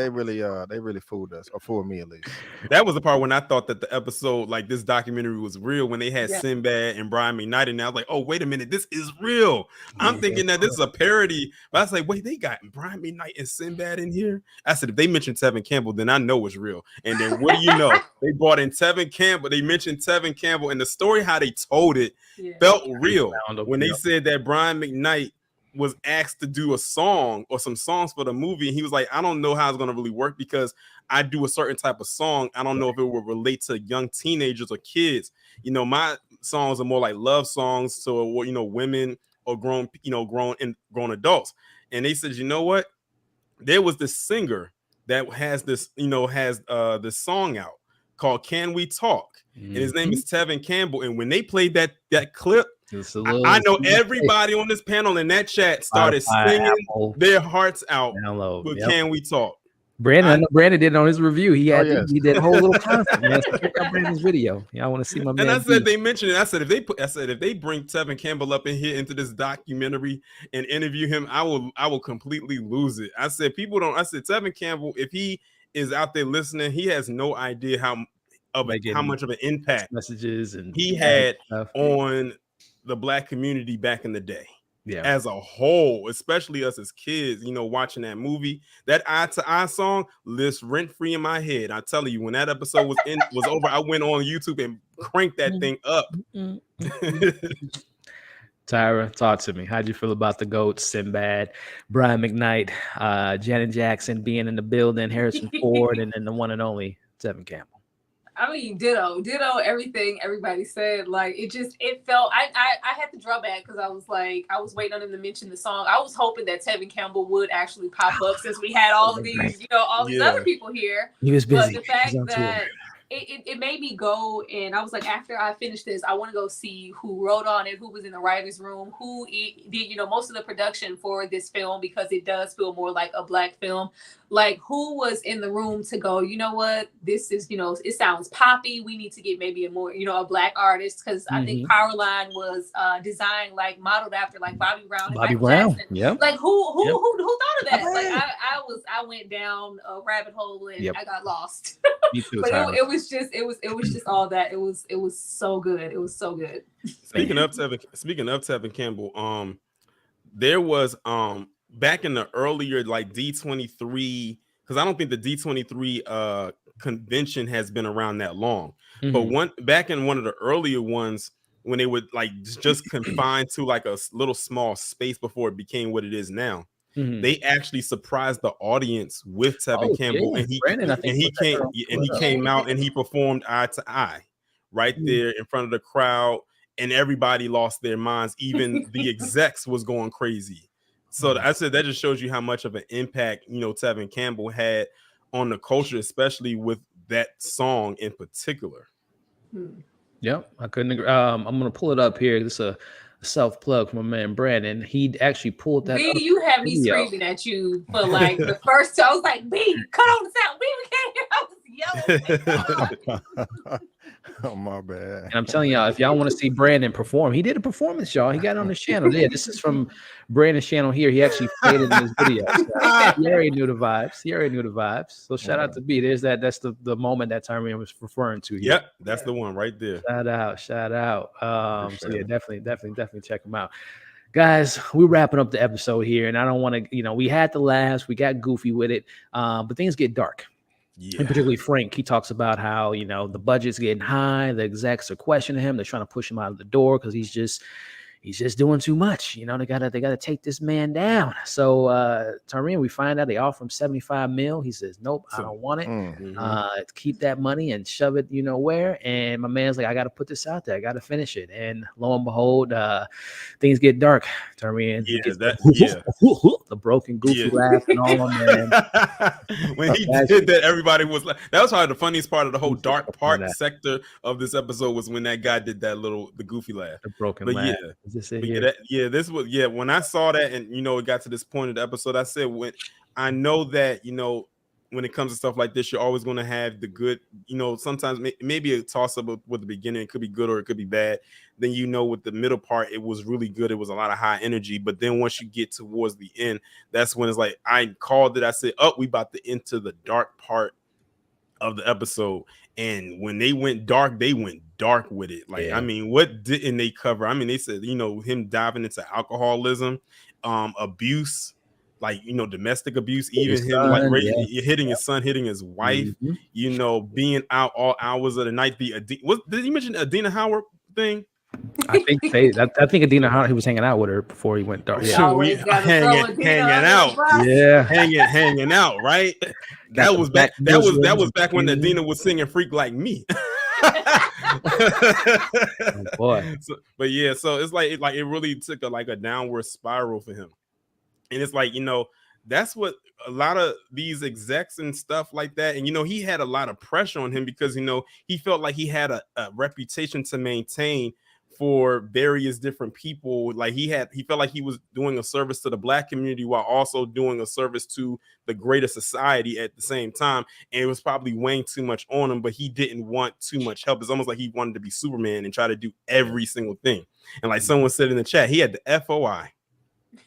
really fooled us, or fooled me at least. That was the part when I thought that the episode, like this documentary, was real, when they had Sinbad and Brian McKnight, and I was like, oh, wait a minute, this is real. I'm thinking that this is a parody, but I was like, wait, they got Brian McKnight and Sinbad in here? I said, if they mentioned Tevin Campbell, then I know it's real. And then what do you know? They brought in Tevin Campbell. They mentioned Tevin Campbell, and the story how they told it felt real when they said that Brian McKnight was asked to do a song or some songs for the movie, and he was like, I don't know how it's going to really work because I do a certain type of song. I don't know if it will relate to young teenagers or kids. You know, my songs are more like love songs, so you know, women or grown adults. And they said, you know what? There was this singer that has this, this song out called "Can We Talk," and his name is Tevin Campbell. And when they played that clip, I know everybody on this panel in that chat started singing their hearts out. But Can We Talk? Brandon did it on his review. He had he did a whole little concert. Man, so check out Brandon's video. Yeah, I want to see my man. And I said they mentioned it. I said if they bring Tevin Campbell up in here into this documentary and interview him, I will completely lose it. I said Tevin Campbell, if he is out there listening, he has no idea how much of an impact messages and he had on the Black community back in the day. Yeah, as a whole, especially us as kids, you know, watching that movie, that Eye to Eye song lives rent free in my head. I tell you, when that episode was over, I went on YouTube and cranked that thing up. Tyra, talk to me. How'd you feel about the GOATs, Sinbad, Brian McKnight, Janet Jackson being in the building, Harrison Ford, and then the one and only Tevin Campbell? I mean, ditto everything everybody said. Like it felt. I had to draw back because I was waiting on him to mention the song. I was hoping that Tevin Campbell would actually pop up since we had all of these, all these other people here. He was busy. But the fact that it made me go, and I was like, after I finished this, I want to go see who wrote on it, who was in the writer's room, who did, most of the production for this film, because it does feel more like a Black film. Like, who was in the room to go, you know what, this is, it sounds poppy. We need to get maybe a more, a Black artist, because I think Powerline was designed, like, modeled after, like, Bobby Brown. Yeah. Like, who thought of that? Like, I went down a rabbit hole and I got lost. Me too. But it was just all that. It was so good. It was so good. Speaking of Tevin Campbell, there was back in the earlier like D23, because I don't think the D23 convention has been around that long. But back in one of the earlier ones, when they would like just confined to like a little small space before it became what it is now. They actually surprised the audience with Tevin Campbell, and he came out and he performed Eye to Eye right there in front of the crowd, and everybody lost their minds. Even the execs was going crazy. So I said that just shows you how much of an impact Tevin Campbell had on the culture, especially with that song in particular. Yep, I couldn't agree. I'm gonna pull it up here. This is a self-plug from my man Brandon. He actually pulled that. B, you had me screaming at you for like the first two. I was like, B, cut on the sound. B, we can't hear. I was yelling. Oh, my bad. And I'm telling y'all, if y'all want to see Brandon perform, he did a performance, y'all. He got it on his channel. Yeah, this is from Brandon's channel here. He actually played it in his video. So he already knew the vibes. So shout out to B. That's the moment that Tyrion was referring to here. Yep, that's the one right there. Shout out. So yeah, definitely check him out. Guys, we're wrapping up the episode here, and I don't want to, we had the laughs, we got goofy with it, but things get dark. Yeah. And particularly Frank, he talks about how, the budget's getting high, the execs are questioning him, they're trying to push him out of the door because he's just doing too much. They gotta take this man down. So Tyrion, we find out they offer him $75 million. He says, nope, I don't want it. Keep that money and shove it, where. And my man's like, I gotta put this out there, I gotta finish it. And lo and behold, things get dark. Tyrion, the broken goofy laugh and all on man. When he did that, everybody was like, that was probably the funniest part of the whole dark part sector of this episode, was when that guy did that the goofy laugh, the broken laugh. When I saw that, and it got to this point of the episode, I said, when I know that when it comes to stuff like this, you're always going to have the good, sometimes maybe a toss up with the beginning, it could be good or it could be bad. Then with the middle part, it was really good. It was a lot of high energy. But then once you get towards the end, that's when it's like, I called it. I said, we about to enter the dark part of the episode. And when they went dark with it. Like, I mean, what didn't they cover? I mean, they said, him diving into alcoholism, abuse, like, domestic abuse, even him son, like hitting his son, hitting his wife, being out all hours of the night. Did you mention Adina Howard thing? I think Adina, he was hanging out with her before he went dark. Yeah, hanging out. Yeah, hanging out. Right. That was back when Adina was singing "Freak Like Me." Oh, boy. But yeah, so it's like it really took a downward spiral for him, and it's like, that's what a lot of these execs and stuff like that, and he had a lot of pressure on him because he felt like he had a reputation to maintain for various different people. Like he felt like he was doing a service to the Black community while also doing a service to the greater society at the same time, and it was probably weighing too much on him, but he didn't want too much help. It's almost like he wanted to be Superman and try to do every single thing. And like someone said in the chat, he had the FOI.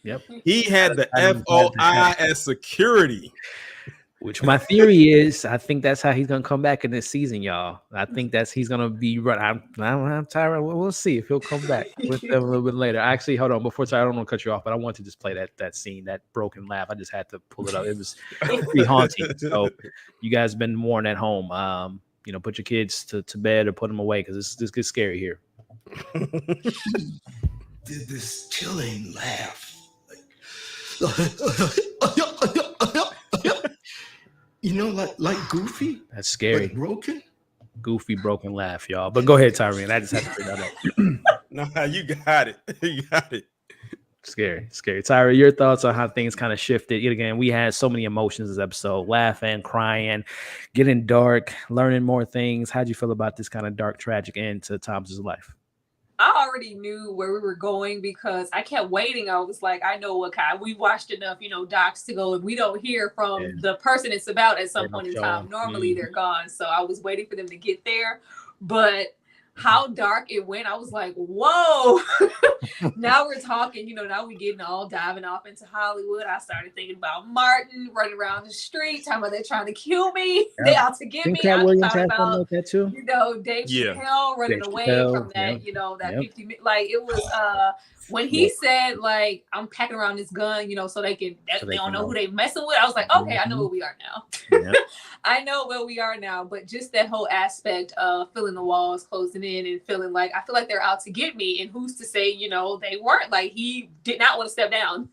Yep. He had the FOI as security. Which my theory is, I think that's how he's gonna come back in this season, y'all. I think he's gonna be right. I'm Tyra. We'll see if he'll come back with them a little bit later. Actually, hold on, before Tyra, I don't want to cut you off, but I want to just play that scene, that broken laugh. I just had to pull it up. It was pretty haunting. So you guys been warned at home. Put your kids to bed or put them away because this gets scary here. Did this chilling laugh. Like Goofy. That's scary. Broken. Goofy broken laugh, y'all. But go ahead, Tyrene. I just had to bring that up. No, you got it. You got it. Scary. Tyra, your thoughts on how things kind of shifted? Yet again, we had so many emotions this episode: laughing, crying, getting dark, learning more things. How'd you feel about this kind of dark, tragic end to Thomas's life? I already knew where we were going because I kept waiting. I was like, I know what kind. We watched enough, docs to go, and we don't hear from the person it's about at some point in time. Normally they're gone. So I was waiting for them to get there. But how dark it went, I was like, whoa. Now we're talking, now we getting all diving off into Hollywood. I started thinking about Martin running around the street, talking about they're trying to kill me. Yeah. They out to get me. I thought about like that too. Dave Chappelle running away from that, that 50 minutes. Like it was when he said, like, I'm packing around this gun, so they don't know who they messing with. I was like, okay, I know where we are now. Yeah. I know where we are now. But just that whole aspect of feeling the walls closing in and feeling like, I feel like they're out to get me. And who's to say, they weren't. Like, he did not want to step down.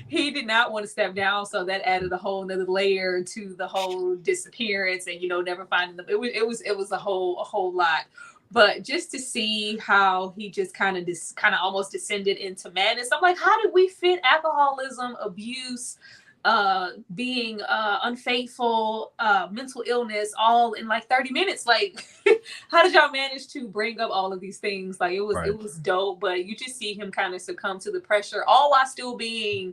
He did not want to step down. So that added a whole nother layer to the whole disappearance and, never finding them. It was a whole lot. But just to see how he just kind of almost descended into madness. I'm like, how did we fit alcoholism, abuse, being unfaithful, mental illness, all in like 30 minutes? Like, how did y'all manage to bring up all of these things? Like, it was dope. But you just see him kind of succumb to the pressure, all while still being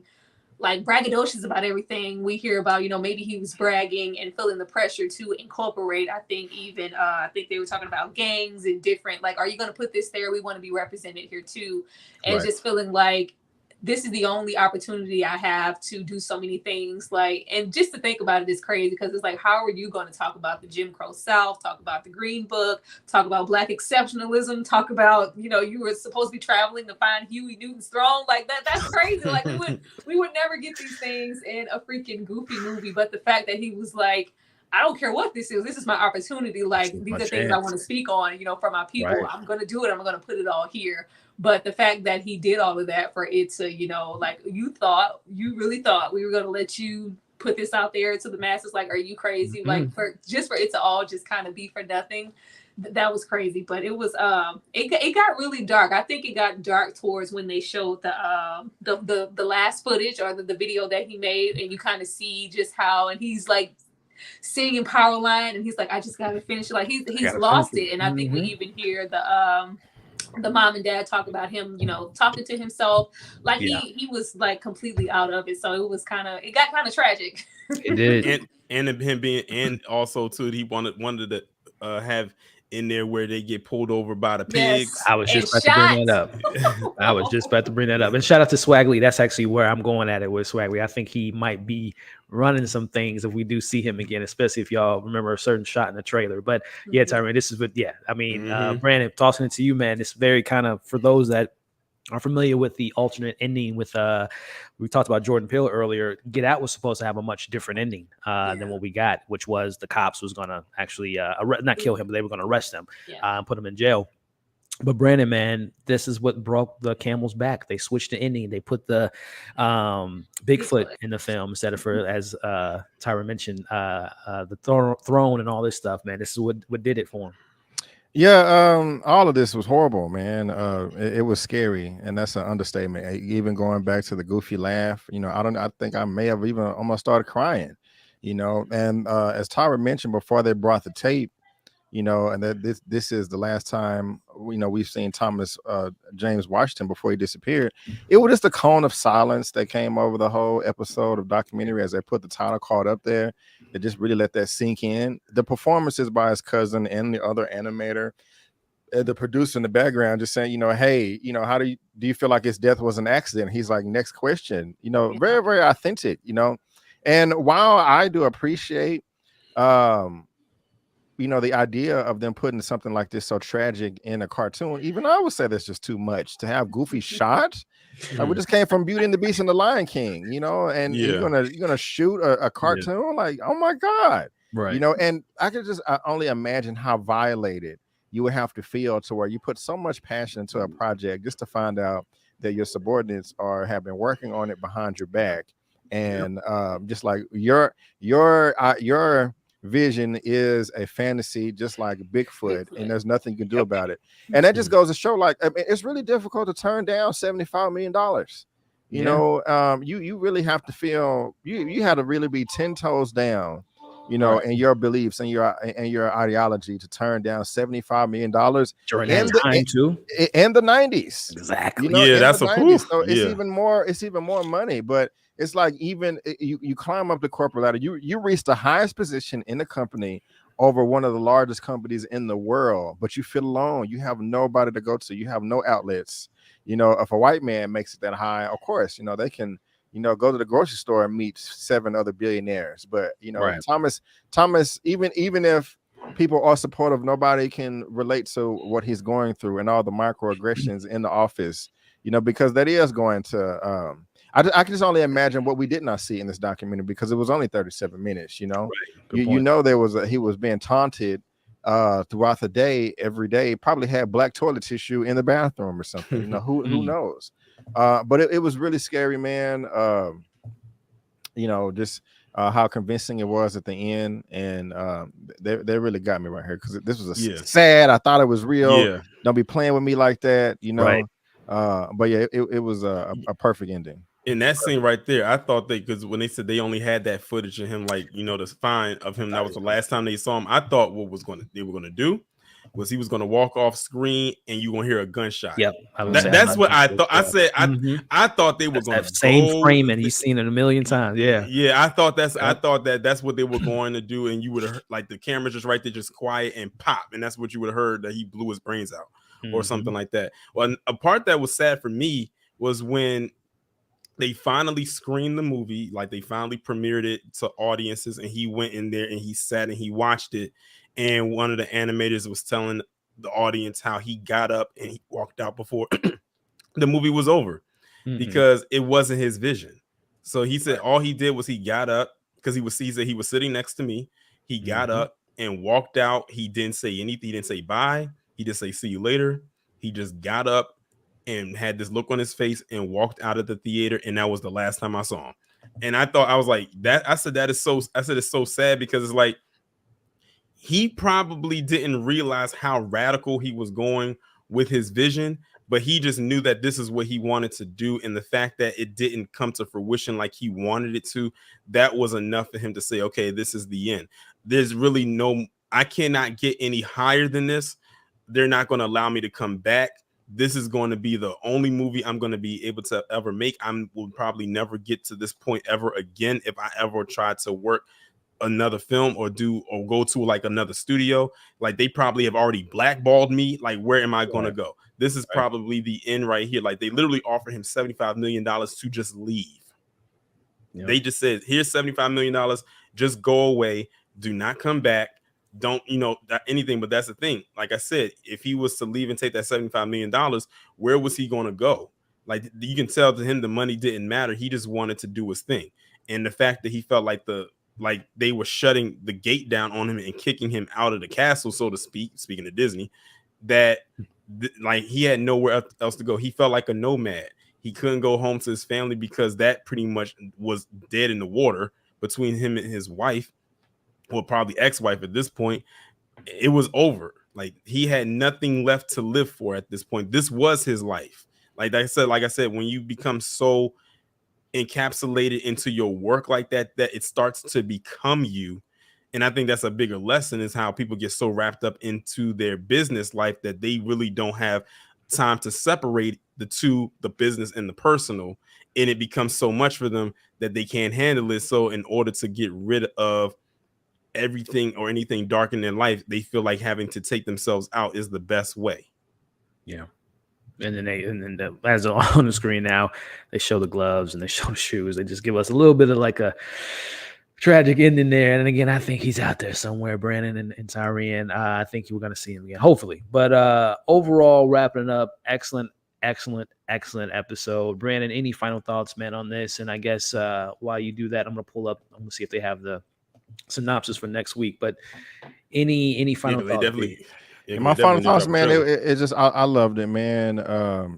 like braggadocious about everything. We hear about, maybe he was bragging and feeling the pressure to incorporate. I think they were talking about gangs and different, like, are you going to put this there? We want to be represented here too. And just feeling like this is the only opportunity I have to do so many things. Like, and just to think about it is crazy because it's like, how are you going to talk about the Jim Crow South, talk about the Green Book, talk about Black exceptionalism, talk about, you were supposed to be traveling to find Huey Newton's throne. Like that's crazy. Like we would never get these things in a freaking Goofy movie. But the fact that he was like, I don't care what this is. This is my opportunity. Like, these are things I want to speak on, for my people. Right. I'm going to do it. I'm going to put it all here. But the fact that he did all of that for it to, like, you really thought we were going to let you put this out there to the masses. Like, are you crazy? Mm-hmm. Like, for it to all just kind of be for nothing. That was crazy. But it was, it got really dark. I think it got dark towards when they showed the last footage or the video that he made. And you kind of see just how, and he's like, singing Powerline, and he's like, I just gotta finish it. Like he's lost it. And I think we even hear the mom and dad talk about him, talking to himself. Like he was like completely out of it. So it got kind of tragic. It did. and him being, and also too, he wanted to have in there where they get pulled over by the pigs. Yes. I was just about to bring that up. And shout out to Swagley. That's actually where I'm going at it with Swagley. I think he might be running some things if we do see him again, especially if y'all remember a certain shot in the trailer. But yeah, Tyrone, this is Brandon, tossing it to you, man. It's very kind of, for those that are familiar with the alternate ending with we talked about Jordan Peele earlier. Get Out was supposed to have a much different ending than what we got, which was the cops was going to actually not kill him, but they were going to arrest him and put him in jail. But Brandon, man, this is what broke the camel's back. They switched the ending. They put the Bigfoot in the film instead of, for, as Tyra mentioned, the throne and all this stuff. Man, this is what did it for him. Yeah, all of this was horrible, man. It was scary, and that's an understatement. Even going back to the goofy laugh, I think I may have even almost started crying, And as Tyra mentioned before, they brought the tape, and that this is the last time we've seen Thomas James Washington before he disappeared. It was just a cone of silence that came over the whole episode of documentary as they put the title card up there. They just really let that sink in. The performances by his cousin and the other animator, the producer in the background, just saying, hey, how do you feel like his death was an accident? He's like, next question, very, very authentic, And while I do appreciate the idea of them putting something like this so tragic in a cartoon, even I would say that's just too much to have Goofy shot. Like, we just came from Beauty and the Beast and the Lion King, and you're gonna shoot a cartoon, like, oh my God, right? And I only imagine how violated you would have to feel to where you put so much passion into a project just to find out that your subordinates have been working on it behind your back, and just like your vision is a fantasy, just like Bigfoot, and there's nothing you can do about it. And that just goes to show, like, I mean, it's really difficult to turn down $75 million. You really have to feel you had to really be 10 toes down, in your beliefs and your ideology to turn down $75 million during that time too, in the 90s. Exactly. That's a 90s. So it's even more money, but it's like, even you climb up the corporate ladder, you reach the highest position in the company over one of the largest companies in the world, but you feel alone. You have nobody to go to. You have no outlets. If a white man makes it that high, of course, they can, go to the grocery store and meet 7 other billionaires. But right. Thomas, even if people are supportive, nobody can relate to what he's going through and all the microaggressions in the office, because that is going to I can just only imagine what we did not see in this documentary, because it was only 37 minutes. Right. He was being taunted throughout the day, every day. Probably had black toilet tissue in the bathroom or something. Who knows? But it was really scary, man. Just how convincing it was at the end, and they really got me right here, because this was sad. I thought it was real. Don't be playing with me like that, Right. But yeah, it was a perfect ending. In that scene right there, I thought because when they said they only had that footage of him, like, the spine of him, that was the last time they saw him. I thought they were gonna do was he was gonna walk off screen and you gonna hear a gunshot. Yep, that's what I thought. I said I thought they were gonna same frame, and he's seen it a million times. Yeah. I thought that's what they were going to do, and you would have, like, the camera's just right there, just quiet, and pop, and that's what you would have heard, that he blew his brains out or something like that. Well, a part that was sad for me was when they finally screened the movie, like they finally premiered it to audiences, and he went in there and he sat and he watched it. And one of the animators was telling the audience how he got up and he walked out before the movie was over because it wasn't his vision. So he said all he did was he got up, because he said he was sitting next to me. He got up and walked out. He didn't say anything. He didn't say bye. He didn't say see you later. He just got up and had this look on his face and walked out of the theater, and that was the last time I saw him. And I was like, that. I said it's so sad, because it's like he probably didn't realize how radical he was going with his vision, but he just knew that this is what he wanted to do, and the fact that it didn't come to fruition like he wanted it to, that was enough for him to say, okay, this is the end. There's really I cannot get any higher than this. They're not going to allow me to come back. This is going to be the only movie I'm going to be able to ever make. Will probably never get to this point ever again if I ever try to work another film or go to like another studio. Like, they probably have already blackballed me. Like, where am I going to go? This is probably the end right here. Like, they literally offered him $75 million to just leave. Yep. They just said, here's $75 million. Just go away. Do not come back. Don't anything. But that's the thing, like I said, if he was to leave and take that $75 million, where was he going to go? Like, you can tell to him the money didn't matter. He just wanted to do his thing. And the fact that he felt like they were shutting the gate down on him and kicking him out of the castle, so to speak, speaking of Disney, that like he had nowhere else to go. He felt like a nomad. He couldn't go home to his family because that pretty much was dead in the water between him and his wife, or probably ex-wife at this point. It was over. Like he had nothing left to live for at this point. This was his life. Like I said, when you become so encapsulated into your work like that it starts to become you. And I think that's a bigger lesson, is how people get so wrapped up into their business life that they really don't have time to separate the two, the business and the personal, and it becomes so much for them that they can't handle it. So in order to get rid of everything or anything dark in their life, they feel like having to take themselves out is the best way. Yeah. And then as on the screen now, they show the gloves and they show the shoes. They just give us a little bit of like a tragic ending there. And again, I think he's out there somewhere, Brandon and Tyrion. I think we're going to see him again, hopefully. But overall, wrapping it up, excellent episode. Brandon, any final thoughts, man, on this? And I guess while you do that, I'm going to see if they have the synopsis for next week. But any final thoughts? Definitely. My final thoughts, man, it just I loved it, man.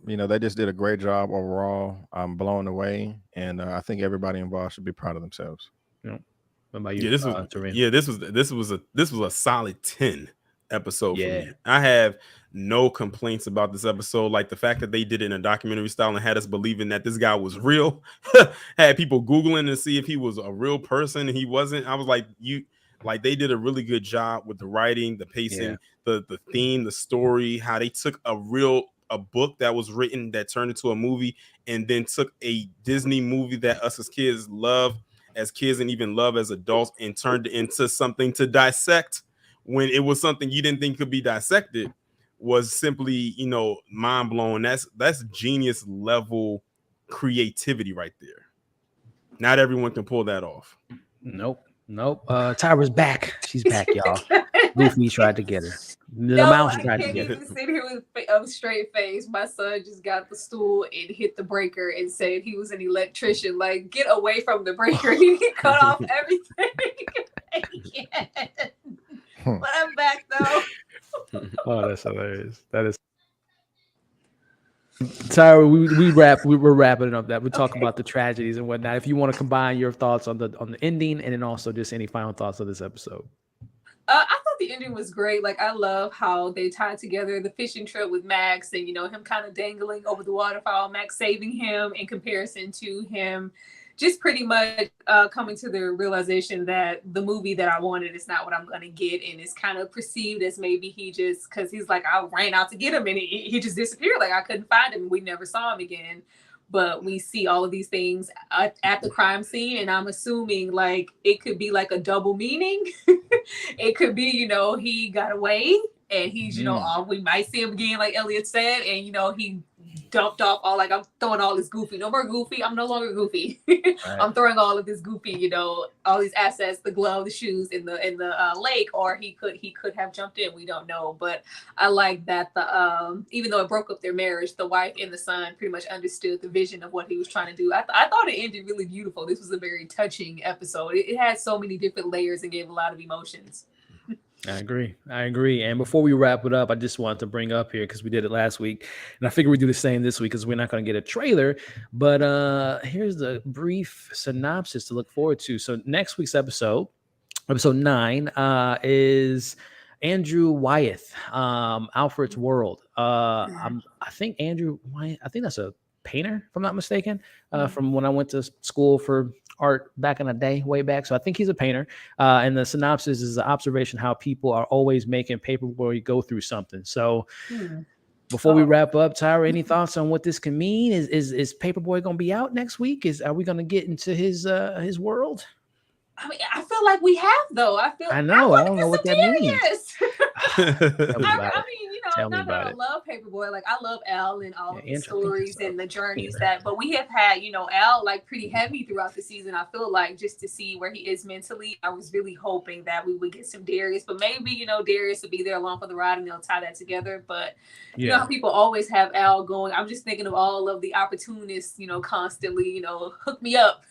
They just did a great job overall. I'm blown away, and I think everybody involved should be proud of themselves. Yeah. What about you? This was a solid 10 episode for me. I have no complaints about this episode. Like the fact that they did it in a documentary style and had us believing that this guy was real. Had people Googling to see if he was a real person, and he wasn't. I was like, they did a really good job with the writing, the pacing, the theme, the story, how they took a book that was written that turned into a movie, and then took a Disney movie that us as kids love as kids and even love as adults, and turned it into something to dissect when it was something you didn't think could be dissected. Was simply, mind blowing. That's genius level creativity right there. Not everyone can pull that off. Nope. Tyra's back. She's back, y'all. Goofy tried to get her. The mouse tried to get her. I can't even sit here with a straight face. My son just got the stool and hit the breaker and said he was an electrician. Like, get away from the breaker. He cut off everything. But I'm back though. Oh, that's hilarious. That is. Tyra, we're wrapping up that. We're talking about the tragedies and whatnot. If you want to combine your thoughts on the ending, and then also just any final thoughts of this episode. I thought the ending was great. Like, I love how they tied together the fishing trip with Max, and him kind of dangling over the waterfall, Max saving him in comparison to him just pretty much coming to the realization that the movie that I wanted is not what I'm going to get. And it's kind of perceived as maybe he just, because he's like, I ran out to get him and he just disappeared. Like, I couldn't find him. We never saw him again. But we see all of these things at the crime scene. And I'm assuming like it could be like a double meaning. It could be, he got away and he's, we might see him again, like Elliot said. And, he dumped off all, like, I'm throwing all this Goofy. No more Goofy. I'm no longer Goofy. Right. I'm throwing all of this Goofy, all these assets, the glove, the shoes in the lake, or he could have jumped in. We don't know. But I like that even though it broke up their marriage, the wife and the son pretty much understood the vision of what he was trying to do. I thought it ended really beautiful. This was a very touching episode. It had so many different layers and gave a lot of emotions. I agree. And before we wrap it up, I just wanted to bring up here, because we did it last week, and I figure we do the same this week because we're not going to get a trailer. But here's the brief synopsis to look forward to. So next week's episode 9, is Andrew Wyeth, Alfred's World. I think Andrew Wyeth, I think that's a painter, if I'm not mistaken, from when I went to school for art back in the day, way back. So I think he's a painter. And the synopsis is an observation how people are always making paperboy go through something. So before we wrap up, Tyra, any thoughts on what this can mean? Is Paperboy going to be out next week? Are we going to get into his world? I mean, I feel like we have, though. I don't know what that means. I mean, not that I love Paperboy. Like, I love Al and all of the stories and the journeys but we have had, Al like pretty heavy throughout the season. I feel like just to see where he is mentally, I was really hoping that we would get some Darius, but maybe, Darius would be there along for the ride and they'll tie that together. But you know how people always have Al going. I'm just thinking of all of the opportunists, constantly, hook me up.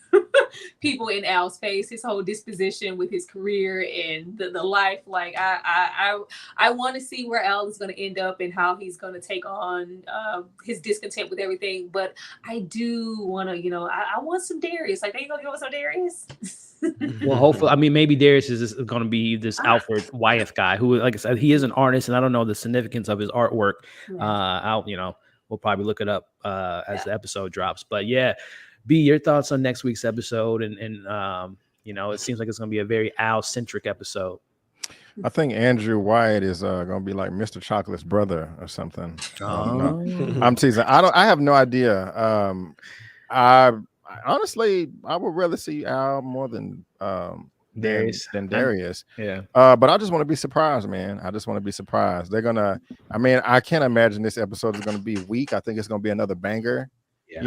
People in Al's face, his whole disposition with his career and the life. Like I I want to see where Al is going to end up and how he's going to take on his discontent with everything. But I do want to, I want some Darius. Like, they going to give us some Darius? Well, hopefully, I mean, maybe Darius is going to be this Alfred Wyeth guy who, like I said, he is an artist, and I don't know the significance of his artwork. We'll probably look it up as the episode drops. But yeah, B, your thoughts on next week's episode, and it seems like it's going to be a very Al-centric episode. I think Andrew Wyatt is going to be like Mr. Chocolate's brother or something. I'm teasing. I have no idea. Honestly, I would rather see Al more than Darius. Yeah. But I just want to be surprised, man. I just want to be surprised. I can't imagine this episode is going to be weak. I think it's going to be another banger. Yeah.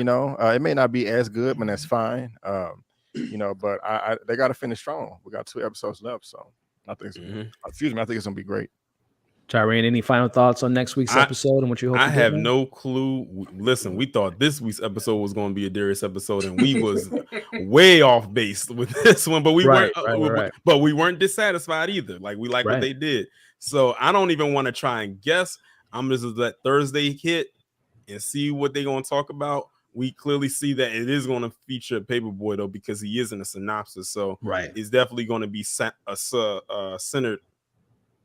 It may not be as good, but that's fine. But they got to finish strong. We got 2 episodes left, so I think it's going to be great. Tyrone, any final thoughts on next week's episode and what you hope? I have no clue. Listen, we thought this week's episode was going to be a Darius episode, and we was way off base with this one, but we weren't. But we weren't dissatisfied either. Like, we like what they did. So I don't even want to try and guess. I'm just let Thursday hit and see what they're going to talk about. We clearly see that it is going to feature Paperboy though, because he is in a synopsis. So it's definitely going to be centered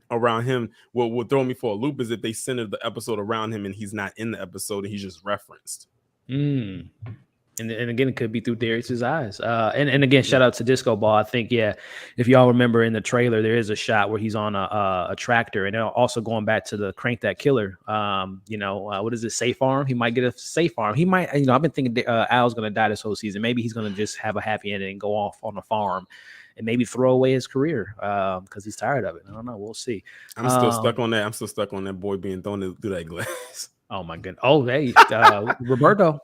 around him. What will throw me for a loop is if they centered the episode around him and he's not in the episode and he's just referenced. And again, it could be through Darius's eyes. And again, shout out to Disco Ball. I think, if y'all remember in the trailer, there is a shot where he's on a tractor, and also going back to the Crank That Killer. What is it? Safe Arm. He might get a safe arm. He might. I've been thinking Al's going to die this whole season. Maybe he's going to just have a happy ending and go off on a farm and maybe throw away his career because he's tired of it. I don't know. We'll see. I'm still stuck on that. I'm still stuck on that boy being thrown through that glass. Oh my goodness! Oh, hey, Roberto,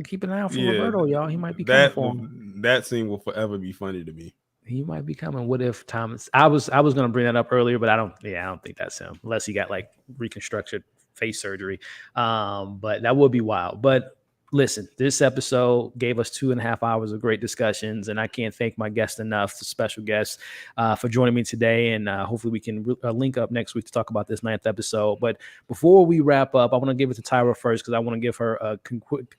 keep an eye out for Roberto, y'all. He might be coming for him. That scene will forever be funny to me. He might be coming. What if Thomas? I was going to bring that up earlier, but I don't think that's him unless he got like reconstructed face surgery. But that would be wild. But listen, this episode gave us 2.5 hours of great discussions, and I can't thank my guest enough, the special guest, for joining me today. And hopefully we can link up next week to talk about this 9th episode. But before we wrap up, I want to give it to Tyra first because I want to give her a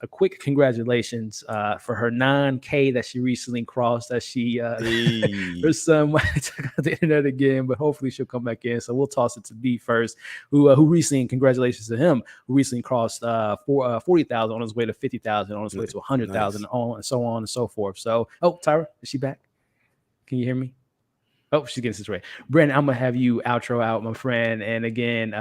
quick congratulations for her 9K that she recently crossed. That her son might check out the internet again, but hopefully she'll come back in. So we'll toss it to B first, who recently, congratulations to him, who recently crossed 40,000 on his way to 50,000 on its way to 100,000, and so on and so forth. So, Tyra, is she back? Can you hear me? Oh, she's getting situated. Brandon, I'm gonna have you outro out, my friend, and again,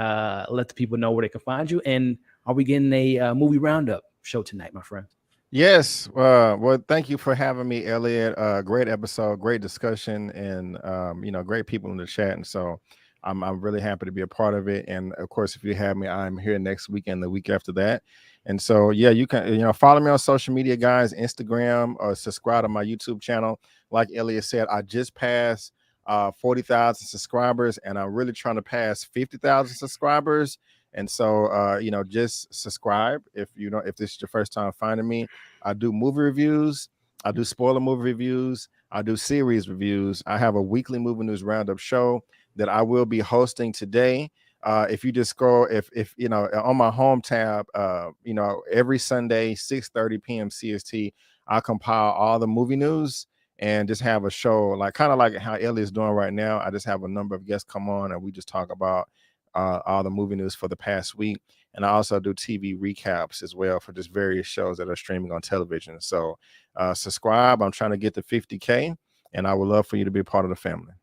let the people know where they can find you. And are we getting a movie roundup show tonight, my friend? Yes. Well, thank you for having me, Elliot. Great episode, great discussion, and great people in the chat. And so I'm really happy to be a part of it. And of course, if you have me, I'm here next week and the week after that. And so, you can, follow me on social media, guys, Instagram, or subscribe to my YouTube channel. Like Elliot said, I just passed 40,000 subscribers, and I'm really trying to pass 50,000 subscribers. And so, just subscribe if this is your first time finding me. I do movie reviews. I do spoiler movie reviews. I do series reviews. I have a weekly movie news roundup show that I will be hosting today. If you just scroll, if on my home tab, every Sunday, 6:30 p.m. CST, I compile all the movie news and just have a show kind of like how Elliot's doing right now. I just have a number of guests come on and we just talk about all the movie news for the past week. And I also do TV recaps as well for just various shows that are streaming on television. So subscribe. I'm trying to get to 50K, and I would love for you to be a part of the family.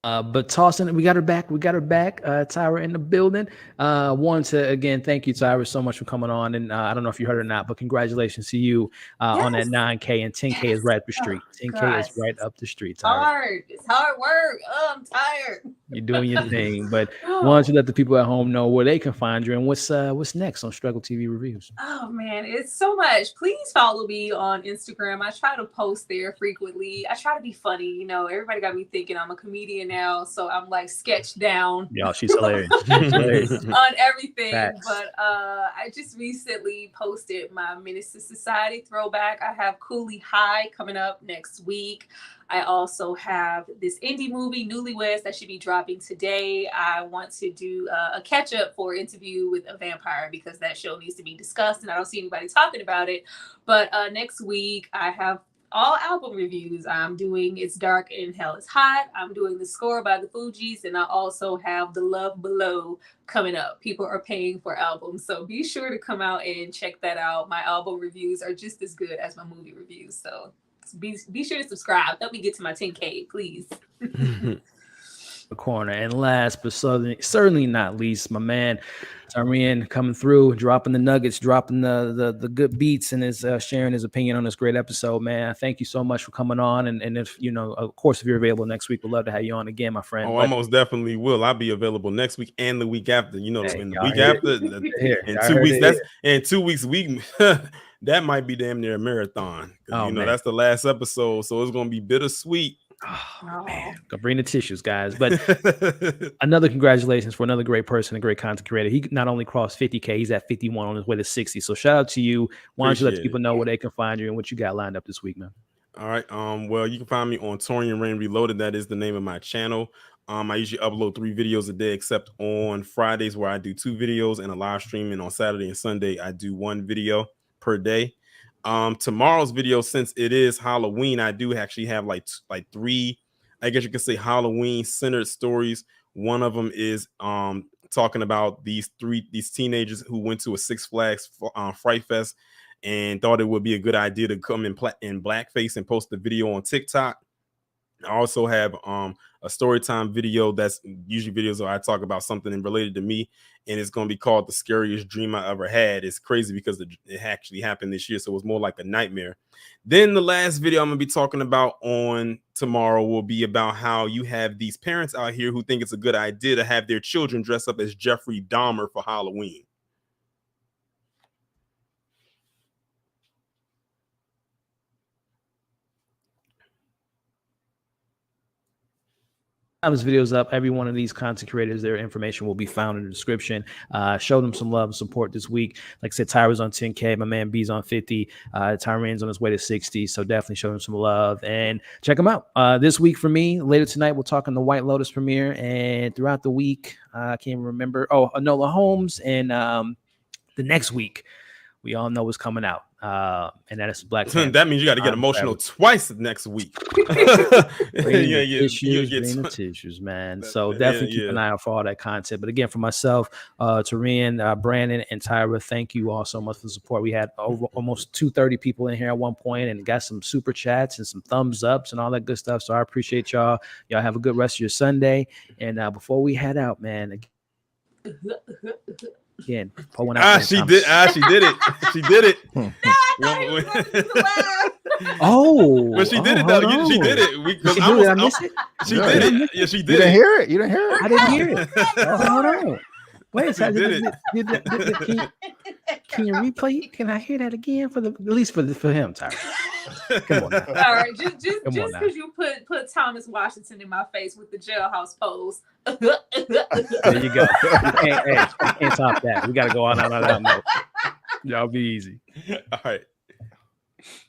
But tossing, we got her back. Tyra in the building. Want to again thank you, Tyra, so much for coming on. And I don't know if you heard or not, but congratulations to you on that 9K, and 10K is right up the street. 10K is right up the street. Tyra. It's hard work. I'm tired. You're doing your thing, but why don't you let the people at home know where they can find you and what's next on Struggle TV Reviews? Oh man, it's so much. Please follow me on Instagram. I try to post there frequently. I try to be funny. Everybody got me thinking I'm a comedian now. now, so I'm like sketched down. Y'all, she's hilarious. On everything. Facts. But I just recently posted my Menace to Society throwback. I have Cooley High coming up next week. I also have this indie movie, Newlyweds, that should be dropping today. I want to do a catch-up for Interview with a Vampire because that show needs to be discussed and I don't see anybody talking about it. But next week, I have all album reviews. I'm doing It's Dark and Hell is Hot. I'm doing The Score by the Fugees. And I also have The Love Below coming up. People are paying for albums. So be sure to come out and check that out. My album reviews are just as good as my movie reviews. So be sure to subscribe. Help me get to my 10K, please. The corner. And last but certainly not least, my man Tyrion coming through, dropping the nuggets, dropping the good beats, and is sharing his opinion on this great episode, man. Thank you so much for coming on. And if you know, of course, if you're available next week, we'd love to have you on again, my friend. I most definitely will. I'll be available next week and the week after. You know, in the week after, in 2 weeks. That's in 2 weeks. We that might be damn near a marathon. You know, that's the last episode, so it's gonna be bittersweet. Oh man, go bring the tissues, guys. But another congratulations for another great person, a great content creator. He not only crossed 50K, he's at 51 on his way to 60. So shout out to you. Why don't you let people know where they can find you and what you got lined up this week, man? All right. Well, you can find me on Torian Rain Reloaded. That is the name of my channel. I usually upload 3 videos a day, except on Fridays where I do 2 videos and a live stream, and on Saturday and Sunday I do 1 video per day. Tomorrow's video, since it is Halloween, I do actually have like 3, I guess you could say, Halloween centered stories. One of them is talking about these teenagers who went to a Six Flags Fright Fest and thought it would be a good idea to come in blackface and post the video on TikTok. I also have a story time video that's usually videos where I talk about something related to me, and it's going to be called The Scariest Dream I Ever Had. It's crazy because it actually happened this year, so it was more like a nightmare. Then the last video I'm going to be talking about on tomorrow will be about how you have these parents out here who think it's a good idea to have their children dress up as Jeffrey Dahmer for Halloween. This video's up. Every one of these content creators, their information will be found in the description. Show them some love and support this week. Like I said, Tyra's on 10K. My man B's on 50. Tyrion's on his way to 60. So definitely show them some love and check them out. This week for me, later tonight, we'll talk on the White Lotus premiere. And throughout the week, I can't remember. Oh, Enola Holmes. And the next week, we all know what's coming out. And that is Black Panther. That means you got to get emotional twice next week. Tissues, man. So definitely keep an eye out for all that content. But again, for myself, Tarian, Brandon, and Tyra, thank you all so much for the support. We had almost 230 people in here at one point and got some super chats and some thumbs ups and all that good stuff. So I appreciate y'all. Y'all have a good rest of your Sunday. And before we head out, man, again, pull one out. She did it. She did it. Oh, but she did it though. She did it. I missed it. She did it. Yeah, she did. You didn't hear it. You didn't hear it. I didn't hear it. Hold on. Wait a second. Can you replay? Can I hear that again at least for him, Tyra? Come on now. All right, just because you put Thomas Washington in my face with the jailhouse pose. There you go. You can't top that. We got to go on that note. Y'all be easy. All right.